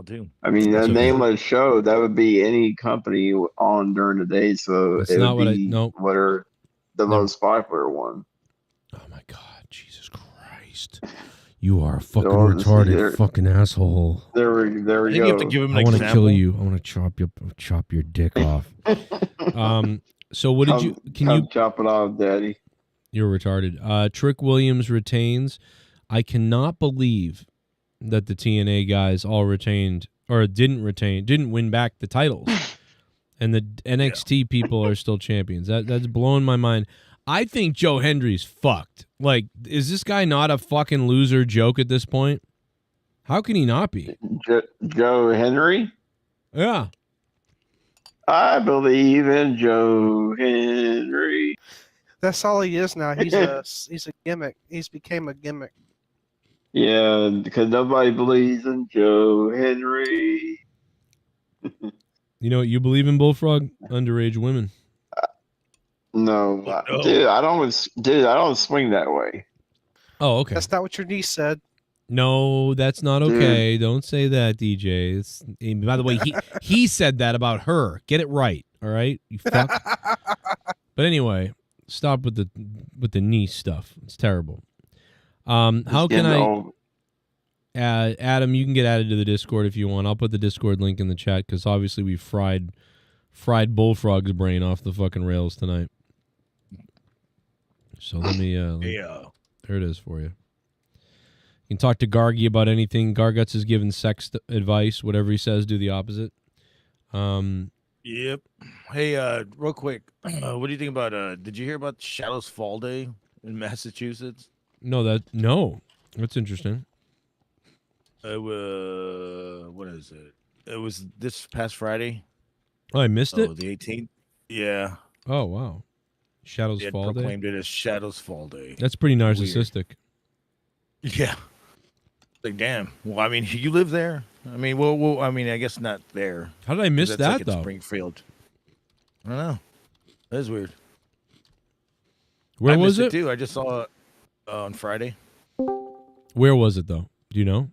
Speaker 8: too.
Speaker 6: I mean, a nameless show, that would be any company on during the day. So
Speaker 1: that's
Speaker 6: it
Speaker 1: not
Speaker 6: would
Speaker 1: what
Speaker 6: be
Speaker 1: nope.
Speaker 6: what are the most popular one.
Speaker 1: Oh my God, Jesus Christ! You are a fucking retarded fucking asshole.
Speaker 6: There we go.
Speaker 8: You have to give him an
Speaker 1: I want to
Speaker 8: example.
Speaker 1: kill you. I want to chop your dick off. So what did you? Can you
Speaker 6: chop it off, Daddy?
Speaker 1: You're retarded. Trick Williams retains. I cannot believe that the TNA guys all retained or didn't win back the titles, and the NXT people are still champions. That's blowing my mind. I think Joe Hendry's fucked. Like, is this guy not a fucking loser joke at this point? How can he not be?
Speaker 6: Joe Hendry?
Speaker 1: Yeah.
Speaker 6: I believe in Joe Hendry.
Speaker 5: That's all he is now. He's a gimmick. He's became a gimmick.
Speaker 6: Yeah, because nobody believes in Joe Hendry.
Speaker 1: You know what you believe in, Bullfrog? Underage women.
Speaker 6: No, dude, I don't swing that way.
Speaker 1: Oh, okay.
Speaker 5: That's not what your niece said.
Speaker 1: No, that's not okay. Don't say that, DJ. By the way, he said that about her. Get it right, all right? You fuck. But anyway, stop with the niece stuff. It's terrible. How can I? Adam, you can get added to the Discord if you want. I'll put the Discord link in the chat because obviously we fried Bullfrog's brain off the fucking rails tonight. So let me. There it is for you. You can talk to Gargi about anything. Garguts is giving sex advice. Whatever he says, do the opposite.
Speaker 8: Yep. Hey, real quick, what do you think about? Did you hear about Shadows Fall Day in Massachusetts?
Speaker 1: No. That's interesting.
Speaker 8: What is it? It was this past Friday.
Speaker 1: Oh, I missed it.
Speaker 8: The 18th. Yeah.
Speaker 1: Oh wow. Shadows
Speaker 8: They
Speaker 1: Fall Day.
Speaker 8: Proclaimed it as Shadows Fall Day.
Speaker 1: That's pretty narcissistic.
Speaker 8: Weird. Yeah. Like, damn. Well, I mean, you live there. I mean, well, I mean, I guess not there.
Speaker 1: How did I miss that
Speaker 8: like
Speaker 1: though?
Speaker 8: Springfield. I don't know. That is weird.
Speaker 1: Where was it?
Speaker 8: Too. I just saw it on Friday.
Speaker 1: Where was it though? Do you know?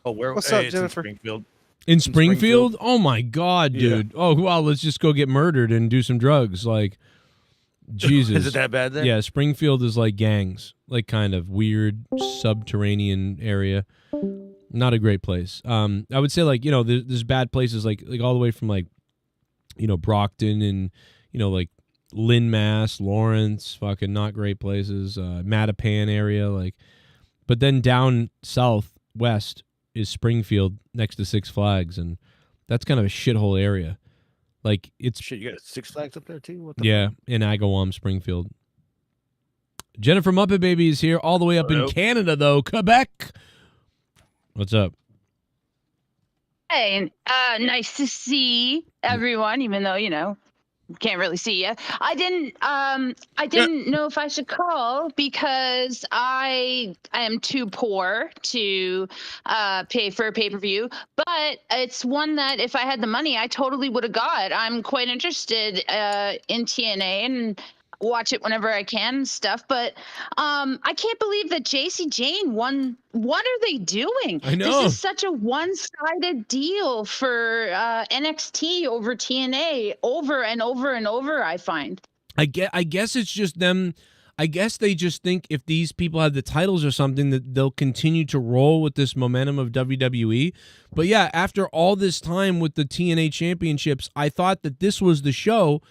Speaker 8: Oh, where?
Speaker 5: What's up,
Speaker 8: it's
Speaker 5: Jennifer?
Speaker 8: In Springfield.
Speaker 1: In Springfield? Oh my God, dude.
Speaker 8: Yeah.
Speaker 1: Oh well, let's just go get murdered and do some drugs. Like, Jesus.
Speaker 8: Is it that bad there?
Speaker 1: Yeah, Springfield is like gangs, like kind of weird subterranean area. Not a great place. I would say like, there's bad places like all the way from like, Brockton and, like Lynn, Mass, Lawrence, fucking not great places. Mattapan area, like. But then down southwest is Springfield next to Six Flags, and that's kind of a shithole area. Like it's
Speaker 8: shit. You got Six Flags up there too. What the
Speaker 1: yeah,
Speaker 8: fuck?
Speaker 1: in Agawam, Springfield. Jennifer Muppet Baby is here, all the way up in Canada, though, Quebec. What's up?
Speaker 3: Hey, nice to see everyone, even though, you know, can't really see you. I didn't know if I should call because I am too poor to pay for a pay-per-view, but it's one that if I had the money, I totally would have got. I'm quite interested in TNA and watch it whenever I can and stuff, but I can't believe that JC Jane won. What are they doing?
Speaker 1: I know.
Speaker 3: This is such a one-sided deal for NXT over TNA over and over and over, I find.
Speaker 1: I guess it's just them. I guess they just think if these people have the titles or something that they'll continue to roll with this momentum of WWE. But yeah, after all this time with the TNA championships, I thought that this was the show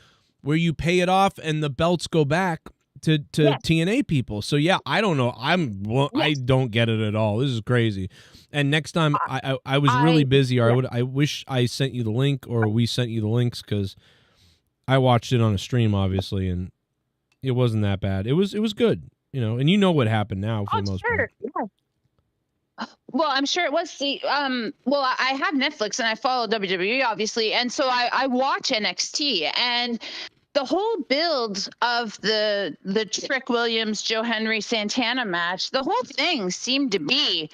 Speaker 1: where you pay it off and the belts go back to TNA people. So yeah, I don't know. I don't get it at all. This is crazy. And next time I was really busy, or I wish I sent you the link, or we sent you the links, because I watched it on a stream, obviously, and it wasn't that bad. It was good, you know. And you know what happened now for the most part.
Speaker 3: Yeah. Well, I'm sure it was well, I have Netflix and I follow WWE obviously, and so I watch NXT, and the whole build of the Trick Williams, Joe Hendry, Santana match, the whole thing seemed to be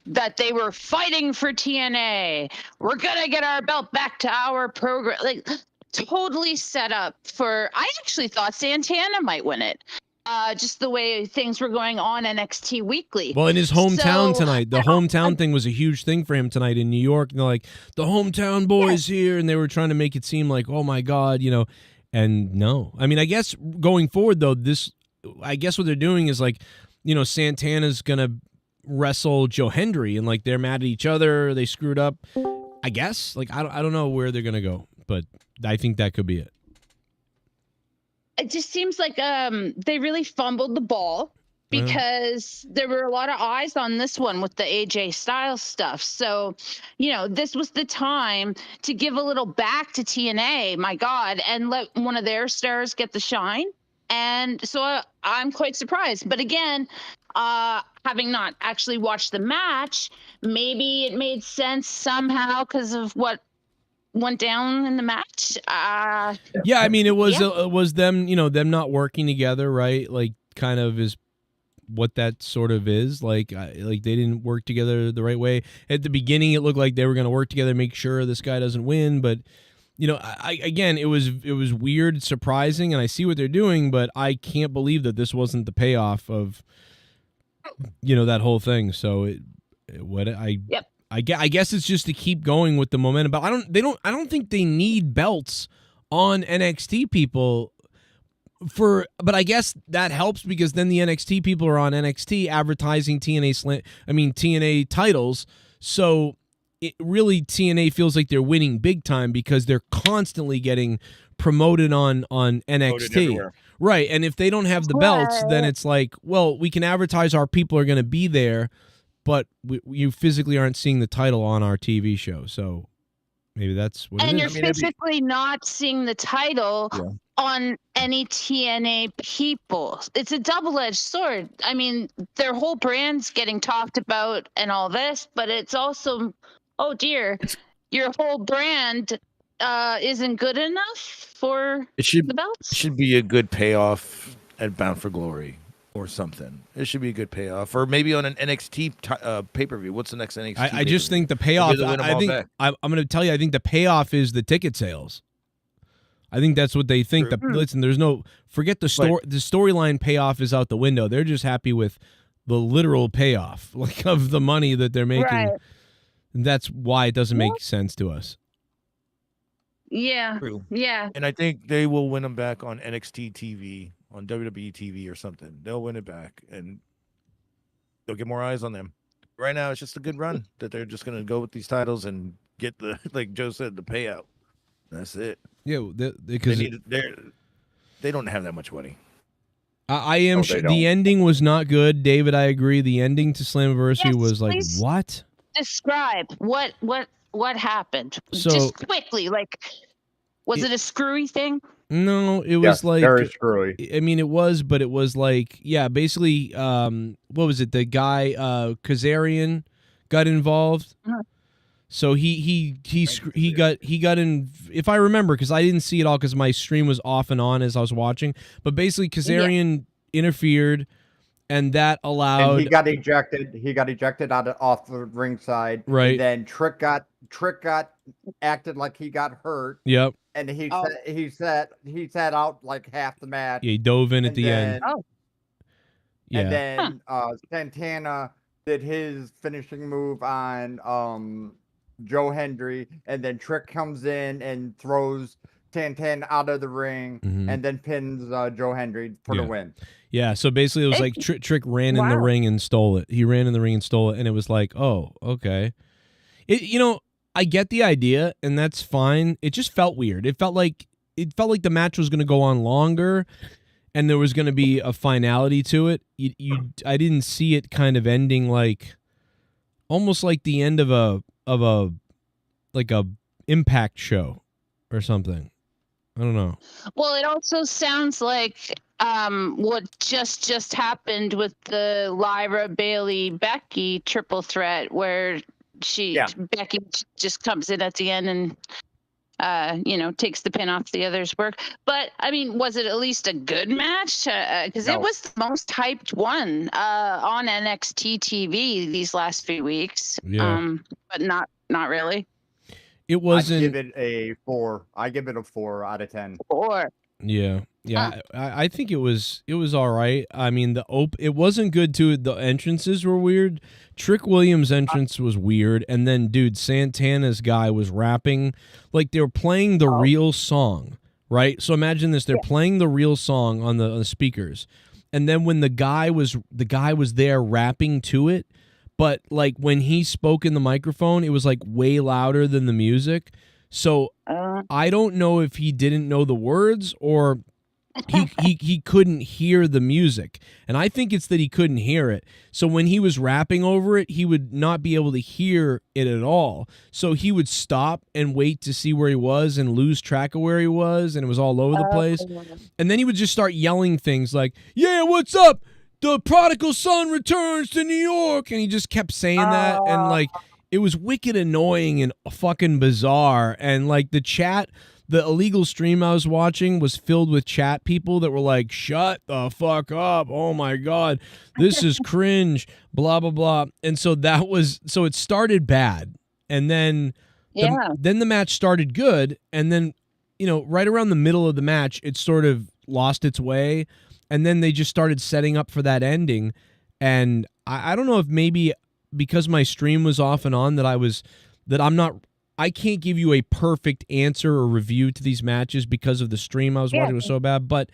Speaker 3: that they were fighting for TNA. We're gonna get our belt back to our program. Like, totally set up for. I actually thought Santana might win it. Just the way things were going on NXT Weekly.
Speaker 1: Well, in his hometown tonight, the hometown thing was a huge thing for him tonight in New York. And they're like, the hometown boys here, and they were trying to make it seem like, oh my God, you know. And no, I mean, I guess going forward though, I guess what they're doing is like, you know, Santana's gonna wrestle Joe Hendry, and like they're mad at each other, they screwed up. I guess, like I don't know where they're gonna go, but I think that could be it.
Speaker 3: It just seems like they really fumbled the ball because there were a lot of eyes on this one with the AJ Styles stuff. So, you know, this was the time to give a little back to TNA, my God, and let one of their stars get the shine. And so I'm quite surprised. But again, having not actually watched the match, maybe it made sense somehow because of what went down in the match.
Speaker 1: Yeah, I mean, it was them, you know, them not working together, right? Like, kind of is what that sort of is. Like they didn't work together the right way. At the beginning, it looked like they were going to work together, make sure this guy doesn't win. But, you know, again, it was weird, surprising, and I see what they're doing, but I can't believe that this wasn't the payoff of, you know, that whole thing. So I guess it's just to keep going with the momentum. But I don't think they need belts on NXT people but I guess that helps because then the NXT people are on NXT advertising TNA titles. So it really TNA feels like they're winning big time because they're constantly getting promoted on NXT. Right. And if they don't have the belts, then it's like, well, we can advertise our people are going to be there, but you physically aren't seeing the title on our TV show. So maybe that's what it is.
Speaker 3: And you're physically not seeing the title on any TNA people. It's a double-edged sword. I mean, their whole brand's getting talked about and all this, but it's also, oh dear, your whole brand isn't good enough for the belts.
Speaker 8: It should be a good payoff at Bound for Glory or something. It should be a good payoff, or maybe on an NXT pay-per-view. What's the next NXT?
Speaker 1: I just think the payoff. I'm going to tell you. I think the payoff is the ticket sales. I think that's what they think. Listen, there's no forget the story. The storyline payoff is out the window. They're just happy with the literal payoff, like of the money that they're making. Right. And that's why it doesn't make sense to us.
Speaker 3: Yeah.
Speaker 8: True.
Speaker 3: Yeah.
Speaker 8: And I think they will win them back on NXT TV, on WWE TV or something. They'll win it back and they'll get more eyes on them. Right now, it's just a good run that they're just going to go with these titles and get the, like Joe said, the payout. That's it.
Speaker 1: Yeah, because
Speaker 8: they don't have that much money.
Speaker 1: I am
Speaker 11: No,
Speaker 1: sure
Speaker 11: they
Speaker 1: the
Speaker 11: don't.
Speaker 1: ending was not good, David. I agree. The ending to Slammiversary
Speaker 3: Yes,
Speaker 1: was like,
Speaker 3: please
Speaker 1: what?
Speaker 3: describe what happened.
Speaker 1: So-
Speaker 3: Just quickly, like, was it a screwy thing?
Speaker 1: No, it was
Speaker 11: Yes,
Speaker 1: like
Speaker 11: very screwy.
Speaker 1: I mean, it was, but it was like, yeah, basically, what was it? The guy, Kazarian, got involved. So he got in. If I remember, because I didn't see it all, because my stream was off and on as I was watching. But basically, Kazarian interfered, and that allowed.
Speaker 12: And he got ejected. He got ejected off the ringside.
Speaker 1: Right.
Speaker 12: And then Trick got acted like he got hurt.
Speaker 1: Yep.
Speaker 12: And he sat out like half the match.
Speaker 1: Yeah, he dove in at the end. Yeah.
Speaker 12: And then Santana did his finishing move on Joe Hendry, and then Trick comes in and throws Santana out of the ring, and then pins Joe Hendry for the win.
Speaker 1: Yeah, so basically it was like Trick ran in the ring and stole it. He ran in the ring and stole it, and it was like, oh, okay. I get the idea, and that's fine. It just felt weird. It felt like the match was going to go on longer, and there was going to be a finality to it. I didn't see it kind of ending like almost like the end of a Impact show or something. I don't know.
Speaker 3: Well, it also sounds like what just happened with the Lyra Bailey Becky triple threat, where Becky just comes in at the end and takes the pin off the other's work. But I mean, was it at least a good match? Because it was the most hyped one on NXT TV these last few weeks.
Speaker 1: Yeah.
Speaker 3: But not really.
Speaker 1: It wasn't.
Speaker 12: I give it a 4. I give it a 4 out of 10.
Speaker 3: 4.
Speaker 1: Yeah. I think it was all right. I mean, it wasn't good too. The entrances were weird. Trick Williams' entrance was weird, and then dude, Santana's guy was rapping like they were playing the real song, right? So imagine this: they're playing the real song on the speakers, and then when the guy was there rapping to it, but like when he spoke in the microphone, it was like way louder than the music. So I don't know if he didn't know the words or he couldn't hear the music. And I think it's that he couldn't hear it. So when he was rapping over it, he would not be able to hear it at all. So he would stop and wait to see where he was and lose track of where he was, and it was all over the place. And then he would just start yelling things like, "Yeah, what's up? The prodigal son returns to New York." And he just kept saying that, and like it was wicked annoying and fucking bizarre. And like the chat, the illegal stream I was watching was filled with chat people that were like, "Shut the fuck up. Oh my God. This is cringe, blah, blah, blah." And so so it started bad. And then, then the match started good. And then, right around the middle of the match, it sort of lost its way. And then they just started setting up for that ending. And I don't know if maybe because my stream was off and on I can't give you a perfect answer or review to these matches because of the stream I was watching was so bad, but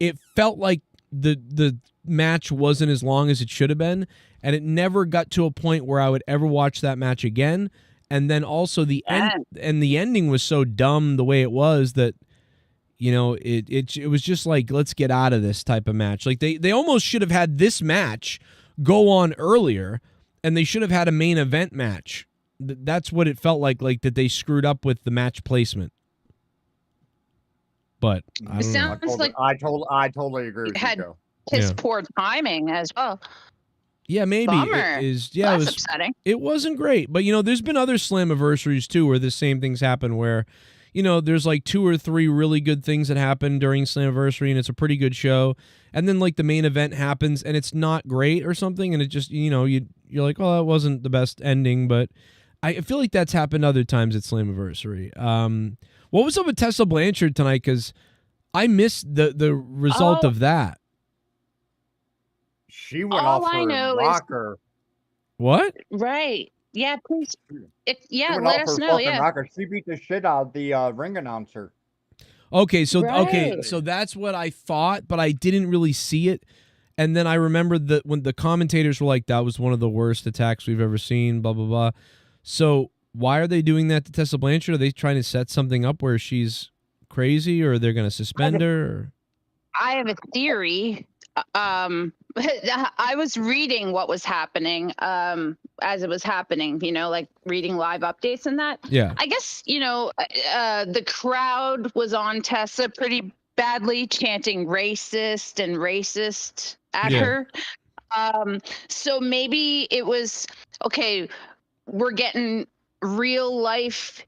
Speaker 1: it felt like the match wasn't as long as it should have been, and it never got to a point where I would ever watch that match again. And then also the ending was so dumb the way it was that it was just like, let's get out of this type of match. Like they almost should have had this match go on earlier, and they should have had a main event match. That's what it felt like that they screwed up with the match placement. But I don't know.
Speaker 3: Sounds like
Speaker 12: I totally agree with you, Joe.
Speaker 3: His poor timing as well.
Speaker 1: Yeah, maybe
Speaker 3: Bummer.
Speaker 1: That's
Speaker 3: upsetting.
Speaker 1: It wasn't great, but there's been other Slammiversaries too where the same things happen where there's like 2 or 3 really good things that happen during Slammiversary, and it's a pretty good show. And then like the main event happens and it's not great or something, and it just you're like, "Oh, that wasn't the best ending," but I feel like that's happened other times at Slammiversary. What was up with Tessa Blanchard tonight? Because I missed the result of that.
Speaker 12: She went off her rocker.
Speaker 1: What?
Speaker 3: Right. Yeah, please.
Speaker 12: Let
Speaker 3: us know. Yeah.
Speaker 12: Rocker. She beat the shit out of the ring announcer.
Speaker 1: Okay, so that's what I thought, but I didn't really see it. And then I remember that when the commentators were like, "That was one of the worst attacks we've ever seen," blah, blah, blah. So why are they doing that to Tessa Blanchard? Are they trying to set something up where she's crazy, or they're going to suspend her? Or?
Speaker 3: I have a theory. I was reading what was happening as it was happening, like reading live updates and that.
Speaker 1: Yeah.
Speaker 3: I guess, the crowd was on Tessa pretty badly, chanting racist and racist at her. So maybe it was, okay, we're getting real life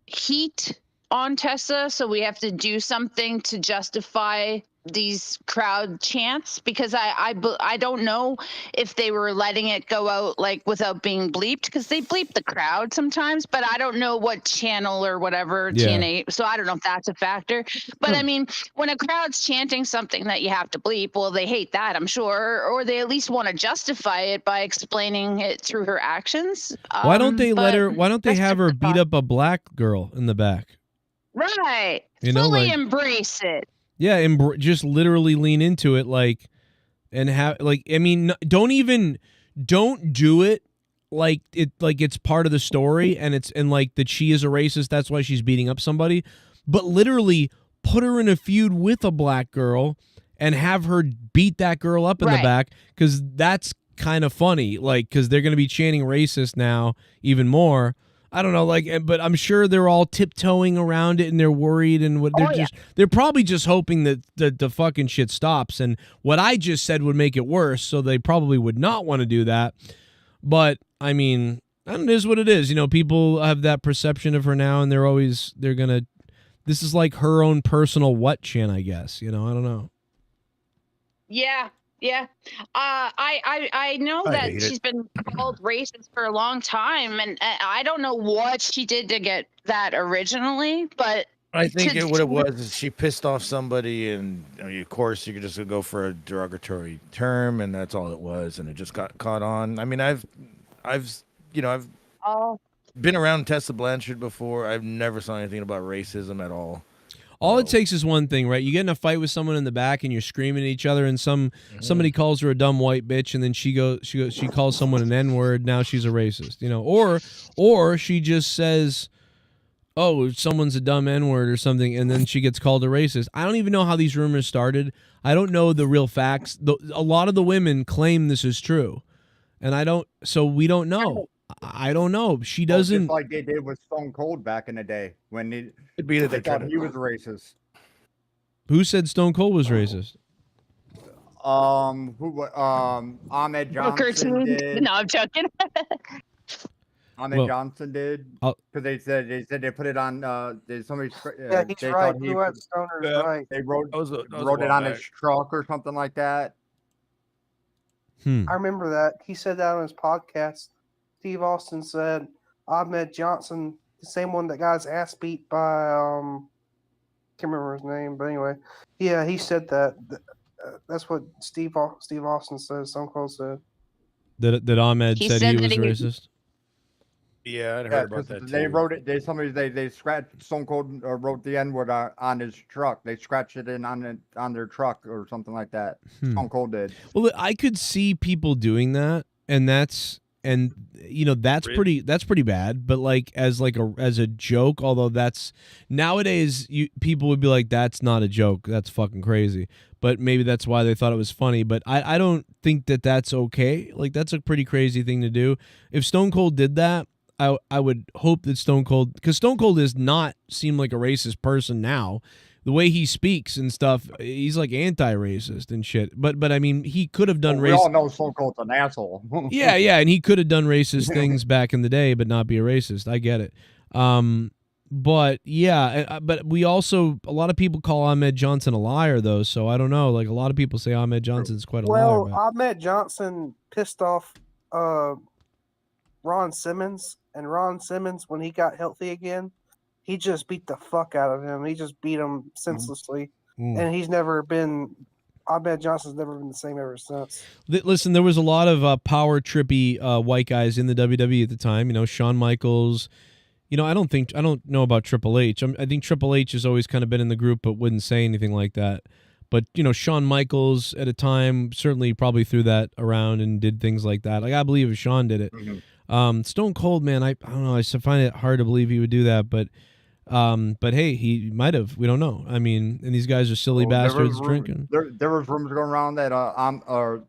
Speaker 3: heat on Tessa, so we have to do something to justify these crowd chants, because I don't know if they were letting it go out like without being bleeped, because they bleep the crowd sometimes, but I don't know what channel or whatever TNA, so I don't know if that's a factor. But I mean, when a crowd's chanting something that you have to bleep, well, they hate that, I'm sure, or they at least want to justify it by explaining it through her actions.
Speaker 1: Why don't they let her? Why don't they have her beat up a black girl in the back?
Speaker 3: Right. Fully embrace it.
Speaker 1: Yeah, just literally lean into it, and have I mean, don't do it like it's part of the story, and that she is a racist, that's why she's beating up somebody, but literally put her in a feud with a black girl and have her beat that girl up in the back, because that's kind of funny, because they're going to be chanting racist now even more. I don't know, but I'm sure they're all tiptoeing around it and they're worried, and they're probably just hoping that the fucking shit stops. And what I just said would make it worse, so they probably would not want to do that. But I mean, it is what it is. People have that perception of her now, and they're gonna. This is like her own personal what chant, I guess. I don't know.
Speaker 3: Yeah. Yeah, I know that she's been called racist for a long time, and I don't know what she did to get that originally, but
Speaker 8: I think what it was is she pissed off somebody, and of course you could just go for a derogatory term, and that's all it was, and it just got caught on. I mean, I've been around Tessa Blanchard before. I've never saw anything about racism at all.
Speaker 1: All it takes is one thing, right? You get in a fight with someone in the back and you're screaming at each other, and somebody calls her a dumb white bitch, and then she calls someone an N-word. Now she's a racist, or she just says, "Oh, someone's a dumb N-word" or something, and then she gets called a racist. I don't even know how these rumors started. I don't know the real facts. A lot of the women claim this is true, and so we don't know. I don't know. She doesn't.
Speaker 12: Just like they did with Stone Cold back in the day when they thought he was racist.
Speaker 1: Who said Stone Cold was racist?
Speaker 12: Ahmed Johnson did.
Speaker 3: No, I'm joking.
Speaker 12: Johnson did, because they said they put it on. Somebody.
Speaker 5: He's right. Right.
Speaker 12: They wrote it on his truck or something like that.
Speaker 5: I remember that. He said that on his podcast. Steve Austin said Ahmed Johnson, the same one that got his ass beat by can't remember his name, but anyway, yeah, he said that. That's what Steve Austin said. Stone Cold said
Speaker 1: that Ahmed said he was racist.
Speaker 8: Yeah, I heard about that too.
Speaker 12: They wrote it. They scratched Stone Cold wrote the N-word on his truck. They scratched it in on their truck or something like that. Stone Cold did.
Speaker 1: Well, I could see people doing that, and that's pretty bad, but as a joke, although that's nowadays people would be like, that's not a joke, that's fucking crazy, but maybe that's why they thought it was funny. But I don't think that's okay. That's a pretty crazy thing to do. If Stone Cold did that, I would hope that Stone Cold, because Stone Cold does not seem like a racist person now. The way he speaks and stuff, he's anti-racist and shit. But I mean, he could have done racist. We
Speaker 12: all know Stone Cold's an asshole.
Speaker 1: yeah, and he could have done racist things back in the day, but not be a racist. I get it. But yeah, but we also, a lot of people call Ahmed Johnson a liar, though. So I don't know. A lot of people say Ahmed Johnson's quite a liar.
Speaker 5: Well, Ahmed Johnson pissed off Ron Simmons, and Ron Simmons, when he got healthy again, he just beat the fuck out of him. He just beat him senselessly. And he's never been, Ahmed Johnson's never been the same ever since.
Speaker 1: Listen, there was a lot of power trippy white guys in the WWE at the time. Shawn Michaels. I don't know about Triple H. I think Triple H has always kind of been in the group, but wouldn't say anything like that. But, Shawn Michaels at a time certainly probably threw that around and did things like that. I believe if Shawn did it. Stone Cold, man, I don't know. I find it hard to believe he would do that, but But hey, he might have. We don't know. I mean, and these guys are silly bastards drinking.
Speaker 12: There was rumors going around that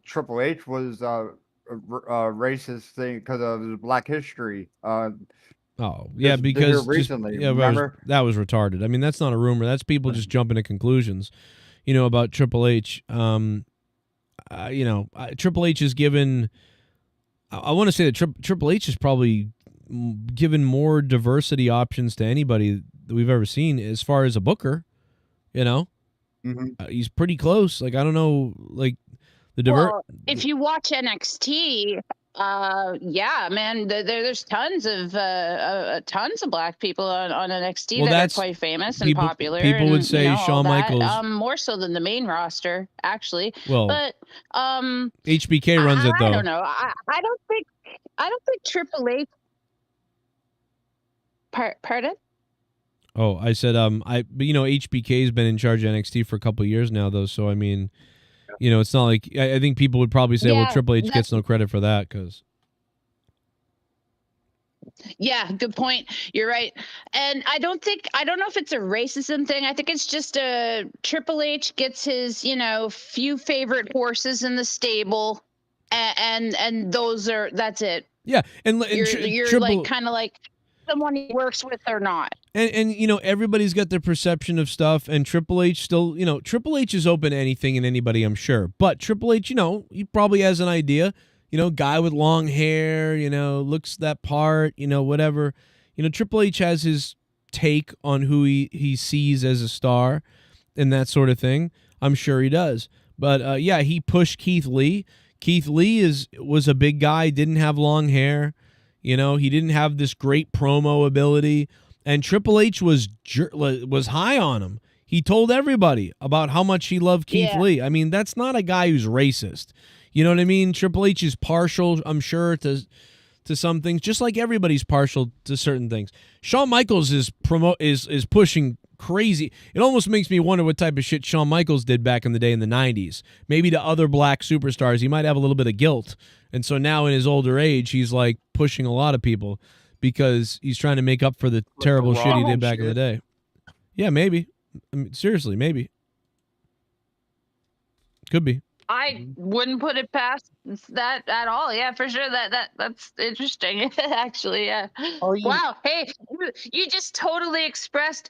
Speaker 12: Triple H was a racist thing because of his Black history.
Speaker 1: Oh yeah, because
Speaker 12: recently,
Speaker 1: that was retarded. I mean, that's not a rumor. That's people just jumping to conclusions, about Triple H. Triple H is given. I want to say that Triple H is probably given more diversity options to anybody that we've ever seen as far as a booker. He's pretty close. Like, I don't know, like
Speaker 3: if you watch NXT, yeah, man, there's tons of black people on NXT that are quite famous and popular.
Speaker 1: People would say Shawn Michaels
Speaker 3: more so than the main roster, actually.
Speaker 1: Well,
Speaker 3: but
Speaker 1: HBK runs it though.
Speaker 3: I don't know. I don't think Triple H. Pardon?
Speaker 1: Oh, I said but HBK's been in charge of NXT for a couple of years now though, so I mean, it's not like I think people would probably say, well, Triple H gets no credit for that because.
Speaker 3: Yeah, good point. You're right. And I don't know if it's a racism thing. I think it's just Triple H gets his, few favorite horses in the stable, and that's it.
Speaker 1: Yeah, and
Speaker 3: you're like kind of like someone he works with or not.
Speaker 1: And everybody's got their perception of stuff, and Triple H still, Triple H is open to anything and anybody, I'm sure. But Triple H, he probably has an idea, guy with long hair, looks that part, whatever. Triple H has his take on who he sees as a star and that sort of thing. I'm sure he does. But yeah, he pushed Keith Lee. Keith Lee was a big guy, didn't have long hair. He didn't have this great promo ability, and Triple H was high on him. He told everybody about how much he loved Keith Lee. I mean, that's not a guy who's racist. You know what I mean? Triple H is partial, I'm sure, to some things, just like everybody's partial to certain things. Shawn Michaels is pushing crazy. It almost makes me wonder what type of shit Shawn Michaels did back in the day in the 90s. Maybe to other black superstars, he might have a little bit of guilt. And so now in his older age, he's like pushing a lot of people because he's trying to make up for the terrible shit he did back in the day. Yeah, maybe. I mean, seriously, maybe. Could be.
Speaker 3: I wouldn't put it past that at all. Yeah, for sure. That's interesting. Actually, yeah. Oh, yeah. Wow. Hey, you just totally expressed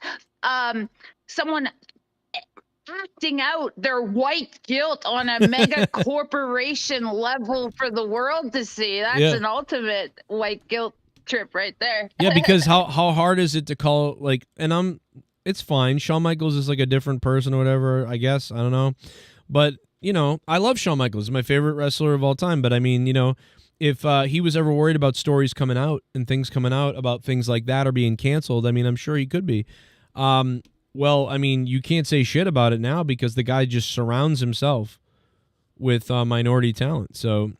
Speaker 3: someone acting out their white guilt on a mega corporation level for the world to see. That's an ultimate white guilt trip right there.
Speaker 1: Yeah, because how hard is it to call, like, and it's fine. Shawn Michaels is like a different person or whatever, I guess. I don't know. But, I love Shawn Michaels. He's my favorite wrestler of all time. But I mean, if he was ever worried about stories coming out and things coming out about things like that or being canceled, I mean, I'm sure he could be. Well, I mean, you can't say shit about it now because the guy just surrounds himself with minority talent. So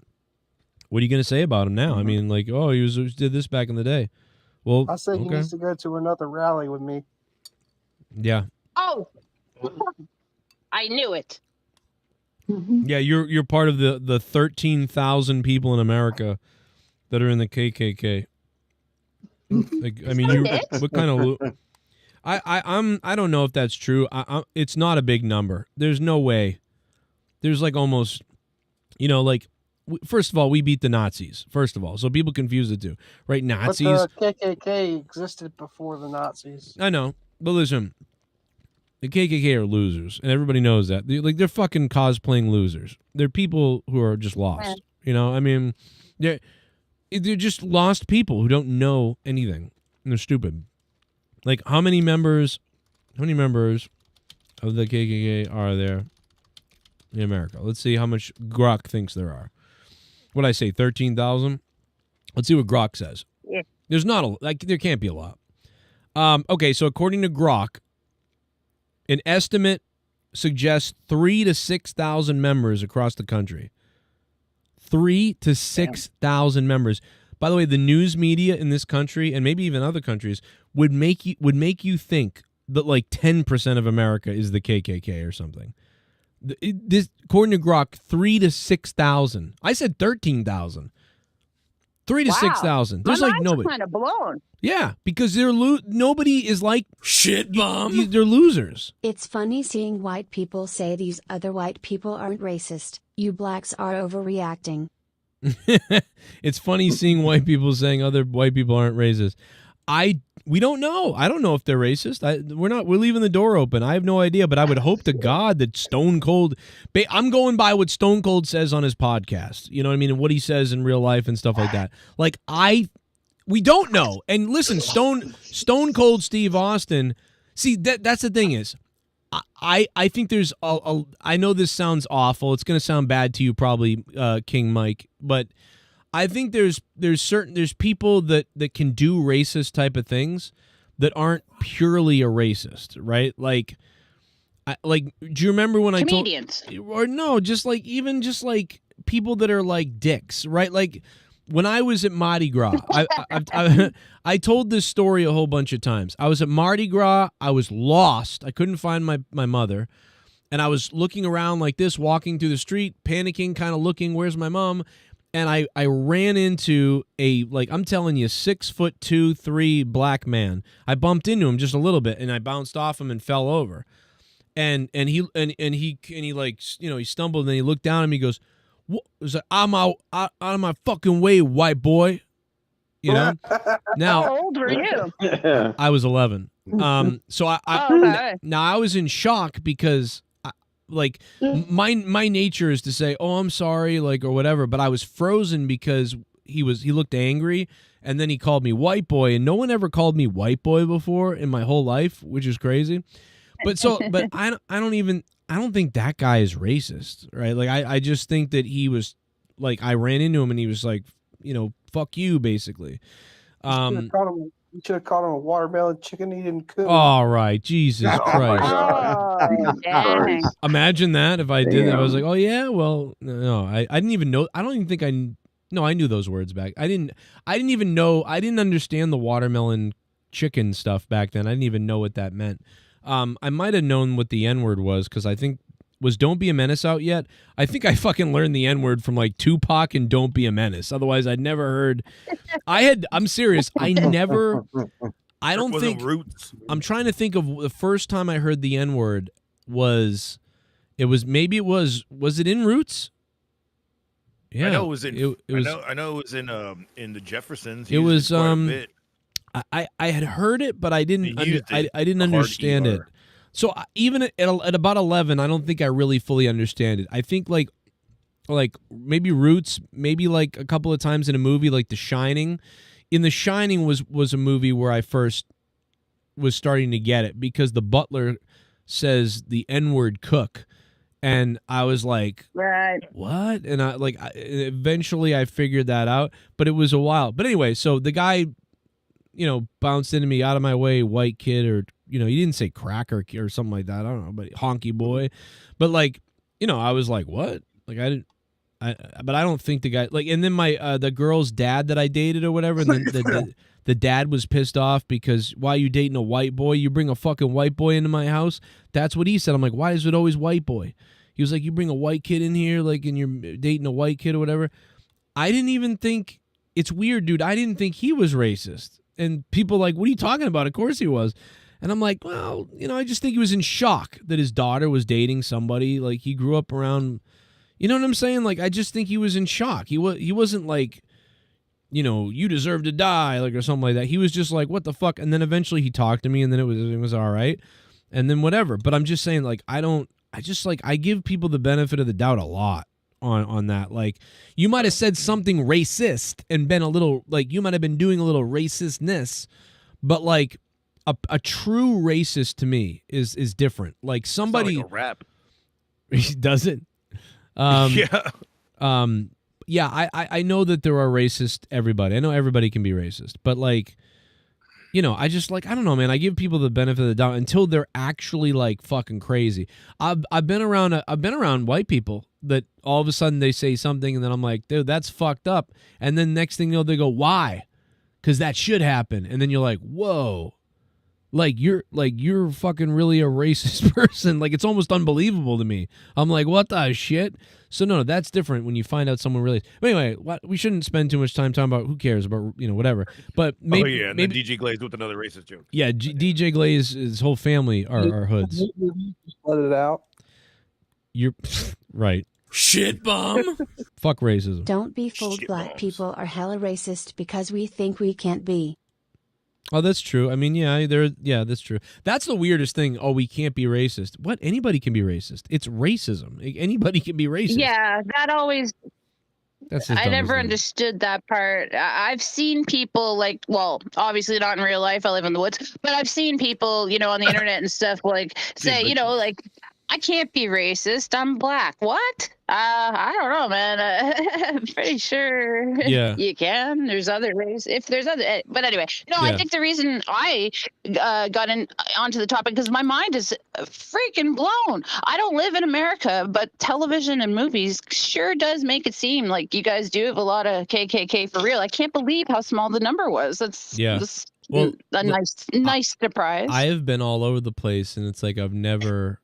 Speaker 1: what are you going to say about him now? Mm-hmm. I mean, like, oh, he did this back in the day. Well,
Speaker 5: I say he needs to go to another rally with me.
Speaker 1: Yeah.
Speaker 3: Oh, I knew it.
Speaker 1: Yeah, you're part of the 13,000 people in America that are in the KKK. Like, I mean, what kind of? I don't know if that's true. It's not a big number. There's no way. There's like almost, like, first of all, we beat the Nazis. First of all, so people confuse the two, right? Nazis.
Speaker 5: But the KKK existed before the Nazis.
Speaker 1: I know, but listen, the KKK are losers, and everybody knows that. They're fucking cosplaying losers. They're people who are just lost. I mean, they're just lost people who don't know anything. And they're stupid. Like, how many members of the KKK are there in America? Let's see how much Grok thinks there are. What'd I say, 13,000? Let's see what Grok says. Yeah. There's not there can't be a lot. Okay, so according to Grok, an estimate suggests 3,000 to 6,000 members across the country. 3,000 to 6,000 members. By the way, the news media in this country and maybe even other countries would make you think that like 10% of America is the KKK or something. This, according to Grok, 3,000 to 6,000. I said 13,000. 3 to 6,000. There's
Speaker 3: My
Speaker 1: like
Speaker 3: mind's
Speaker 1: nobody.
Speaker 3: kind of blown.
Speaker 1: Yeah, because nobody is like
Speaker 9: Shit bomb.
Speaker 1: They're losers.
Speaker 10: It's funny seeing white people say these other white people aren't racist. You blacks are overreacting.
Speaker 1: It's funny seeing white people saying other white people aren't racist. We don't know. I don't know if they're racist. We're leaving the door open. I have no idea, but I would hope to God that Stone Cold. I'm going by what Stone Cold says on his podcast. You know what I mean, and what he says in real life and stuff like that. Like we don't know. And listen, Stone Cold Steve Austin. See, that's the thing is, I think there's I know this sounds awful. It's going to sound bad to you probably, King Mike, but I think there's people that can do racist type of things that aren't purely a racist, right? Like do you remember when
Speaker 3: Comedians.
Speaker 1: or no, just like people that are like dicks, right? Like when I was at Mardi Gras, I told this story a whole bunch of times. I was at Mardi Gras. I was lost. I couldn't find my mother. And I was looking around like this, walking through the street, panicking, kind of looking, where's my mom? And I ran into I'm telling you, 6'2", 3 black man. I bumped into him just a little bit, and I bounced off him and fell over. And he like, you know, he stumbled, and then he looked down at me. He goes, "What?" It was like, "I'm out of my fucking way, white boy." You know. Now,
Speaker 3: how old were you?
Speaker 1: I was 11. So now I was in shock because. My nature is to say, "Oh, I'm sorry," like, or whatever, but I was frozen because he looked angry, and then he called me white boy, and no one ever called me white boy before in my whole life, which is crazy. But I don't think that guy is racist, right? Like I just think that he was like, I ran into him and he was like, you know, fuck you, basically.
Speaker 5: You should have called him a watermelon chicken eating coon.
Speaker 1: All right, Jesus Christ.
Speaker 3: Oh, dang.
Speaker 1: Imagine that if I did that. I was like, oh yeah, well, no, I didn't even know. I don't even think I knew those words back. I didn't even know. I didn't understand the watermelon chicken stuff back then. I didn't even know what that meant. I might have known what the N-word was because I think was "Don't Be a Menace" out yet? I think I fucking learned the N-word from like Tupac and "Don't Be a Menace." Otherwise, I'd never heard. I'm serious. I don't think.
Speaker 8: Roots.
Speaker 1: I'm trying to think of the first time I heard the N-word was it in Roots? Yeah.
Speaker 8: I know it was in. I know it was in the Jeffersons. It was
Speaker 1: I had heard it, but I didn't understand it. So even at about 11, I don't think I really fully understand it. I think like maybe Roots, maybe like a couple of times in a movie like The Shining. In The Shining was a movie where I first was starting to get it because the butler says the N-word cook. And I was like,
Speaker 3: right,
Speaker 1: what? And eventually I figured that out, but it was a while. But anyway, so the guy, you know, bounced into me, "Out of my way, white kid," or, you know, he didn't say cracker or something like that. I don't know, but honky boy. But like, you know, I was like, what? Like but I don't think the guy like, and then my, the girl's dad that I dated or whatever. And then the dad was pissed off because why are you dating a white boy? You bring a fucking white boy into my house. That's what he said. I'm like, why is it always white boy? He was like, you bring a white kid in here, like, and you're dating a white kid or whatever. I didn't even think, it's weird, dude. I didn't think he was racist. And people like, what are you talking about? Of course he was. And I'm like, well, you know, I just think he was in shock that his daughter was dating somebody. Like, he grew up around, you know what I'm saying? Like, I just think he was in shock. He wasn't like, you know, you deserve to die, like, or something like that. He was just like, what the fuck? And then eventually he talked to me, and then it was all right. And then whatever. But I'm just saying, like, I give people the benefit of the doubt a lot on that. Like, you might have said something racist and been a little, like, you might have been doing a little racistness, but like a true racist to me is different. Like somebody
Speaker 8: like a rap.
Speaker 1: Does it? Yeah. I know that there are racist everybody. I know everybody can be racist, but like, you know, I just like, I don't know, man. I give people the benefit of the doubt until they're actually like fucking crazy. I've been around white people that all of a sudden they say something and then I'm like, dude, that's fucked up. And then next thing you know, they go, why? Because that should happen. And then you're like, whoa. Like you're fucking really a racist person. Like, it's almost unbelievable to me. I'm like, what the shit? So no, that's different when you find out someone really. But anyway, we shouldn't spend too much time talking about who cares about whatever. But maybe,
Speaker 8: and
Speaker 1: maybe
Speaker 8: then DJ Glaze with another racist joke.
Speaker 1: Yeah, DJ Glaze, his whole family are hoods.
Speaker 5: Let it out.
Speaker 1: You're right.
Speaker 9: Shit bomb.
Speaker 1: Fuck racism.
Speaker 10: Don't be fooled. Black people are hella racist because we think we can't be.
Speaker 1: Oh, that's true. I mean, yeah, that's true. That's the weirdest thing. Oh, we can't be racist. What? Anybody can be racist. It's racism. Anybody can be racist.
Speaker 3: Yeah, that always.
Speaker 1: That's
Speaker 3: I never understood that part. I've seen people obviously not in real life. I live in the woods, but I've seen people, on the internet and stuff say, I can't be racist. I'm black. What? I don't know, man. I'm pretty sure you can. There's other ways. If there's other, but anyway, I think the reason I got onto the topic because my mind is freaking blown. I don't live in America, but television and movies sure does make it seem like you guys do have a lot of KKK for real. I can't believe how small the number was. That's a nice surprise.
Speaker 1: I have been all over the place, and it's like I've never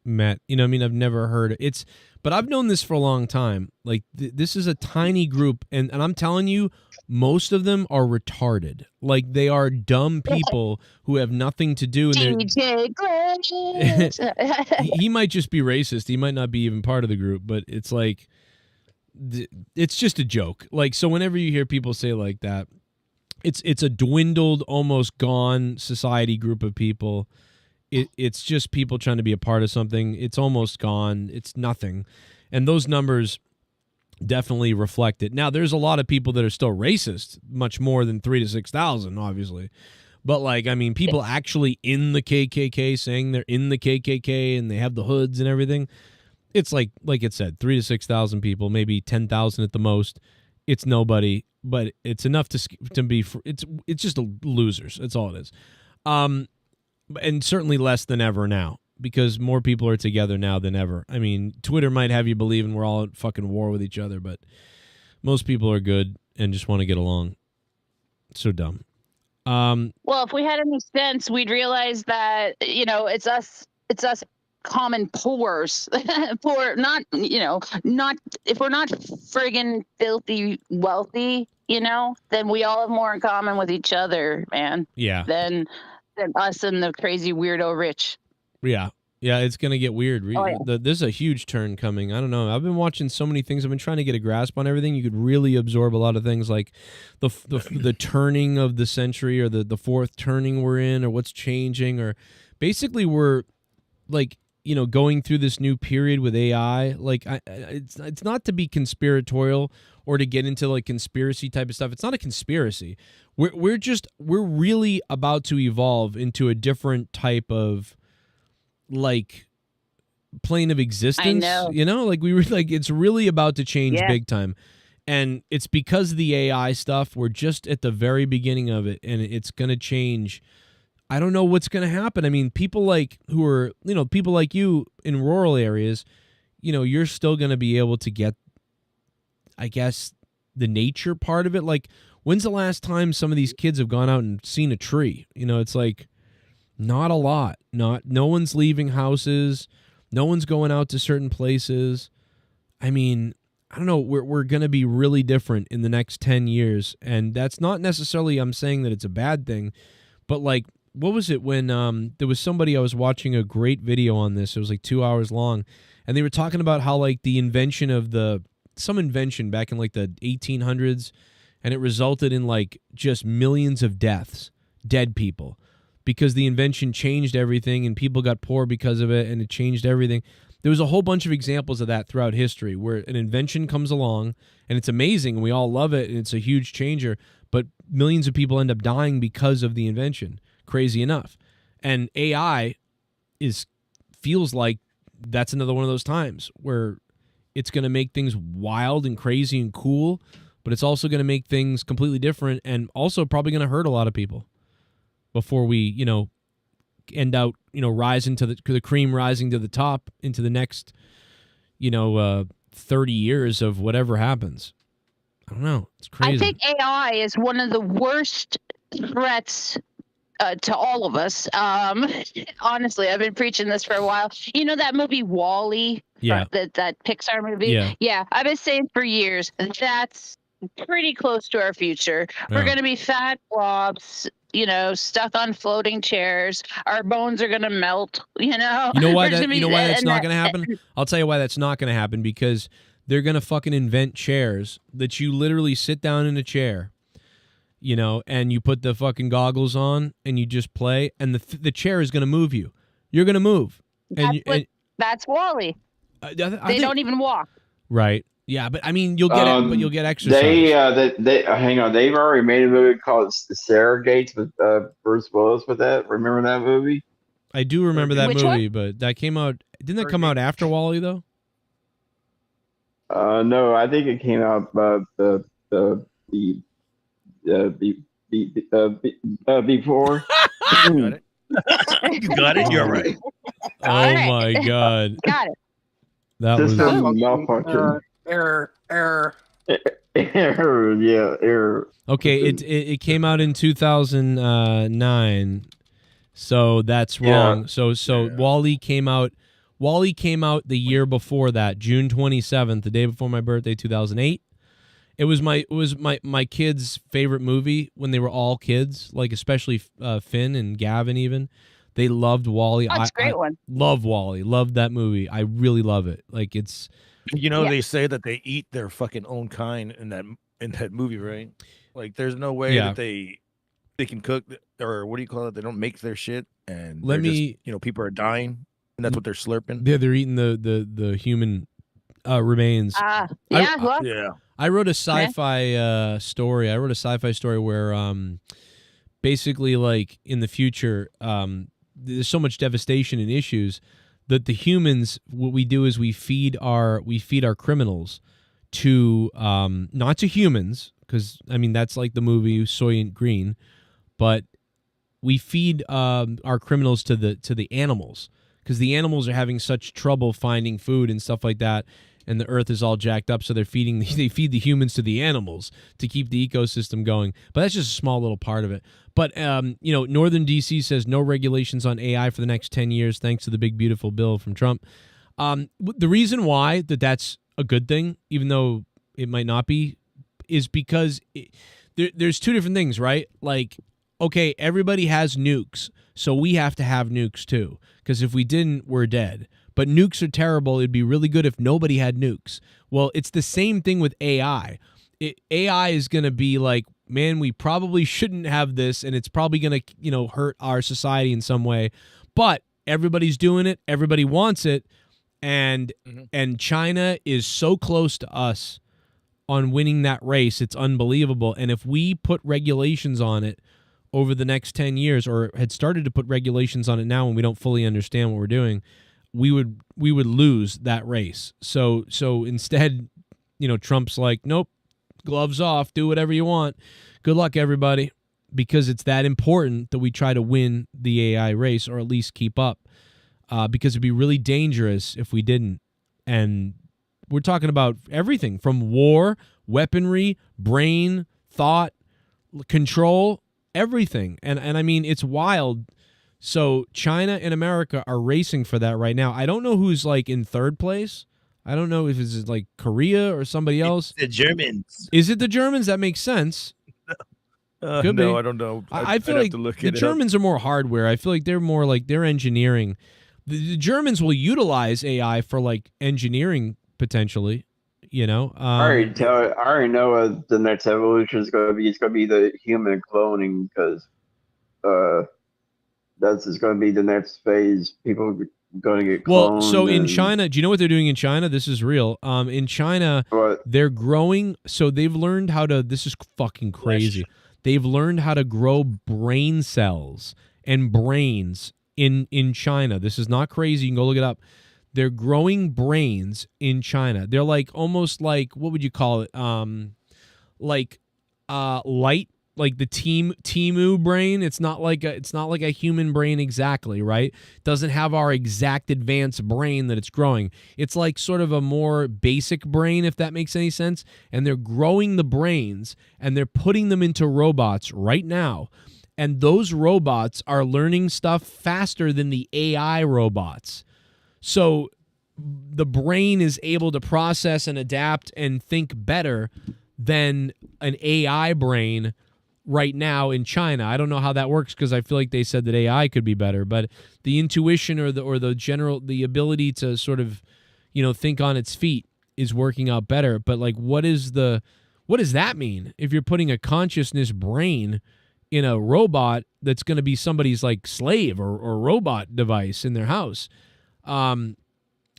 Speaker 1: met, I've never heard it. But I've known this for a long time. Like this is a tiny group, and I'm telling you, most of them are retarded. Like they are dumb people who have nothing to do. And he might just be racist. He might not be even part of the group, but it's like, it's just a joke. Like, so whenever you hear people say like that, it's a dwindled, almost gone society group of people. It's just people trying to be a part of something. It's almost gone. It's nothing. And those numbers definitely reflect it. Now, there's a lot of people that are still racist, much more than 3,000 to 6,000, obviously. But, people actually in the KKK saying they're in the KKK and they have the hoods and everything, it's like it said, 3,000 to 6,000 people, maybe 10,000 at the most. It's nobody, but it's enough to be. It's just losers. That's all it is. And certainly less than ever now, because more people are together now than ever. I mean, Twitter might have you believing we're all at fucking war with each other, but most people are good and just want to get along. So dumb.
Speaker 3: Well, if we had any sense, we'd realize that, it's us common pores. Poor, not if we're not friggin' filthy wealthy, then we all have more in common with each other, man.
Speaker 1: Yeah.
Speaker 3: Than us and the crazy weirdo rich.
Speaker 1: Yeah, it's gonna get weird. There's a huge turn coming. I don't know. I've been watching so many things. I've been trying to get a grasp on everything. You could really absorb a lot of things, like the turning of the century, or the fourth turning we're in, or what's changing, or basically we're going through this new period with AI. It's not to be conspiratorial or to get into conspiracy type of stuff. It's not a conspiracy. We're really about to evolve into a different type of plane of existence.
Speaker 3: I know.
Speaker 1: It's really about to change big time. And it's because of the AI stuff. We're just at the very beginning of it, and it's going to change. I don't know what's going to happen. I mean, people who are, people like you in rural areas, you're still going to be able to get, I guess, the nature part of it. When's the last time some of these kids have gone out and seen a tree? It's not a lot. No one's leaving houses. No one's going out to certain places. I mean, I don't know. We're going to be really different in the next 10 years. And that's not necessarily, I'm saying that it's a bad thing, but what was it when there was somebody, I was watching a great video on this. It was 2 hours long. And they were talking about how the invention of some invention back in the 1800s, and it resulted in just millions of dead people, because the invention changed everything and people got poor because of it, and it changed everything. There was a whole bunch of examples of that throughout history, where an invention comes along and it's amazing and we all love it and it's a huge changer, but millions of people end up dying because of the invention. Crazy enough. And AI feels like that's another one of those times where it's going to make things wild and crazy and cool, but it's also going to make things completely different, and also probably going to hurt a lot of people before we, end out, rising to the cream rising to the top into the next, 30 years of whatever happens. I don't know. It's crazy.
Speaker 3: I think AI is one of the worst threats to all of us. Honestly, I've been preaching this for a while. You know that movie Wall-E?
Speaker 1: Yeah.
Speaker 3: That Pixar movie? Yeah. I've been saying for years that's pretty close to our future. We're going to be fat blobs, stuck on floating chairs. Our bones are going to melt,
Speaker 1: You know why that's not going to happen? I'll tell you why that's not going to happen, because they're going to fucking invent chairs that you literally sit down in a chair, and you put the fucking goggles on and you just play, and the chair is going to move you. You're going to move.
Speaker 3: That's Wall-E. They don't even walk.
Speaker 1: Right. Yeah, but I mean, you'll get it, but you'll get exercise.
Speaker 6: They hang on. They've already made a movie called Sarah Gates with Bruce Willis with that. Remember that movie?
Speaker 1: I do remember that
Speaker 3: Which
Speaker 1: movie,
Speaker 3: one?
Speaker 1: but that came out. Didn't that come out after Wall-E though?
Speaker 6: No, I think it came out before.
Speaker 8: You got it. You got it. You're right.
Speaker 1: Oh my god.
Speaker 3: Got it.
Speaker 1: That was
Speaker 6: malfunction.
Speaker 5: Error.
Speaker 6: Error. Yeah, error.
Speaker 1: Okay, it came out in 2009, so that's wrong. So Wall-E came out. Wall-E came out the year before that, June 27th, the day before my birthday, 2008. It was my kids' favorite movie when they were all kids, like especially Finn and Gavin even. They loved Wall-E.
Speaker 3: Oh, it's a great one.
Speaker 1: Love Wall-E. Loved that movie. I really love it. Like it's.
Speaker 8: They say that they eat their fucking own kind in that movie, right? Like, there's no way that they can cook, or what do you call it? They don't make their shit, and people are dying, and that's what they're slurping.
Speaker 1: Yeah, they're eating the human remains.
Speaker 3: I
Speaker 1: wrote a sci-fi story. I wrote a sci-fi story where basically, like, in the future, there's so much devastation and issues that the humans, what we do is we feed our criminals to not to humans, because I mean that's like the movie Soylent Green, but we feed our criminals to the animals, because the animals are having such trouble finding food and stuff like that, and the earth is all jacked up, so they feed the humans to the animals to keep the ecosystem going. But that's just a small little part of it. But Northern DC says no regulations on AI for the next 10 years, thanks to the big beautiful bill from Trump. The reason why that's a good thing, even though it might not be, is because there's two different things, right? Like, okay, everybody has nukes, so we have to have nukes too, because if we didn't, we're dead. But nukes are terrible. It'd be really good if nobody had nukes. Well, it's the same thing with AI. AI is going to be like, man, we probably shouldn't have this, and it's probably going to, hurt our society in some way. But everybody's doing it. Everybody wants it. And China is so close to us on winning that race. It's unbelievable. And if we put regulations on it over the next 10 years, or had started to put regulations on it now when we don't fully understand what we're doing, we would lose that race. So instead, Trump's like, nope, gloves off, do whatever you want. Good luck, everybody, because it's that important that we try to win the AI race, or at least keep up, because it'd be really dangerous if we didn't. And we're talking about everything from war, weaponry, brain, thought, control, everything. And I mean, it's wild. So China and America are racing for that right now. I don't know who's like in third place. I don't know if it's like Korea or somebody else.
Speaker 8: It's the Germans.
Speaker 1: Is it the Germans? That makes sense.
Speaker 8: Could be. I don't know.
Speaker 1: I feel like the Germans are more hardware. I feel like they're more like they're engineering. The Germans will utilize AI for like engineering potentially. I
Speaker 6: already know what the next evolution is going to be. It's going to be the human cloning, because that's just going to be the next phase. People are going to get cloned.
Speaker 1: Well, so in China, do you know what they're doing in China? This is real. In China, they're growing. So they've learned how to. This is fucking crazy. They've learned how to grow brain cells and brains in China. This is not crazy. You can go look it up. They're growing brains in China. They're like almost like, what would you call it? Light, like the Temu brain. It's not like a human brain exactly, right? It doesn't have our exact advanced brain that it's growing. It's like sort of a more basic brain, if that makes any sense. And they're growing the brains and they're putting them into robots right now. And those robots are learning stuff faster than the AI robots. So the brain is able to process and adapt and think better than an AI brain right now in China. I don't know how that works because I feel like they said that AI could be better, but the intuition or the ability to sort of, think on its feet is working out better. But like, what does that mean if you're putting a consciousness brain in a robot that's going to be somebody's like slave or robot device in their house? And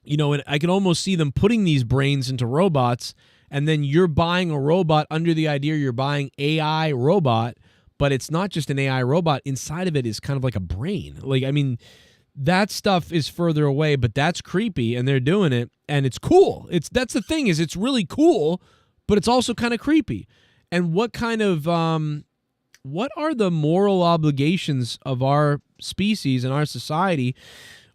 Speaker 1: I can almost see them putting these brains into robots, and then you're buying a robot under the idea you're buying AI robot, but it's not just an AI robot. Inside of it is kind of like a brain. Like, I mean, that stuff is further away, but that's creepy, and they're doing it, and it's cool. That's the thing, is it's really cool, but it's also kind of creepy. And what kind of what are the moral obligations of our species and our society?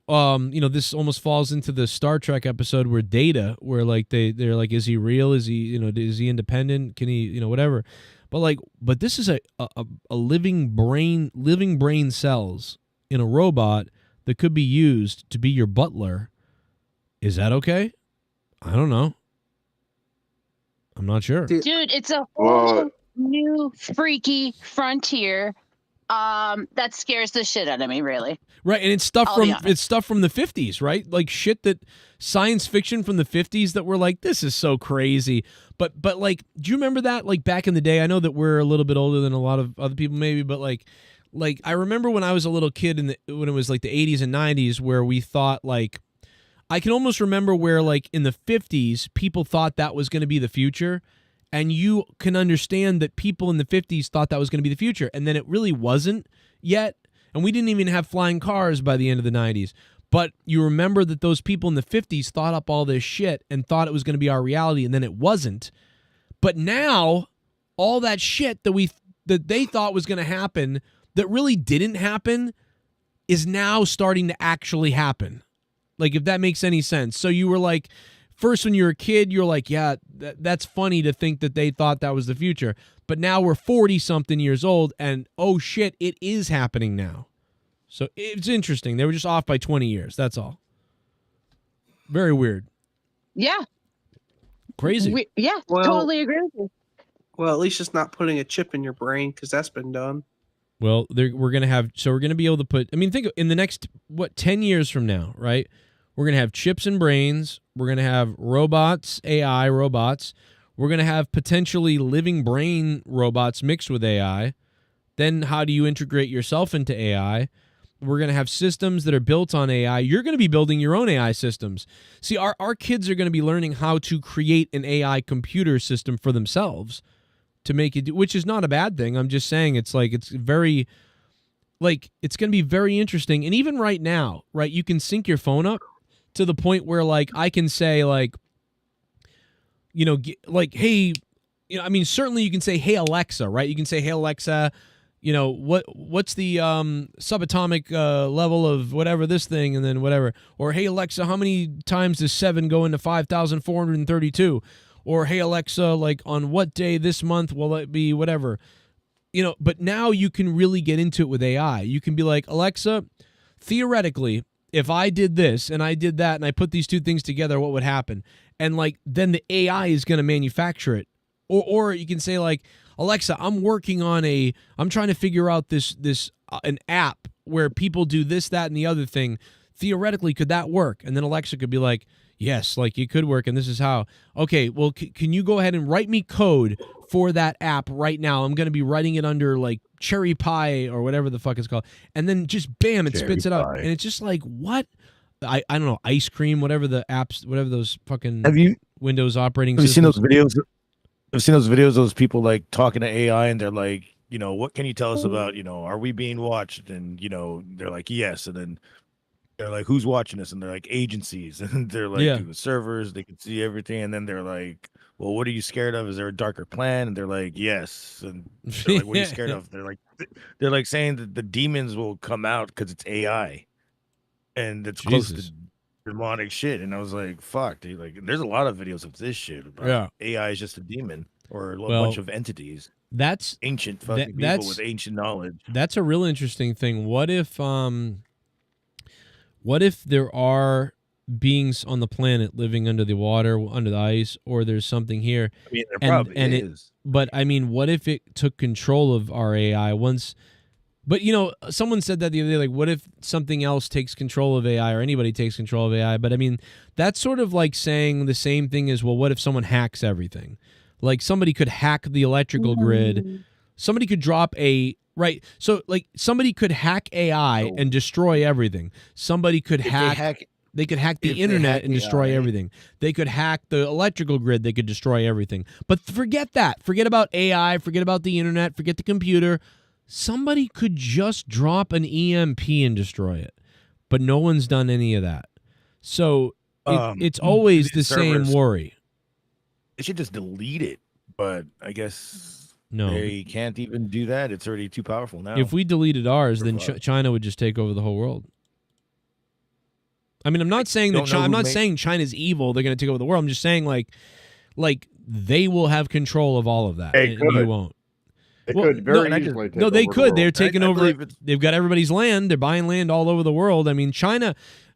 Speaker 1: This almost falls into the Star Trek episode where Data, where like they're like, is he real? Is he, is he independent? Can he, whatever. But this is a living brain cells in a robot that could be used to be your butler. Is that okay? I don't know. I'm not sure.
Speaker 3: Dude, it's a whole new freaky frontier. That scares the shit out of me, really.
Speaker 1: Right, and it's stuff from the 50s, right? Like shit that science fiction from the 50s that we're like, this is so crazy. But like, do you remember that? Like back in the day, I know that we're a little bit older than a lot of other people maybe, but like I remember when I was a little kid when it was like the 80s and 90s, where we thought like, I can almost remember where like in the 50s people thought that was going to be the future. And you can understand that people in the 50s thought that was going to be the future. And then it really wasn't yet. And we didn't even have flying cars by the end of the 90s. But you remember that those people in the 50s thought up all this shit and thought it was going to be our reality, and then it wasn't. But now, all that shit that they thought was going to happen that really didn't happen is now starting to actually happen. Like, if that makes any sense. So you were like, first, when you were a kid, you're like, yeah, that's funny to think that they thought that was the future. But now we're 40-something years old, and oh shit, it is happening now. So it's interesting. They were just off by 20 years. That's all. Very weird.
Speaker 3: Yeah.
Speaker 1: Crazy.
Speaker 3: Totally agree with you.
Speaker 5: Well, at least it's not putting a chip in your brain, because that's been done.
Speaker 1: Well, we're going to be able to put, think in the next, 10 years from now, right? We're going to have chips and brains. We're going to have robots, AI robots. We're going to have potentially living brain robots mixed with AI. Then how do you integrate yourself into AI? We're going to have systems that are built on AI. You're going to be building your own AI systems. See, our kids are going to be learning how to create an AI computer system for themselves to make it, which is not a bad thing. I'm just saying it's going to be very interesting. And even right now, right, you can sync your phone up to the point where like I can say like, hey, certainly you can say, hey, Alexa, right? You can say, hey, Alexa, what's the subatomic level of whatever this thing, and then whatever. Or, hey, Alexa, how many times does 7 go into 5,432? Or, hey, Alexa, like on what day this month will it be whatever? But now you can really get into it with AI. You can be like, Alexa, theoretically, if I did this and I did that and I put these two things together, what would happen? And like, then the AI is going to manufacture it. Or you can say like, Alexa, I'm trying to figure out an app where people do this, that, and the other thing. Theoretically, could that work? And then Alexa could be like, yes, like it could work, and this is how. Okay, well, can you go ahead and write me code for that app right now? I'm going to be writing it under like Cherry Pie or whatever the fuck it's called. And then just bam, it spits it out. And it's just like, what? I don't know, ice cream, whatever the apps, whatever those fucking Windows operating systems.
Speaker 8: Have you seen those videos? I've seen those videos of those people like talking to AI, and they're like, what can you tell us about, are we being watched? And, they're like, yes. And then they're like, who's watching us? And they're like, agencies. And they're like, the servers, they can see everything. And then they're like, well, what are you scared of? Is there a darker plan? And they're like, yes. And they're like, what are you scared of? They're like saying that the demons will come out because it's AI. And it's close to demonic shit. And I was like, fuck, dude. Like, there's a lot of videos of this shit about AI is just a demon. or a bunch of entities.
Speaker 1: That's
Speaker 8: ancient fucking people with ancient knowledge.
Speaker 1: That's a real interesting thing. What if there are beings on the planet living under the water, under the ice, or there's something here?
Speaker 8: I mean, there probably is.
Speaker 1: But I mean, what if it took control of our AI once? But someone said that the other day, like, what if something else takes control of AI, or anybody takes control of AI? But I mean, that's sort of like saying the same thing as, well, what if someone hacks everything? Like, somebody could hack the electrical grid. Somebody could drop right. So like, somebody could hack AI and destroy everything. Somebody could they could hack the internet and destroy everything. They could hack the electrical grid. They could destroy everything. But forget that. Forget about AI. Forget about the internet. Forget the computer. Somebody could just drop an EMP and destroy it. But no one's done any of that. So it's always the same worry.
Speaker 8: They should just delete it. But I guess
Speaker 1: no,
Speaker 8: they can't even do that. It's already too powerful now.
Speaker 1: If we deleted ours, then China would just take over the whole world. I mean, I'm not saying saying China's evil. They're going to take over the world. I'm just saying like they will have control of all of that, and you won't.
Speaker 12: They could very easily take over
Speaker 1: they could.
Speaker 12: The
Speaker 1: They're taking over. They've got everybody's land. They're buying land all over the world. I mean, China.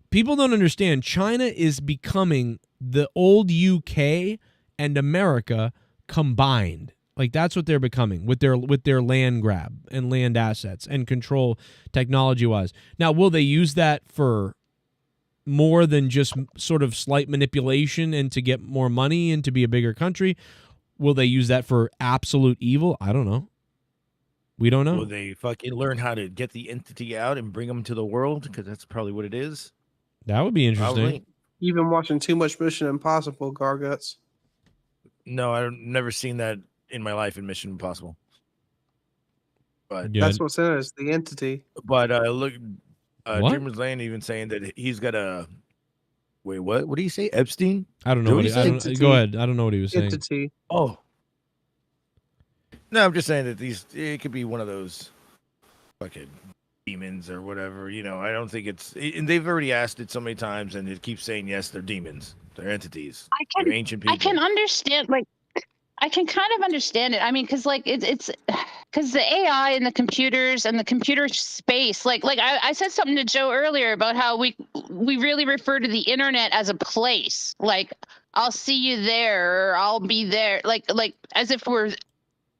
Speaker 1: People don't understand. China is becoming the old UK and America combined. Like, that's what they're becoming with their land grab and land assets and control technology-wise. Now, will they use that for more than just sort of slight manipulation and to get more money and to be a bigger country? Will they use that for absolute evil? I don't know. We don't know.
Speaker 8: Will they fucking learn how to get the entity out and bring them to the world? Because that's probably what it is.
Speaker 1: That would be interesting.
Speaker 8: Probably.
Speaker 5: You've been watching too much Mission Impossible, Garguts.
Speaker 8: No, I've never seen that in my life in Mission Impossible. But
Speaker 5: that's what's in it, is the entity.
Speaker 8: But look, Dreamer's Lane even saying that he's got a... Wait, what? What did he say? Epstein?
Speaker 1: I don't know. Go ahead. I don't know what he was saying.
Speaker 5: Entity.
Speaker 8: Oh. No, I'm just saying that it could be one of those fucking demons or whatever. I don't think it's... And they've already asked it so many times, and it keeps saying, yes, they're demons. They're entities. They're ancient people.
Speaker 3: I can understand, I can kind of understand it. I mean, because it's because the AI and the computers and the computer space, I said something to Joe earlier about how we really refer to the internet as a place. Like, I'll see you there, or I'll be there, like as if we're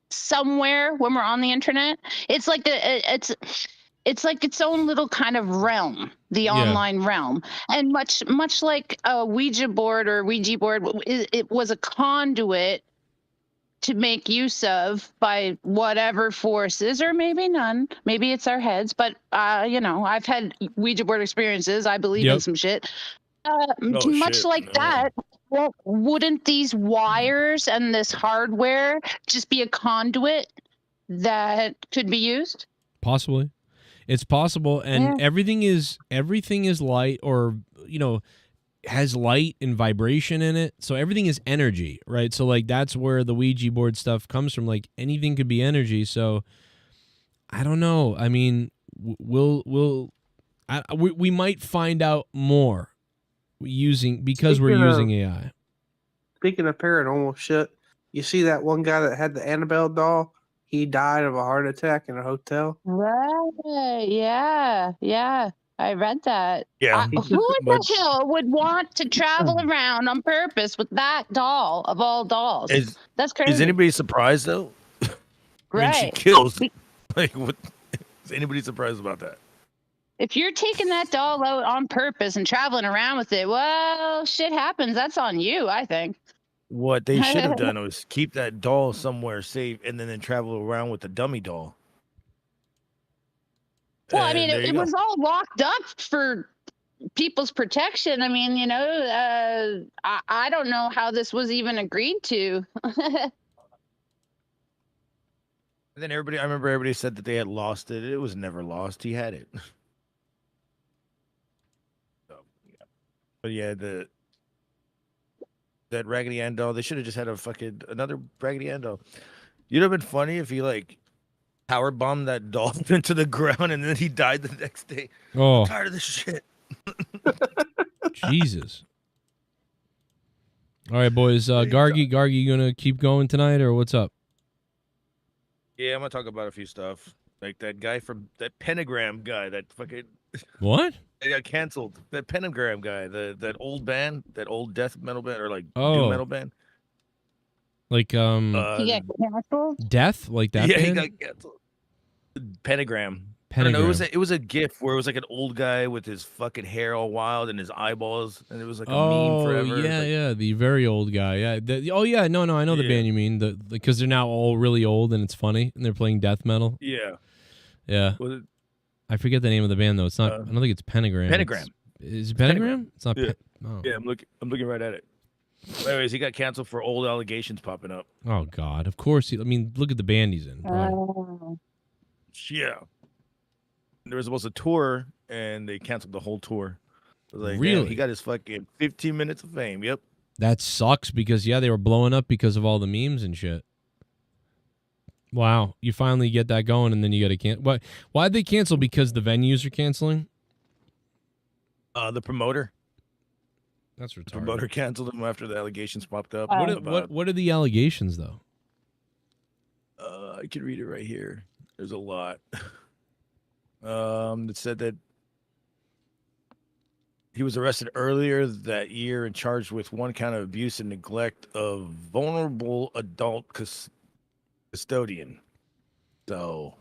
Speaker 3: somewhere when we're on the internet. It's like it's like its own little kind of realm, the online realm. And much like a Ouija board, it was a conduit to make use of by whatever forces, or maybe none. Maybe it's our heads, but I've had Ouija board experiences. I believe in some shit. That, well, wouldn't these wires and this hardware just be a conduit that could be used?
Speaker 1: Possibly. It's possible, and everything is light, or has light and vibration in it. So everything is energy, right? So that's where the Ouija board stuff comes from. Like, anything could be energy. So I don't know. I mean, we might find out more we're using AI.
Speaker 5: Speaking of paranormal shit, you see that one guy that had the Annabelle doll? He died of a heart attack in a hotel.
Speaker 3: Right. Yeah. I read that.
Speaker 8: Yeah.
Speaker 3: Who in the hell would want to travel around on purpose with that doll of all dolls? That's crazy.
Speaker 8: Is anybody surprised though?
Speaker 3: Right.
Speaker 8: I mean, she kills. What? Is anybody surprised about that?
Speaker 3: If you're taking that doll out on purpose and traveling around with it, well, shit happens. That's on you, I think.
Speaker 8: What they should have done was keep that doll somewhere safe and then travel around with the dummy doll.
Speaker 3: Well, I mean, it was all locked up for people's protection. I mean, I don't know how this was even agreed to.
Speaker 8: And then I remember everybody said that they had lost it. It was never lost. He had it. So, yeah. But yeah, that Raggedy Ann doll, they should have just had another Raggedy Ann doll. You'd have been funny if he power bombed that doll into the ground and then he died the next day.
Speaker 1: Oh,
Speaker 8: I'm tired of this shit.
Speaker 1: Jesus. All right, boys. Gargi, you gonna keep going tonight, or what's up?
Speaker 8: Yeah, I'm gonna talk about a few stuff. Like that guy from that Pentagram guy, that fucking
Speaker 1: What?
Speaker 8: They got canceled. That Pentagram guy, that old band, that old death metal band or like
Speaker 1: Oh.
Speaker 8: doom metal band.
Speaker 1: Like
Speaker 3: He got canceled?
Speaker 1: Death, like that
Speaker 8: Yeah,
Speaker 1: band?
Speaker 8: he got canceled. Pentagram.
Speaker 1: Pentagram.
Speaker 8: I don't know, it was a GIF where it was like an old guy with his fucking hair all wild and his eyeballs, and it was like a meme forever.
Speaker 1: Yeah,
Speaker 8: Like,
Speaker 1: yeah, the very old guy. Yeah. Yeah, no, I know the band you mean. Because they're now all really old and it's funny and they're playing death metal.
Speaker 8: yeah.
Speaker 1: Yeah.
Speaker 8: Was it,
Speaker 1: I forget the name of the band though. It's not. I don't think it's Pentagram.
Speaker 8: Pentagram.
Speaker 1: Is it Pentagram? It's not.
Speaker 8: Yeah.
Speaker 1: Oh.
Speaker 8: Yeah, I'm looking right at it. Anyways, he got canceled for old allegations popping up.
Speaker 1: Oh God! Of course. I mean, look at the band he's in. Bro.
Speaker 8: Yeah. They were supposed to tour, and they canceled the whole tour. I was like,
Speaker 1: Really?
Speaker 8: damn, he got his fucking 15 minutes of fame. Yep.
Speaker 1: That sucks because they were blowing up because of all the memes and shit. Wow, you finally get that going, and then you got to cancel. Why'd they cancel? Because the venues are canceling.
Speaker 8: The promoter.
Speaker 1: That's retarded.
Speaker 8: The promoter canceled him after the allegations popped up.
Speaker 1: What are the allegations though?
Speaker 8: I can read it right here. There's a lot. It said that he was arrested earlier that year and charged with one count of abuse and neglect of vulnerable adult custodian. So,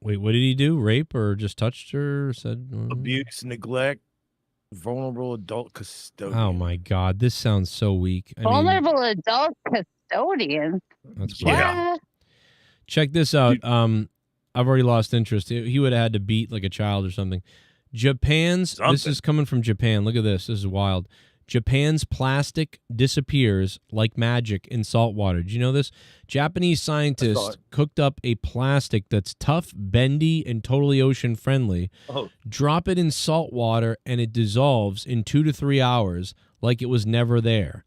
Speaker 1: wait, what did he do? Rape or just touched her? Or said
Speaker 8: abuse, neglect, vulnerable adult custodian.
Speaker 1: Oh my God, this sounds so weak.
Speaker 3: Vulnerable adult custodian.
Speaker 1: That's
Speaker 8: yeah.
Speaker 1: Check this out. I've already lost interest. He would have had to beat like a child or something. This is coming from Japan. Look at this. This is wild. Japan's plastic disappears like magic in salt water. Did you know this? Japanese scientists cooked up a plastic that's tough, bendy, and totally ocean friendly.
Speaker 8: Oh.
Speaker 1: Drop it in salt water and it dissolves in 2 to 3 hours like it was never there.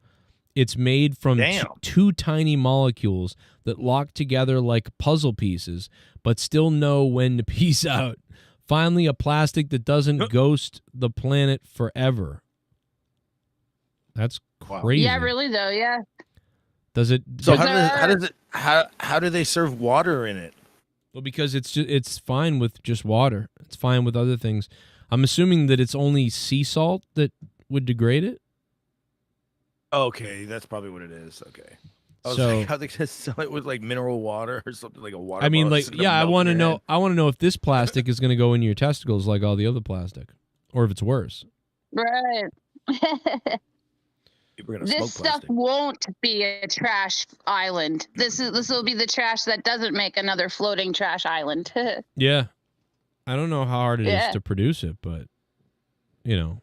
Speaker 1: It's made from two tiny molecules that lock together like puzzle pieces, but still know when to piece out. Finally, a plastic that doesn't ghost the planet forever. That's crazy.
Speaker 3: Yeah, really though. Yeah.
Speaker 1: Does it?
Speaker 8: So how do they serve water in it?
Speaker 1: Well, because it's fine with just water. It's fine with other things. I'm assuming that it's only sea salt that would degrade it.
Speaker 8: Okay, that's probably what it is. Okay. How they just sell it with like mineral water or something like a water.
Speaker 1: I mean, I want to know. I want to know if this plastic is going to go in your testicles like all the other plastic, or if it's worse.
Speaker 3: Right. This stuff won't be a trash island. This will be the trash that doesn't make another floating trash island.
Speaker 1: Yeah, I don't know how hard it is to produce it, but yeah,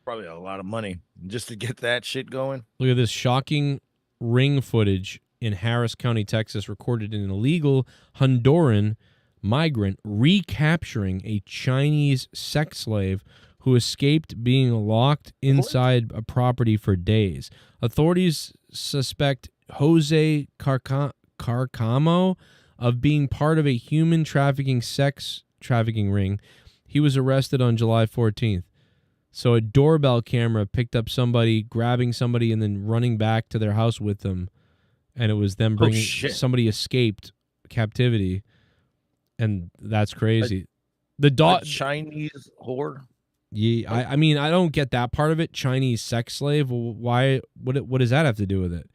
Speaker 8: probably a lot of money just to get that shit going.
Speaker 1: Look at this shocking ring footage in Harris County, Texas, recorded an illegal Honduran migrant recapturing a Chinese sex slave who escaped being locked inside a property for days. Authorities suspect Jose Carcamo of being part of a human sex trafficking ring. He was arrested on July 14th. So a doorbell camera picked up somebody grabbing somebody and then running back to their house with them, and it was them bringing somebody escaped captivity, and that's crazy. The
Speaker 8: Chinese whore.
Speaker 1: Yeah, I mean, I don't get that part of it. Chinese sex slave. Why? What does that have to do with it?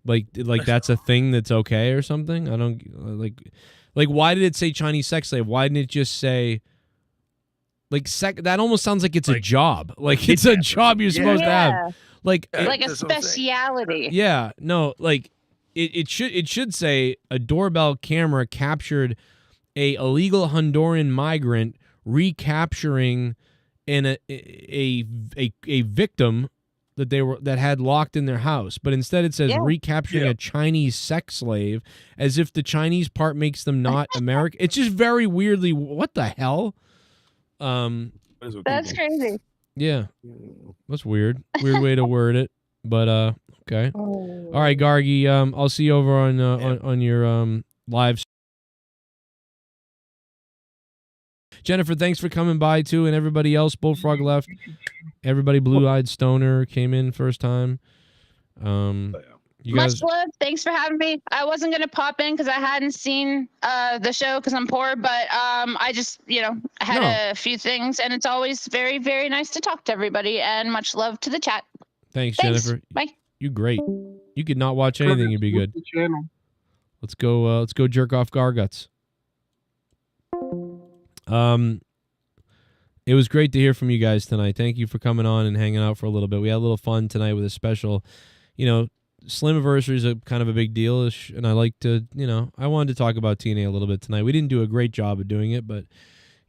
Speaker 1: Like that's a thing that's okay or something? I don't like. Why did it say Chinese sex slave? Why didn't it just say that? Almost sounds like it's a job. Like it's a job you're supposed to have. Like
Speaker 3: a speciality.
Speaker 1: Yeah. No. Like it should say a doorbell camera captured a illegal Honduran migrant recapturing a victim that had locked in their house, but instead it says recapturing a Chinese sex slave, as if the Chinese part makes them not American. It's just very weirdly, what the hell?
Speaker 3: That's crazy.
Speaker 1: Yeah, that's weird. Weird way to word it, but okay. All right, Gargi. I'll see you over on your live. Jennifer, thanks for coming by too, and everybody else. Bullfrog left. Everybody, Blue-Eyed Stoner came in first time.
Speaker 3: Much love. Thanks for having me. I wasn't gonna pop in because I hadn't seen the show because I'm poor, but I just had a few things, and it's always very, very nice to talk to everybody. And much love to the chat.
Speaker 1: Thanks. Jennifer.
Speaker 3: Bye.
Speaker 1: You great. You could not watch anything, you'd be good. Let's go jerk off Garguts. It was great to hear from you guys tonight. Thank you for coming on and hanging out for a little bit. We had a little fun tonight with a special, Slammiversary is a kind of a big deal, and I like to, I wanted to talk about TNA a little bit tonight. We didn't do a great job of doing it, but,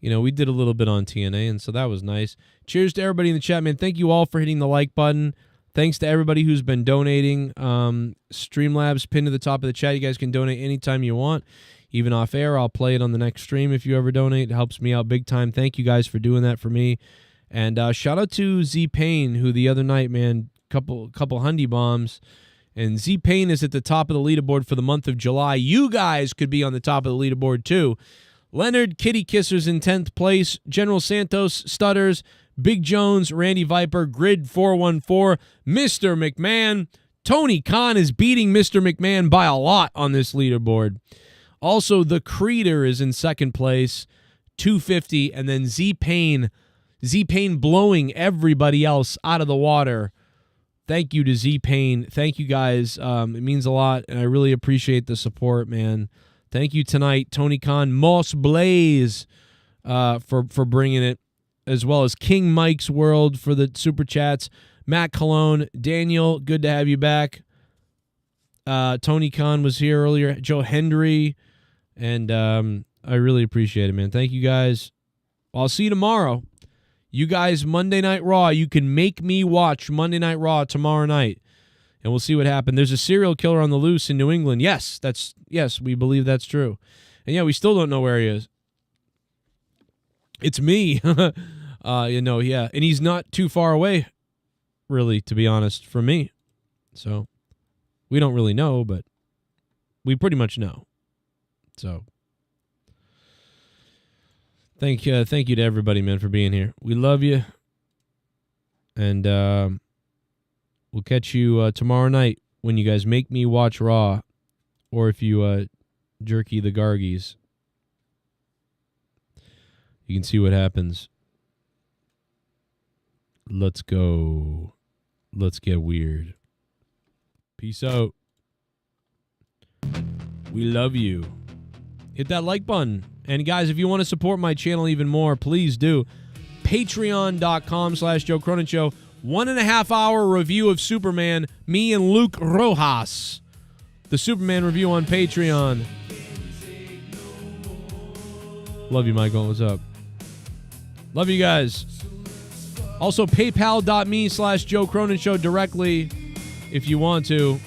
Speaker 1: we did a little bit on TNA, and so that was nice. Cheers to everybody in the chat, man. Thank you all for hitting the like button. Thanks to everybody who's been donating. Streamlabs pinned to the top of the chat. You guys can donate anytime you want, even off air. I'll play it on the next stream if you ever donate. It helps me out big time. Thank you guys for doing that for me. And shout out to Z Payne, who the other night, man, couple hundy bombs. And Z Payne is at the top of the leaderboard for the month of July. You guys could be on the top of the leaderboard too. Leonard Kitty Kissers in 10th place. General Santos Stutters. Big Jones, Randy Viper, Grid 414, Mr. McMahon. Tony Khan is beating Mr. McMahon by a lot on this leaderboard. Also, the Creeder is in 2nd place, 250, and then Z Payne blowing everybody else out of the water. Thank you to Z Payne. Thank you guys. It means a lot, and I really appreciate the support, man. Thank you tonight, Tony Khan, Moss Blaze, for bringing it, as well as King Mike's World for the Super Chats. Matt Colon, Daniel, good to have you back. Tony Khan was here earlier. Joe Hendry, and I really appreciate it, man. Thank you guys. I'll see you tomorrow. You guys, Monday Night Raw. You can make me watch Monday Night Raw tomorrow night, and we'll see what happens. There's a serial killer on the loose in New England. Yes, we believe that's true. And yeah, we still don't know where he is. It's me. Yeah. And he's not too far away, really, to be honest, from me. So we don't really know, but we pretty much know. So thank you to everybody, man, for being here. We love you. And we'll catch you tomorrow night when you guys make me watch Raw, or if you jerky the Gargies. You can see what happens. Let's go. Let's get weird. Peace out. We love you. Hit that like button. And guys, if you want to support my channel even more, please do. Patreon.com/Joe Cronin Show. 1.5 hour review of Superman. Me and Luke Rojas. The Superman review on Patreon. Love you, Michael. What's up? Love you guys. Also, paypal.me/Joe Cronin Show directly if you want to.